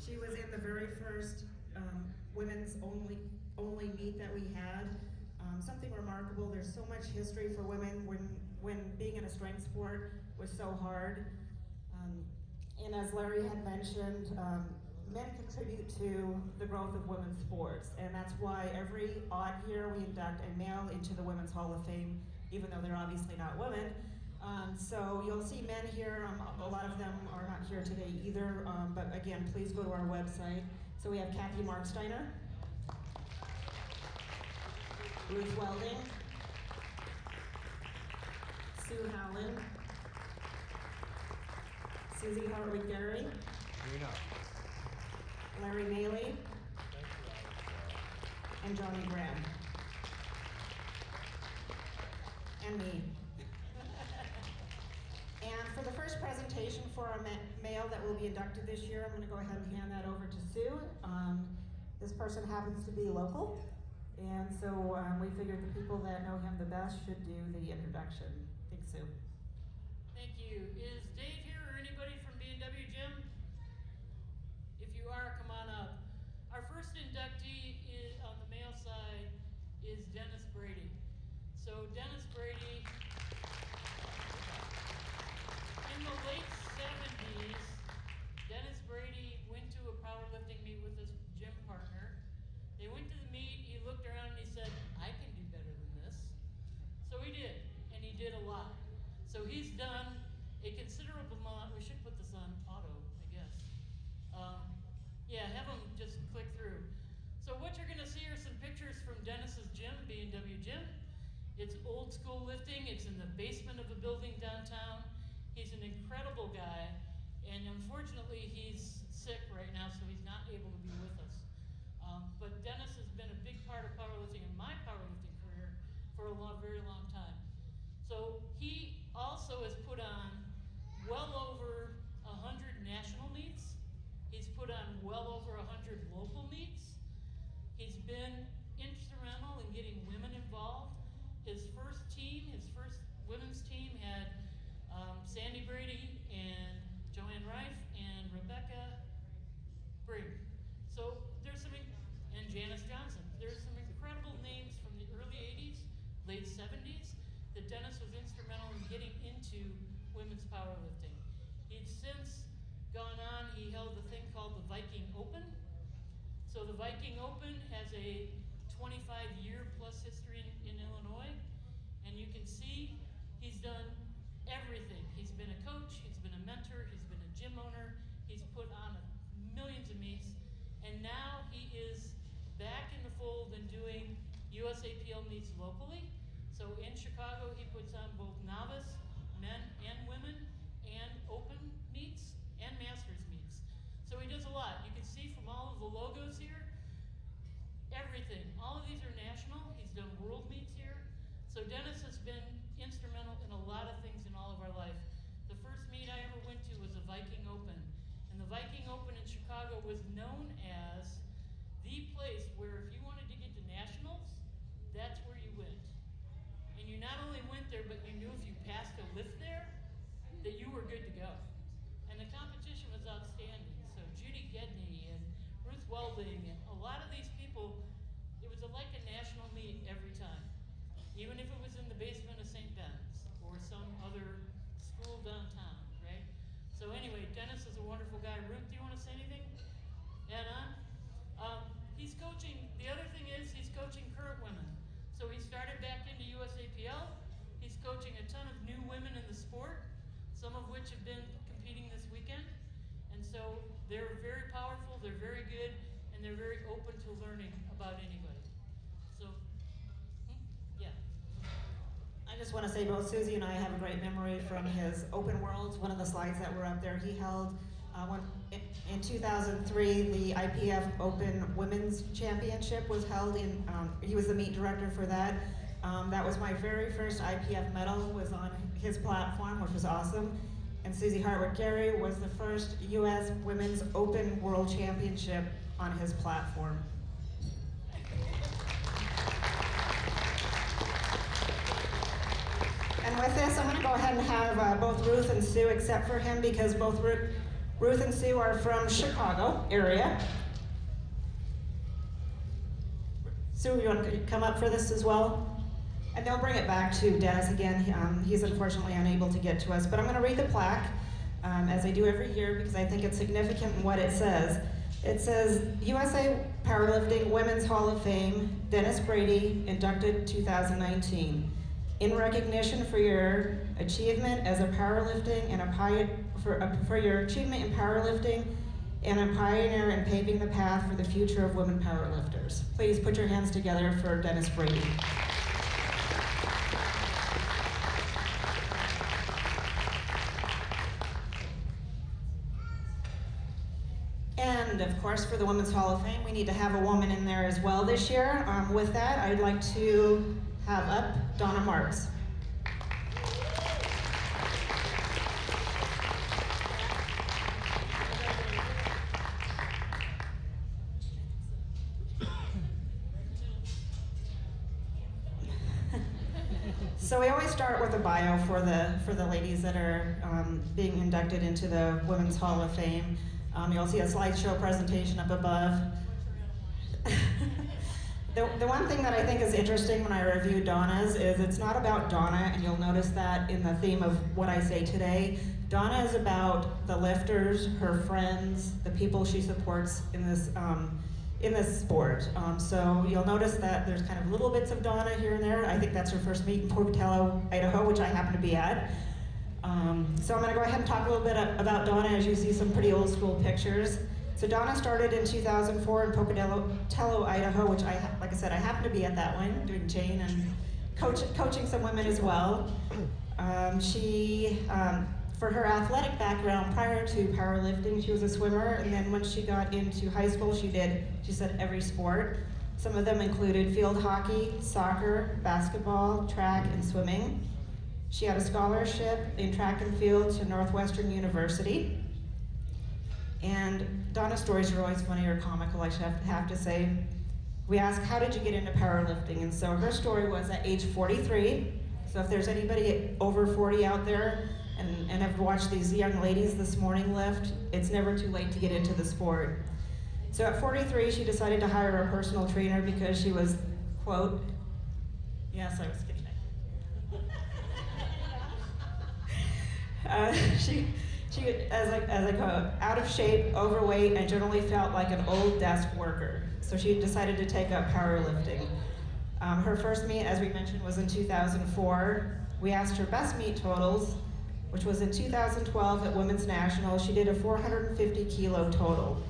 She was in the very first women's only meet that we had. Something remarkable. There's so much history for women when being in a strength sport was so hard. And as Larry had mentioned, men contribute to the growth of women's sports, and that's why every odd year we induct a male into the Women's Hall of Fame, even though they're obviously not women. So you'll see men here. A lot of them are not here today either, but again, please go to our website. So we have Kathy Marksteiner, Ruth Welding, Sue Howland, Susie Hartwig-Gary, Larry Maley, and Johnny Graham, and me. And for the first presentation for our male that will be inducted this year, I'm going to go ahead and hand that over to Sue. This person happens to be local, and so we figured the people that know him the best should do the introduction. Thanks, Sue. Thank you. Is Dave here or anybody from B&W Gym? If you are, come on up. Our first inductee on the male side is Dennis Brady. So Dennis Brady, in the late 70s, Dennis Brady went to a powerlifting meet with his gym partner. They went to the meet, he looked around and he said, I can do better than this. So he did, and he did a lot. So he's done a considerable amount. We should put this on auto, I guess. Yeah, have them just click through. So what you're gonna see are some pictures from Dennis's gym, B&W Gym. It's old school lifting. It's in the basement of a building downtown. He's an incredible guy, and unfortunately he's sick right now, so he's not able to be with us. But Dennis has been a big part of powerlifting in my powerlifting career for a very long time. So he also has put on well over 100 national meets. He's put on well over 100 local meets. He's been instrumental in getting women involved. His first women's team had Sandy Brady and Joanne Reif and Rebecca Brigg. So there's and Janice Johnson. There's some incredible names from the early 80s, late 70s, that Dennis was instrumental in getting into women's powerlifting. He'd since gone on, he held a thing called the Viking Open. So the Viking Open has a 25-year plus history in Illinois, and you can see he's done everything. He's been a coach, he's been a mentor, he's been a gym owner, he's put on millions of meets, and now he is back in the fold and doing USAPL meets locally. So in Chicago, he puts on both novice, men and women, and open meets, and masters meets. So he does a lot. You can see from all of the logos here, everything. All of these are national. He's done world meets here. So Dennis has been instrumental in a lot of things in all of our life. The first meet I ever went to was the Viking Open. And the Viking Open in Chicago was known as the place where if you wanted to get to nationals, that's where you went. And you not only went there, but you knew if you passed a lift there, that you were good to go. And the competition was outstanding. So Judy Gedney and Ruth Welding and a lot of these people, it was like a national meet every time. Even if it was in the basement of St. Ben's or some other school downtown, right? So anyway, Dennis is a wonderful guy. Ruth, do you want to say anything? Add on? He's coaching, the other thing is he's coaching current women. So he started back into USAPL. He's coaching a ton of new women in the sport, some of which have been competing this weekend. And so they're very powerful, they're very good, and they're very open to learning about anybody. So, yeah. I just want to say both Susie and I have a great memory from his Open Worlds, one of the slides that were up there. He held, in 2003, the IPF Open Women's Championship was held in, he was the meet director for that. That was my very first IPF medal, was on his platform, which was awesome. And Susie Hartwig-Gary was the first U.S. Women's Open World Championship on his platform. And with this, I'm going to go ahead and have both Ruth and Sue, except for him, because both Ruth and Sue are from Chicago area. Sue, you want to come up for this as well? And they'll bring it back to Dennis again. He's unfortunately unable to get to us, but I'm going to read the plaque, as I do every year, because I think it's significant in what it says. It says, USA Powerlifting Women's Hall of Fame, Dennis Brady, inducted 2019. In recognition for your achievement as a powerlifting and for your achievement in powerlifting and a pioneer in paving the path for the future of women powerlifters. Please put your hands together for Dennis Brady. And of course, for the Women's Hall of Fame, we need to have a woman in there as well this year. With that, I'd like to have up Donna Marks. So we always start with a bio for the ladies that are being inducted into the Women's Hall of Fame. You'll see a slideshow presentation up above. The one thing that I think is interesting when I review Donna's is it's not about Donna, and you'll notice that in the theme of what I say today. Donna is about the lifters, her friends, the people she supports in this sport. So you'll notice that there's kind of little bits of Donna here and there. I think that's her first meet in Pocatello, Idaho, which I happen to be at. So I'm going to go ahead and talk a little bit about Donna as you see some pretty old school pictures. So Donna started in 2004 in Pocatello, Idaho, which like I said, I happen to be at that one, doing chain and coaching some women as well. For her athletic background prior to powerlifting, she was a swimmer, and then when she got into high school, she said every sport. Some of them included field hockey, soccer, basketball, track, and swimming. She had a scholarship in track and field to Northwestern University. And Donna's stories are always funny or comical, I should have to say. We asked, how did you get into powerlifting? And so her story was at age 43. So if there's anybody over 40 out there and have watched these young ladies this morning lift, it's never too late to get into the sport. So at 43, she decided to hire a personal trainer because she was, quote, yes, I was kidding. She as out of shape, overweight, and generally felt like an old desk worker. So she decided to take up powerlifting. Her first meet, as we mentioned, was in 2004. We asked her best meet totals, which was in 2012 at Women's Nationals. She did a 450 kilo total.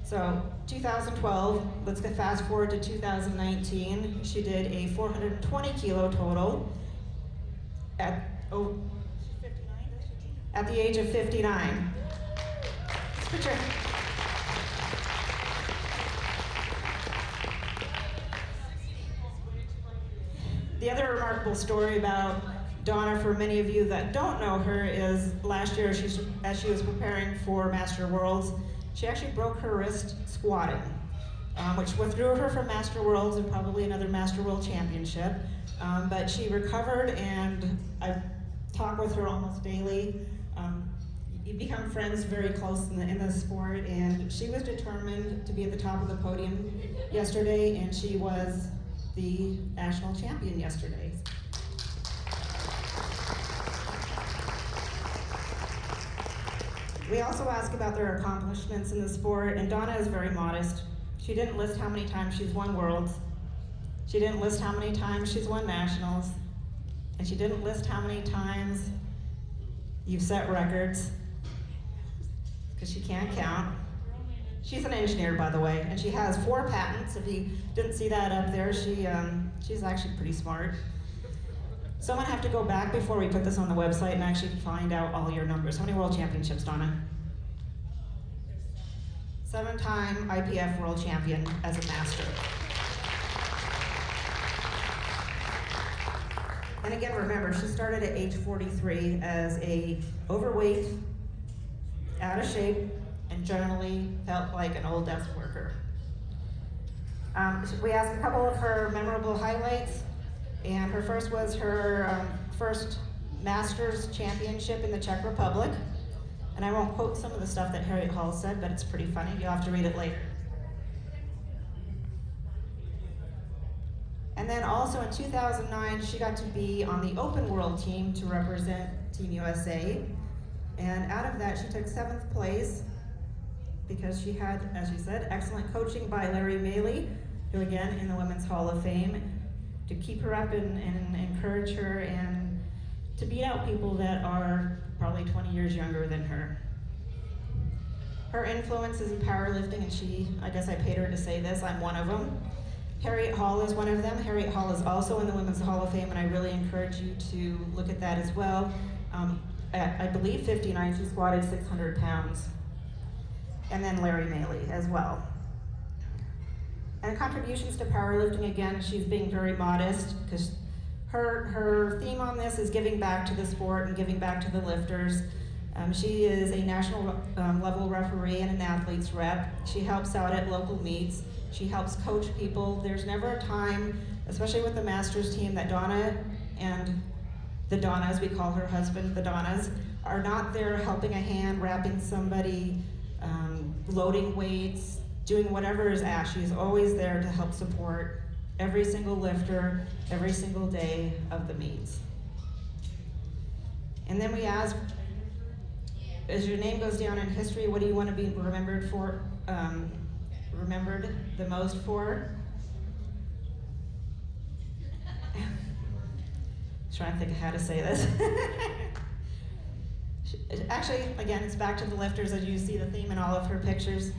So 2012, let's get fast forward to 2019. She did a 420 kilo total at the age of 59. Picture. The other remarkable story about Donna, for many of you that don't know her, is last year as she was preparing for Master Worlds, she actually broke her wrist squatting, which withdrew her from Master Worlds and probably another Master World Championship. But she recovered, and I talk with her almost daily. You become friends very close in the sport, and she was determined to be at the top of the podium yesterday, and she was the national champion yesterday. We also ask about their accomplishments in the sport, and Donna is very modest. She didn't list how many times she's won Worlds. She didn't list how many times she's won Nationals. And she didn't list how many times you've set records, because she can't count. She's an engineer, by the way, and she has 4 patents. If you didn't see that up there, she's actually pretty smart. So I'm gonna have to go back before we put this on the website and actually find out all your numbers. How many world championships, Donna? 7-time IPF world champion as a master. And again, remember, she started at age 43 as a overweight, out of shape, and generally felt like an old desk worker. We asked a couple of her memorable highlights, and her first was her first Masters Championship in the Czech Republic. And I won't quote some of the stuff that Harriet Hall said, but it's pretty funny. You'll have to read it later. And then also in 2009, she got to be on the open world team to represent Team USA. And out of that, she took 7th place because she had, as you said, excellent coaching by Larry Maley, who again in the Women's Hall of Fame, to keep her up and encourage her and to beat out people that are probably 20 years younger than her. Her influences in powerlifting, and I guess I paid her to say this, I'm one of them. Harriet Hall is one of them. Harriet Hall is also in the Women's Hall of Fame, and I really encourage you to look at that as well. At, I believe, 59, she squatted 600 pounds. And then Larry Maley as well. And contributions to powerlifting, again, she's being very modest because her theme on this is giving back to the sport and giving back to the lifters. She is a national level referee and an athlete's rep. She helps out at local meets. She helps coach people. There's never a time, especially with the Masters team, that Donna and the Donnas, we call her husband the Donnas, are not there helping a hand, wrapping somebody, loading weights, doing whatever is asked. She's always there to help support every single lifter, every single day of the meets. And then we ask, as your name goes down in history, what do you want to be remembered for? Remembered the most for? Trying to think of how to say this. Actually, again, it's back to the lifters, as you see the theme in all of her pictures.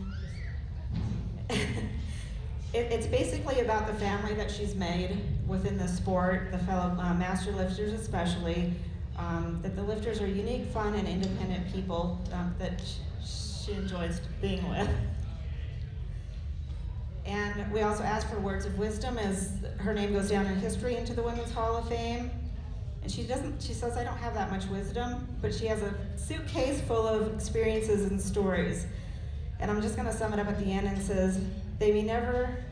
It's basically about the family that she's made within the sport, the fellow master lifters especially, that the lifters are unique, fun, and independent people that she enjoys being with. And we also ask for words of wisdom as her name goes down in history into the Women's Hall of Fame. And she says, I don't have that much wisdom, but she has a suitcase full of experiences and stories. And I'm just gonna sum it up at the end and says, they may never,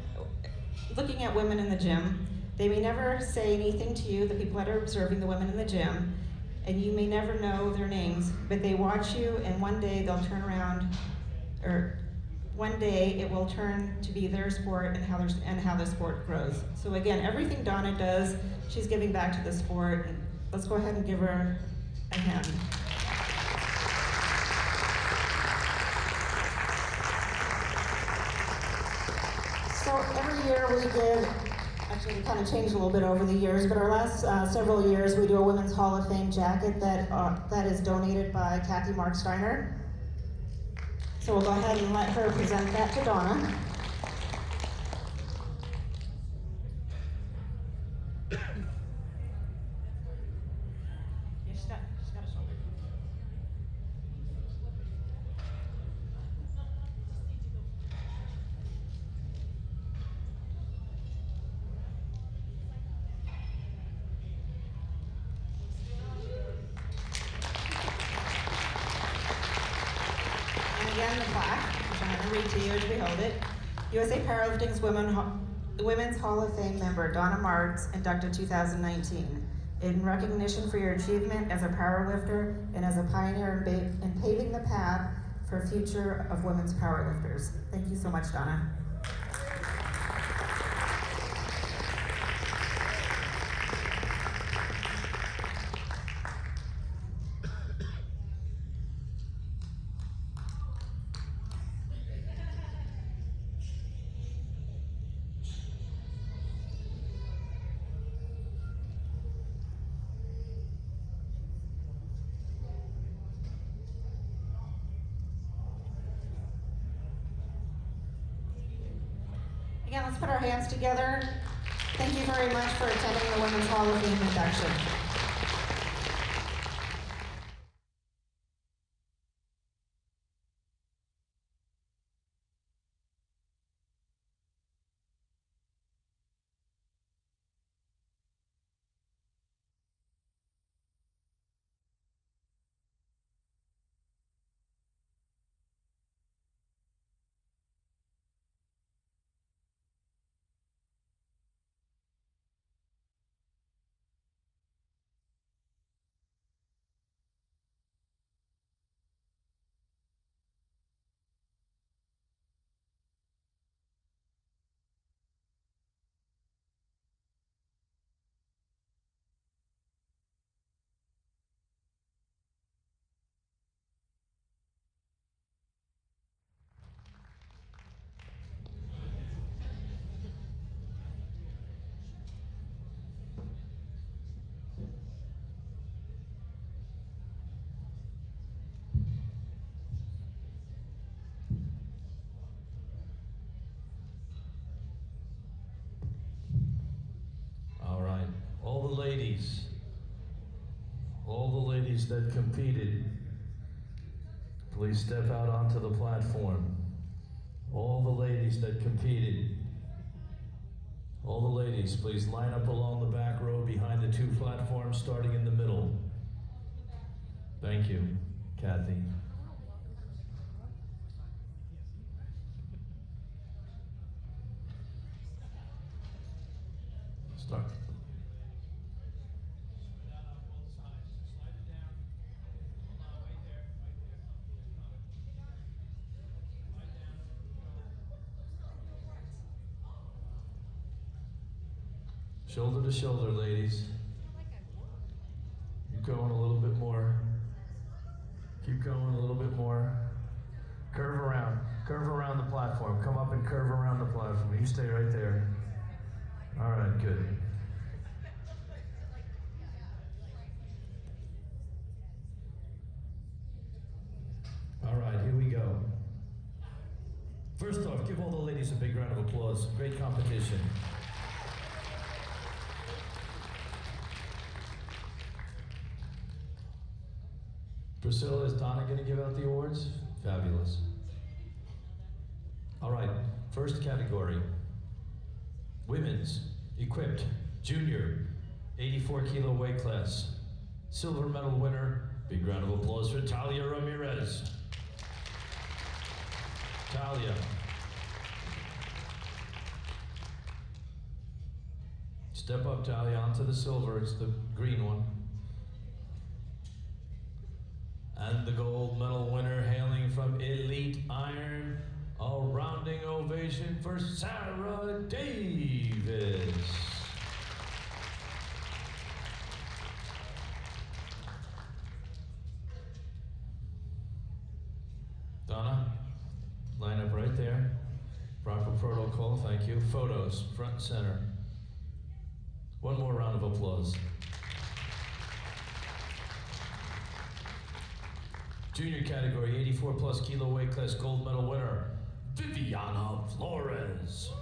looking at women in the gym, they may never say anything to you, the people that are observing the women in the gym, and you may never know their names, but they watch you and one day they'll turn around, or one day it will turn to be their sport and how the sport grows. So again, everything Donna does, she's giving back to the sport. And let's go ahead and give her a hand. So every year we give, actually we kind of changed a little bit over the years, but our last several years we do a Women's Hall of Fame jacket that is donated by Kathy Marksteiner. So we'll go ahead and let her present that to Donna. She's got a shoulder. And again, the plaque. I'm going to read to you as we hold it. USA Powerlifting's Women's Hall of Fame member Donna Marks, inducted 2019. In recognition for your achievement as a powerlifter and as a pioneer in paving the path for future of women's powerlifters. Thank you so much, Donna. Again, let's put our hands together. Thank you very much for attending the Women's Hall of Fame induction. ladies that competed, please step out onto the platform. All the ladies that competed. All the ladies, please line up along the back row behind the two platforms starting in the middle. Thank you, Kathy. Start. Shoulder to shoulder, ladies. Keep going a little bit more. Keep going a little bit more. Curve around the platform. Come up and curve around the platform. You stay right there. All right, good. All right, here we go. First off, give all the ladies a big round of applause. Great competition. Priscilla, is Donna going to give out the awards? Fabulous. All right, first category. Women's, equipped, junior, 84 kilo weight class. Silver medal winner, big round of applause for Talia Ramirez. Talia. Step up, Talia, onto the silver, it's the green one. And the gold medal winner hailing from Elite Iron, a rounding ovation for Sarah Davis. Donna, line up right there. Proper protocol, thank you. Photos, front and center. One more round of applause. Junior category, 84 plus kilo weight class gold medal winner, Viviana Flores.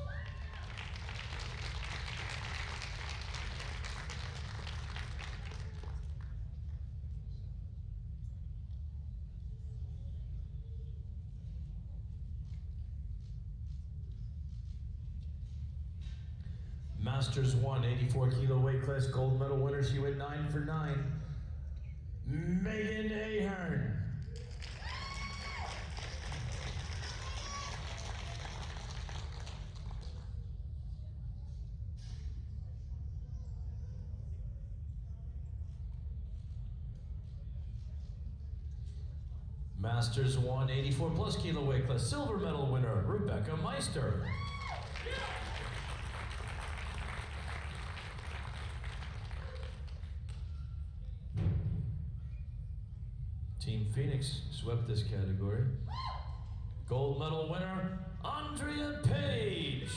Masters 1, 84 kilo weight class gold medal winner. She went 9 for 9. Megan Ahern. Masters 1, 84 plus kilo weight class silver medal winner, Rebecca Meister. Team Phoenix swept this category. Gold medal winner, Andrea Page.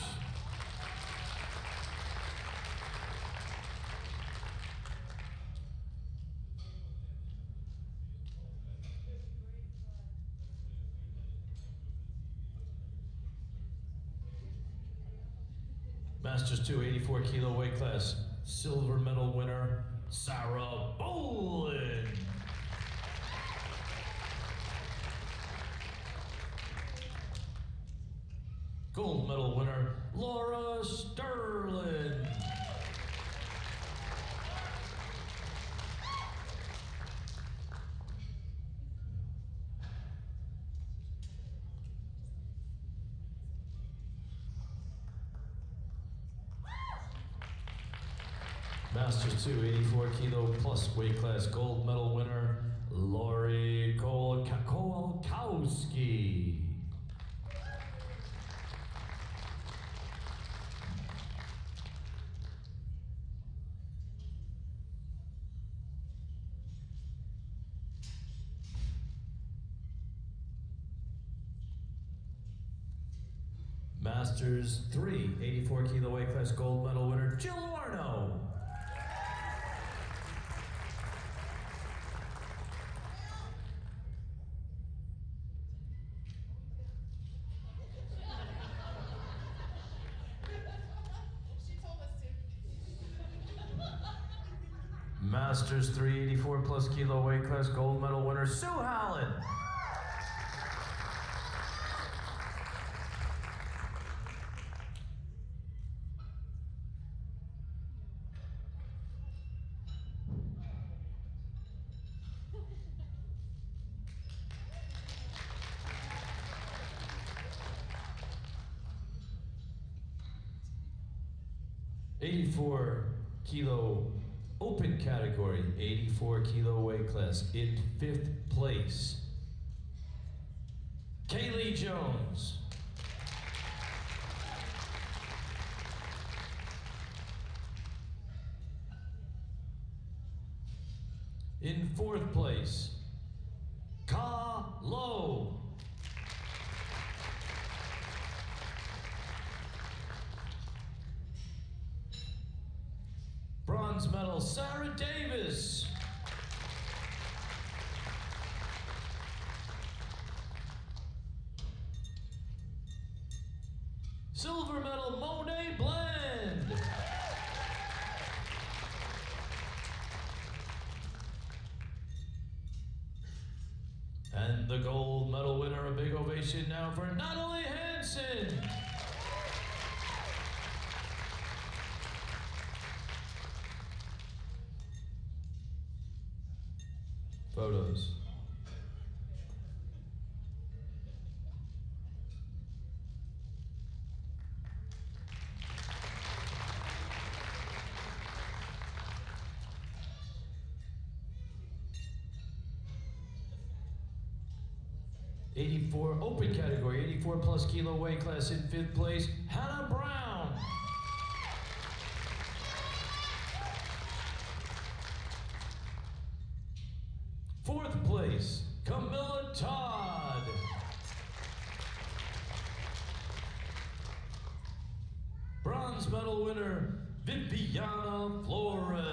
Masters 2, 84 kilo weight class silver medal winner, Sarah Bolin. Gold medal winner, Laura Sterling. Masters 2, 84 kilo plus weight class gold medal winner, Lori Kolkowski. Masters 3, 84 kilo weight class gold medal winner, Jill Arno. Masters 384 plus kilo weight class gold medal winner, Sue Howland. '84 kilo open category, 84 kilo weight class. In 5th place, Kaylee Jones. In 4th place, Ka Lo. Bronze medal, Sarah Davis. Silver medal, Monet Blend. And the gold medal winner, a big ovation now for Natalie Hansen. Photos. '84 open category, 84 plus kilo weight class. In 5th place, Hannah Brown. Fourth place, Camilla Todd. Bronze medal winner, Viviana Flores.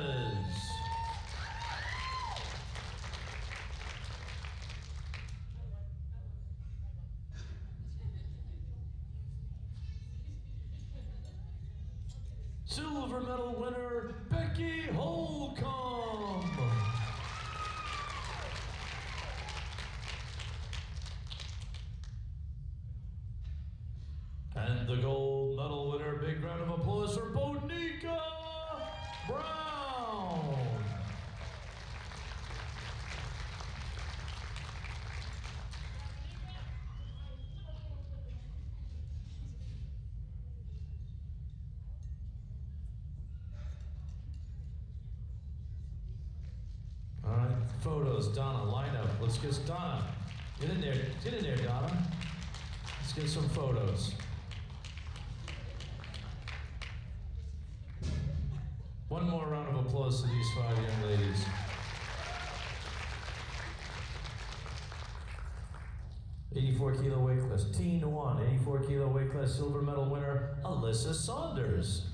Silver medal winner, Becky Holcomb. And the gold medal winner, big round of applause for Bonica Brown. All right, photos, Donna, line up. Let's get Donna. Get in there, Donna. Let's get some photos. One more round of applause to these 5 young ladies. '84 kilo weight class, Teen 1, 84 kilo weight class silver medal winner, Alyssa Saunders.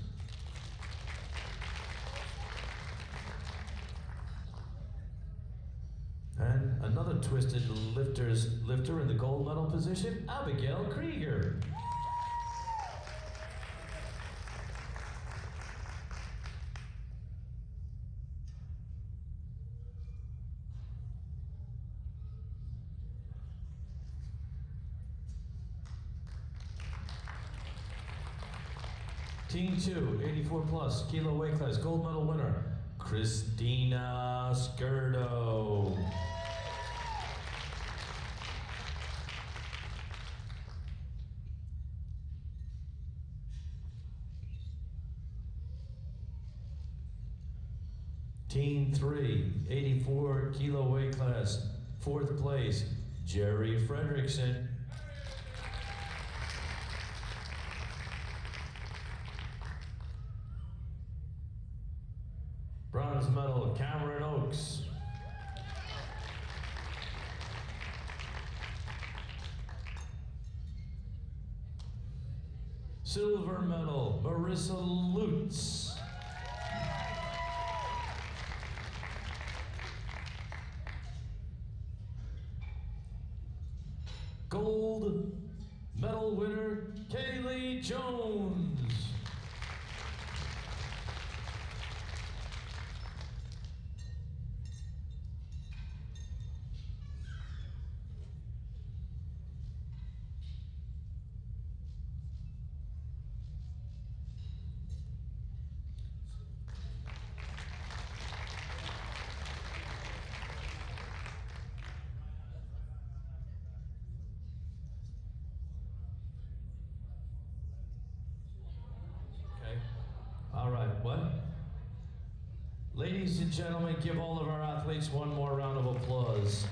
And another twisted lifter in the gold medal position, Abigail Krieger. Team 2, 84 plus kilo weight class gold medal winner, Christina Skirdo. Team 3, 84 kilo weight class, 4th place, Jerry Fredrickson. Bronze medal, Cameron Oakes. Silver medal, Marissa Lutz. Gold medal winner, Kaylee Jones. Ladies and gentlemen, give all of our athletes one more round of applause.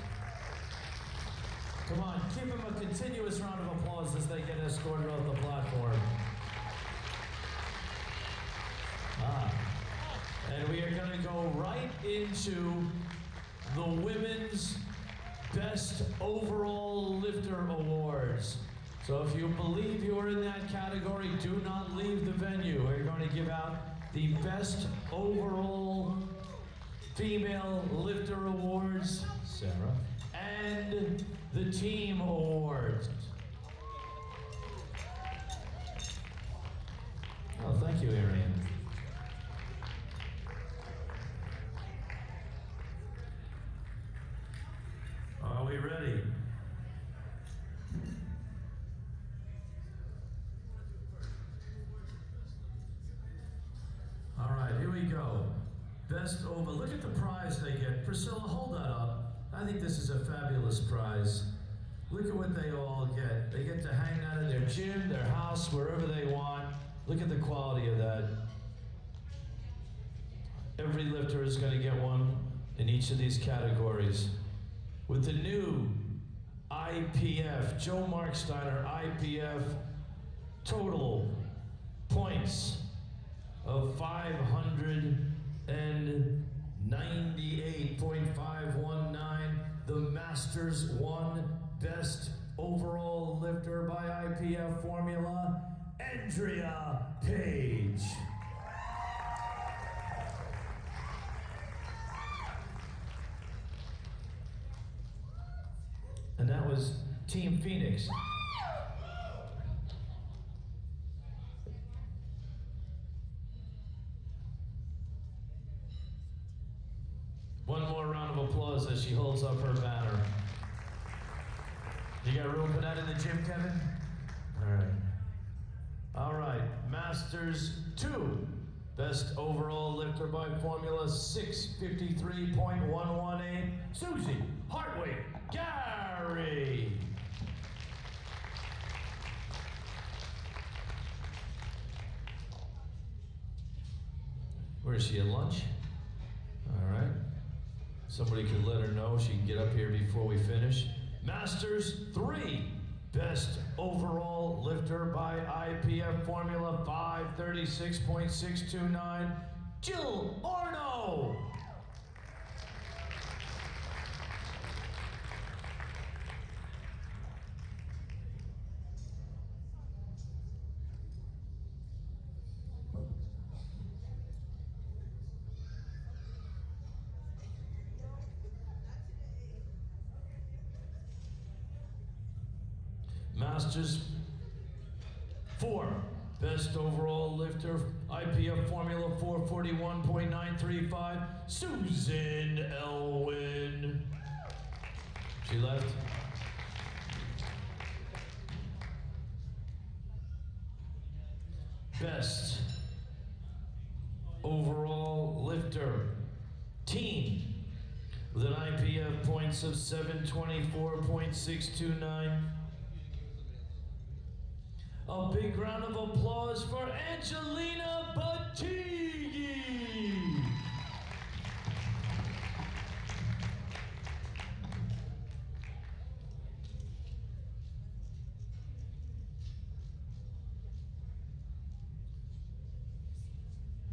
Come on, give them a continuous round of applause as they get escorted off the platform. And we are going to go right into the Women's Best Overall Lifter Awards. So if you believe you are in that category, do not leave the venue. We're going to give out the Best Overall Female Lifter Awards, Sarah, and the Team Awards. Oh, thank you, Arian. Are we ready? All right, here we go. Best over. Look at the prize they get. Priscilla, hold that up. I think this is a fabulous prize. Look at what they all get. They get to hang out in their gym, their house, wherever they want. Look at the quality of that. Every lifter is going to get one in each of these categories. With the new IPF, Joe Marksteiner IPF total points of 598.519. The Masters 1 Best Overall Lifter by IPF formula, Andrea Page. And that was Team Phoenix. One more round of applause as she holds up her banner. You got room for that in the gym, Kevin? All right. All right, Masters 2. Best overall lifter by formula, 653.118. Susie Hartwig Gary. Where is she, at lunch? All right. Somebody could let her know she can get up here before we finish. Masters 3. Best overall lifter by IPF formula, 536.629. Jill Arno. Masters 4. Best overall lifter, IPF formula, 441.935. Susan Elwin. She left. Best overall lifter, team, with an IPF points of 724.629. A big round of applause for Angelina Batighi.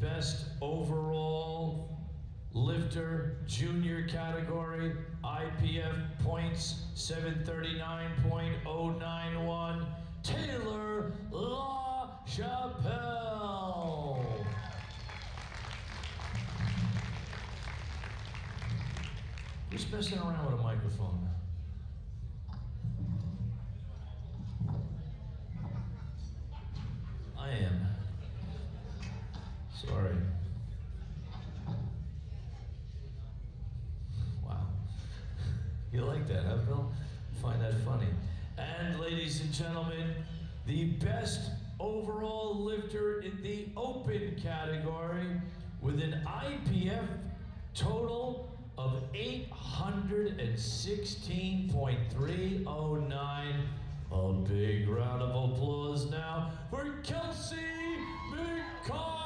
Best overall lifter, junior category, IPF points 739.091. Taylor LaChapelle. Who's messing around with a microphone? I am. Sorry. Wow. You like that, huh, Bill? Find that funny. And ladies and gentlemen, the best overall lifter in the open category with an IPF total of 816.309. A big round of applause now for Kelsey McCarthy.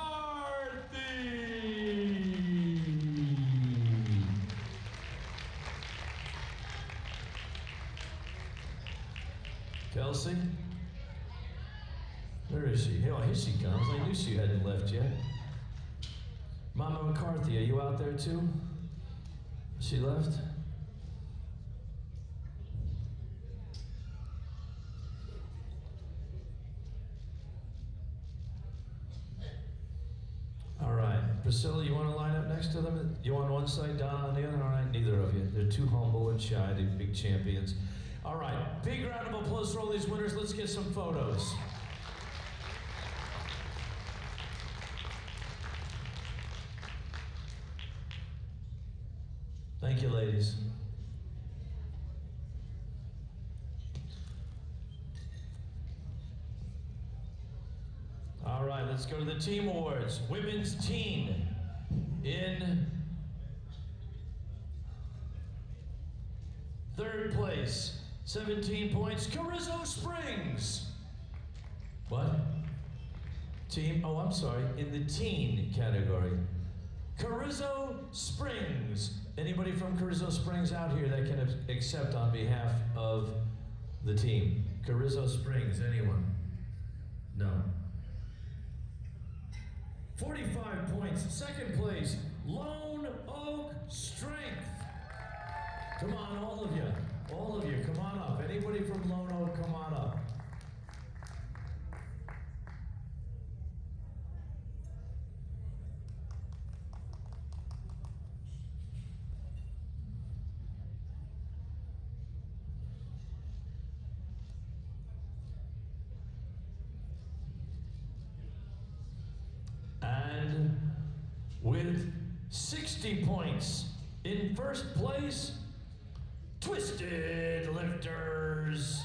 Chelsea? Where is she? Oh, here she comes. I knew she hadn't left yet. Mama McCarthy, are you out there too? She left? All right. Priscilla, you want to line up next to them? You on one side, Don on the other? All right, neither of you. They're too humble and shy. They're big champions. All right, big round of applause for all these winners. Let's get some photos. Thank you, ladies. All right, let's go to the team awards. Women's team in third place, 17 points, Carrizo Springs. What? Team, oh, I'm sorry, in the teen category. Carrizo Springs. Anybody from Carrizo Springs out here that can accept on behalf of the team? Carrizo Springs, anyone? No. 45 points, second place, Lone Oak Strength. Come on, all of you, come on up. Anybody from Lone Oak, come on up. And with 60 points in first place, Twisted Lifters.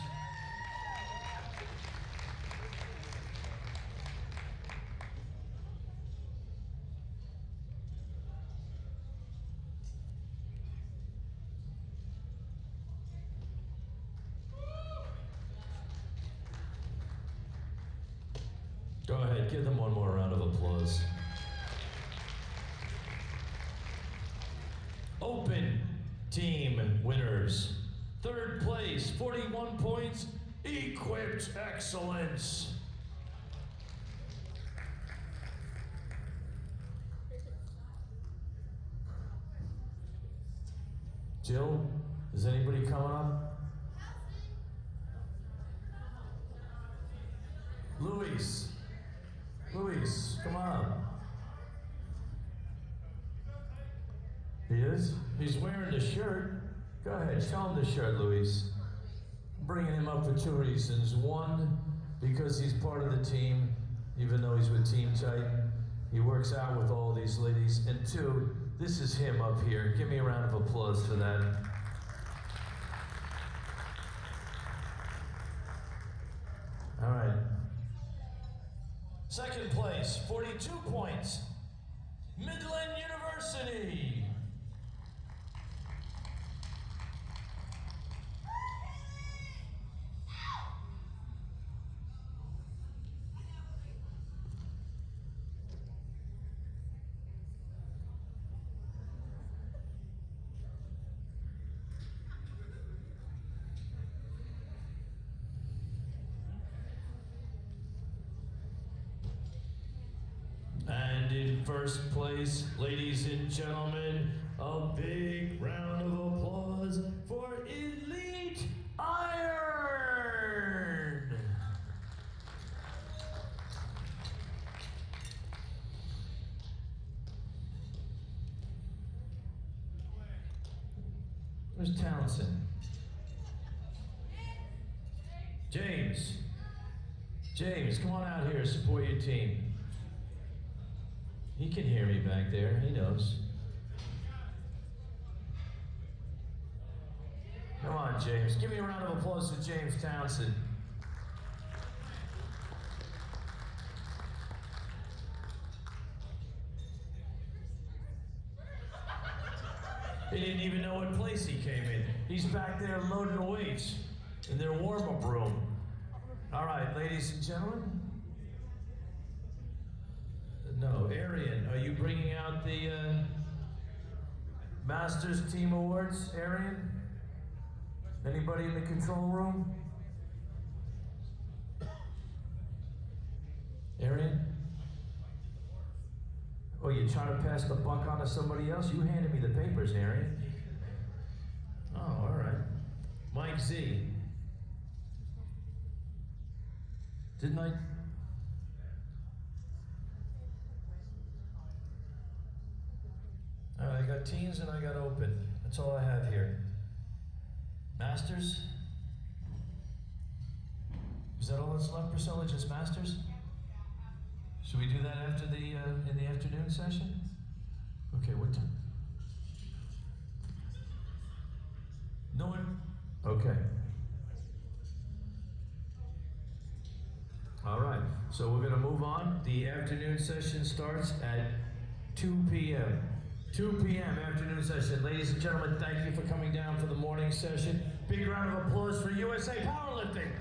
Go ahead, give them one more round of applause. Open team winners. Third place, 41 points, Equipped Excellence. Jill, is anybody coming up? Luis, come on up. He is? He's wearing the shirt. Go ahead, show him the shirt, Luis. I'm bringing him up for two reasons. One, because he's part of the team, even though he's with Team Titan. He works out with all these ladies. And two, this is him up here. Give me a round of applause for that. All right. Second place, 42 points, Midland University. And in first place, ladies and gentlemen, a big round of applause for Elite Iron. Where's Townsend? James, come on out here, support your team. He can hear me back there, he knows. Come on, James. Give me a round of applause for James Townsend. He didn't even know what place he came in. He's back there loading the weights in their warm-up room. All right, ladies and gentlemen. No, Arian, are you bringing out the Masters Team Awards, Arian? Anybody in the control room? Arian? Oh, you trying to pass the buck on to somebody else? You handed me the papers, Arian. Oh, all right. Mike Z. Didn't I? All right, I got teens and I got open. That's all I have here. Masters? Is that all that's left, Priscilla? Just masters? Should we do that after the in the afternoon session? Okay, what time? No one? Okay. All right, so we're gonna move on. The afternoon session starts at 2 p.m. 2 p.m. afternoon session. Ladies and gentlemen, thank you for coming down for the morning session. Big round of applause for USA Powerlifting.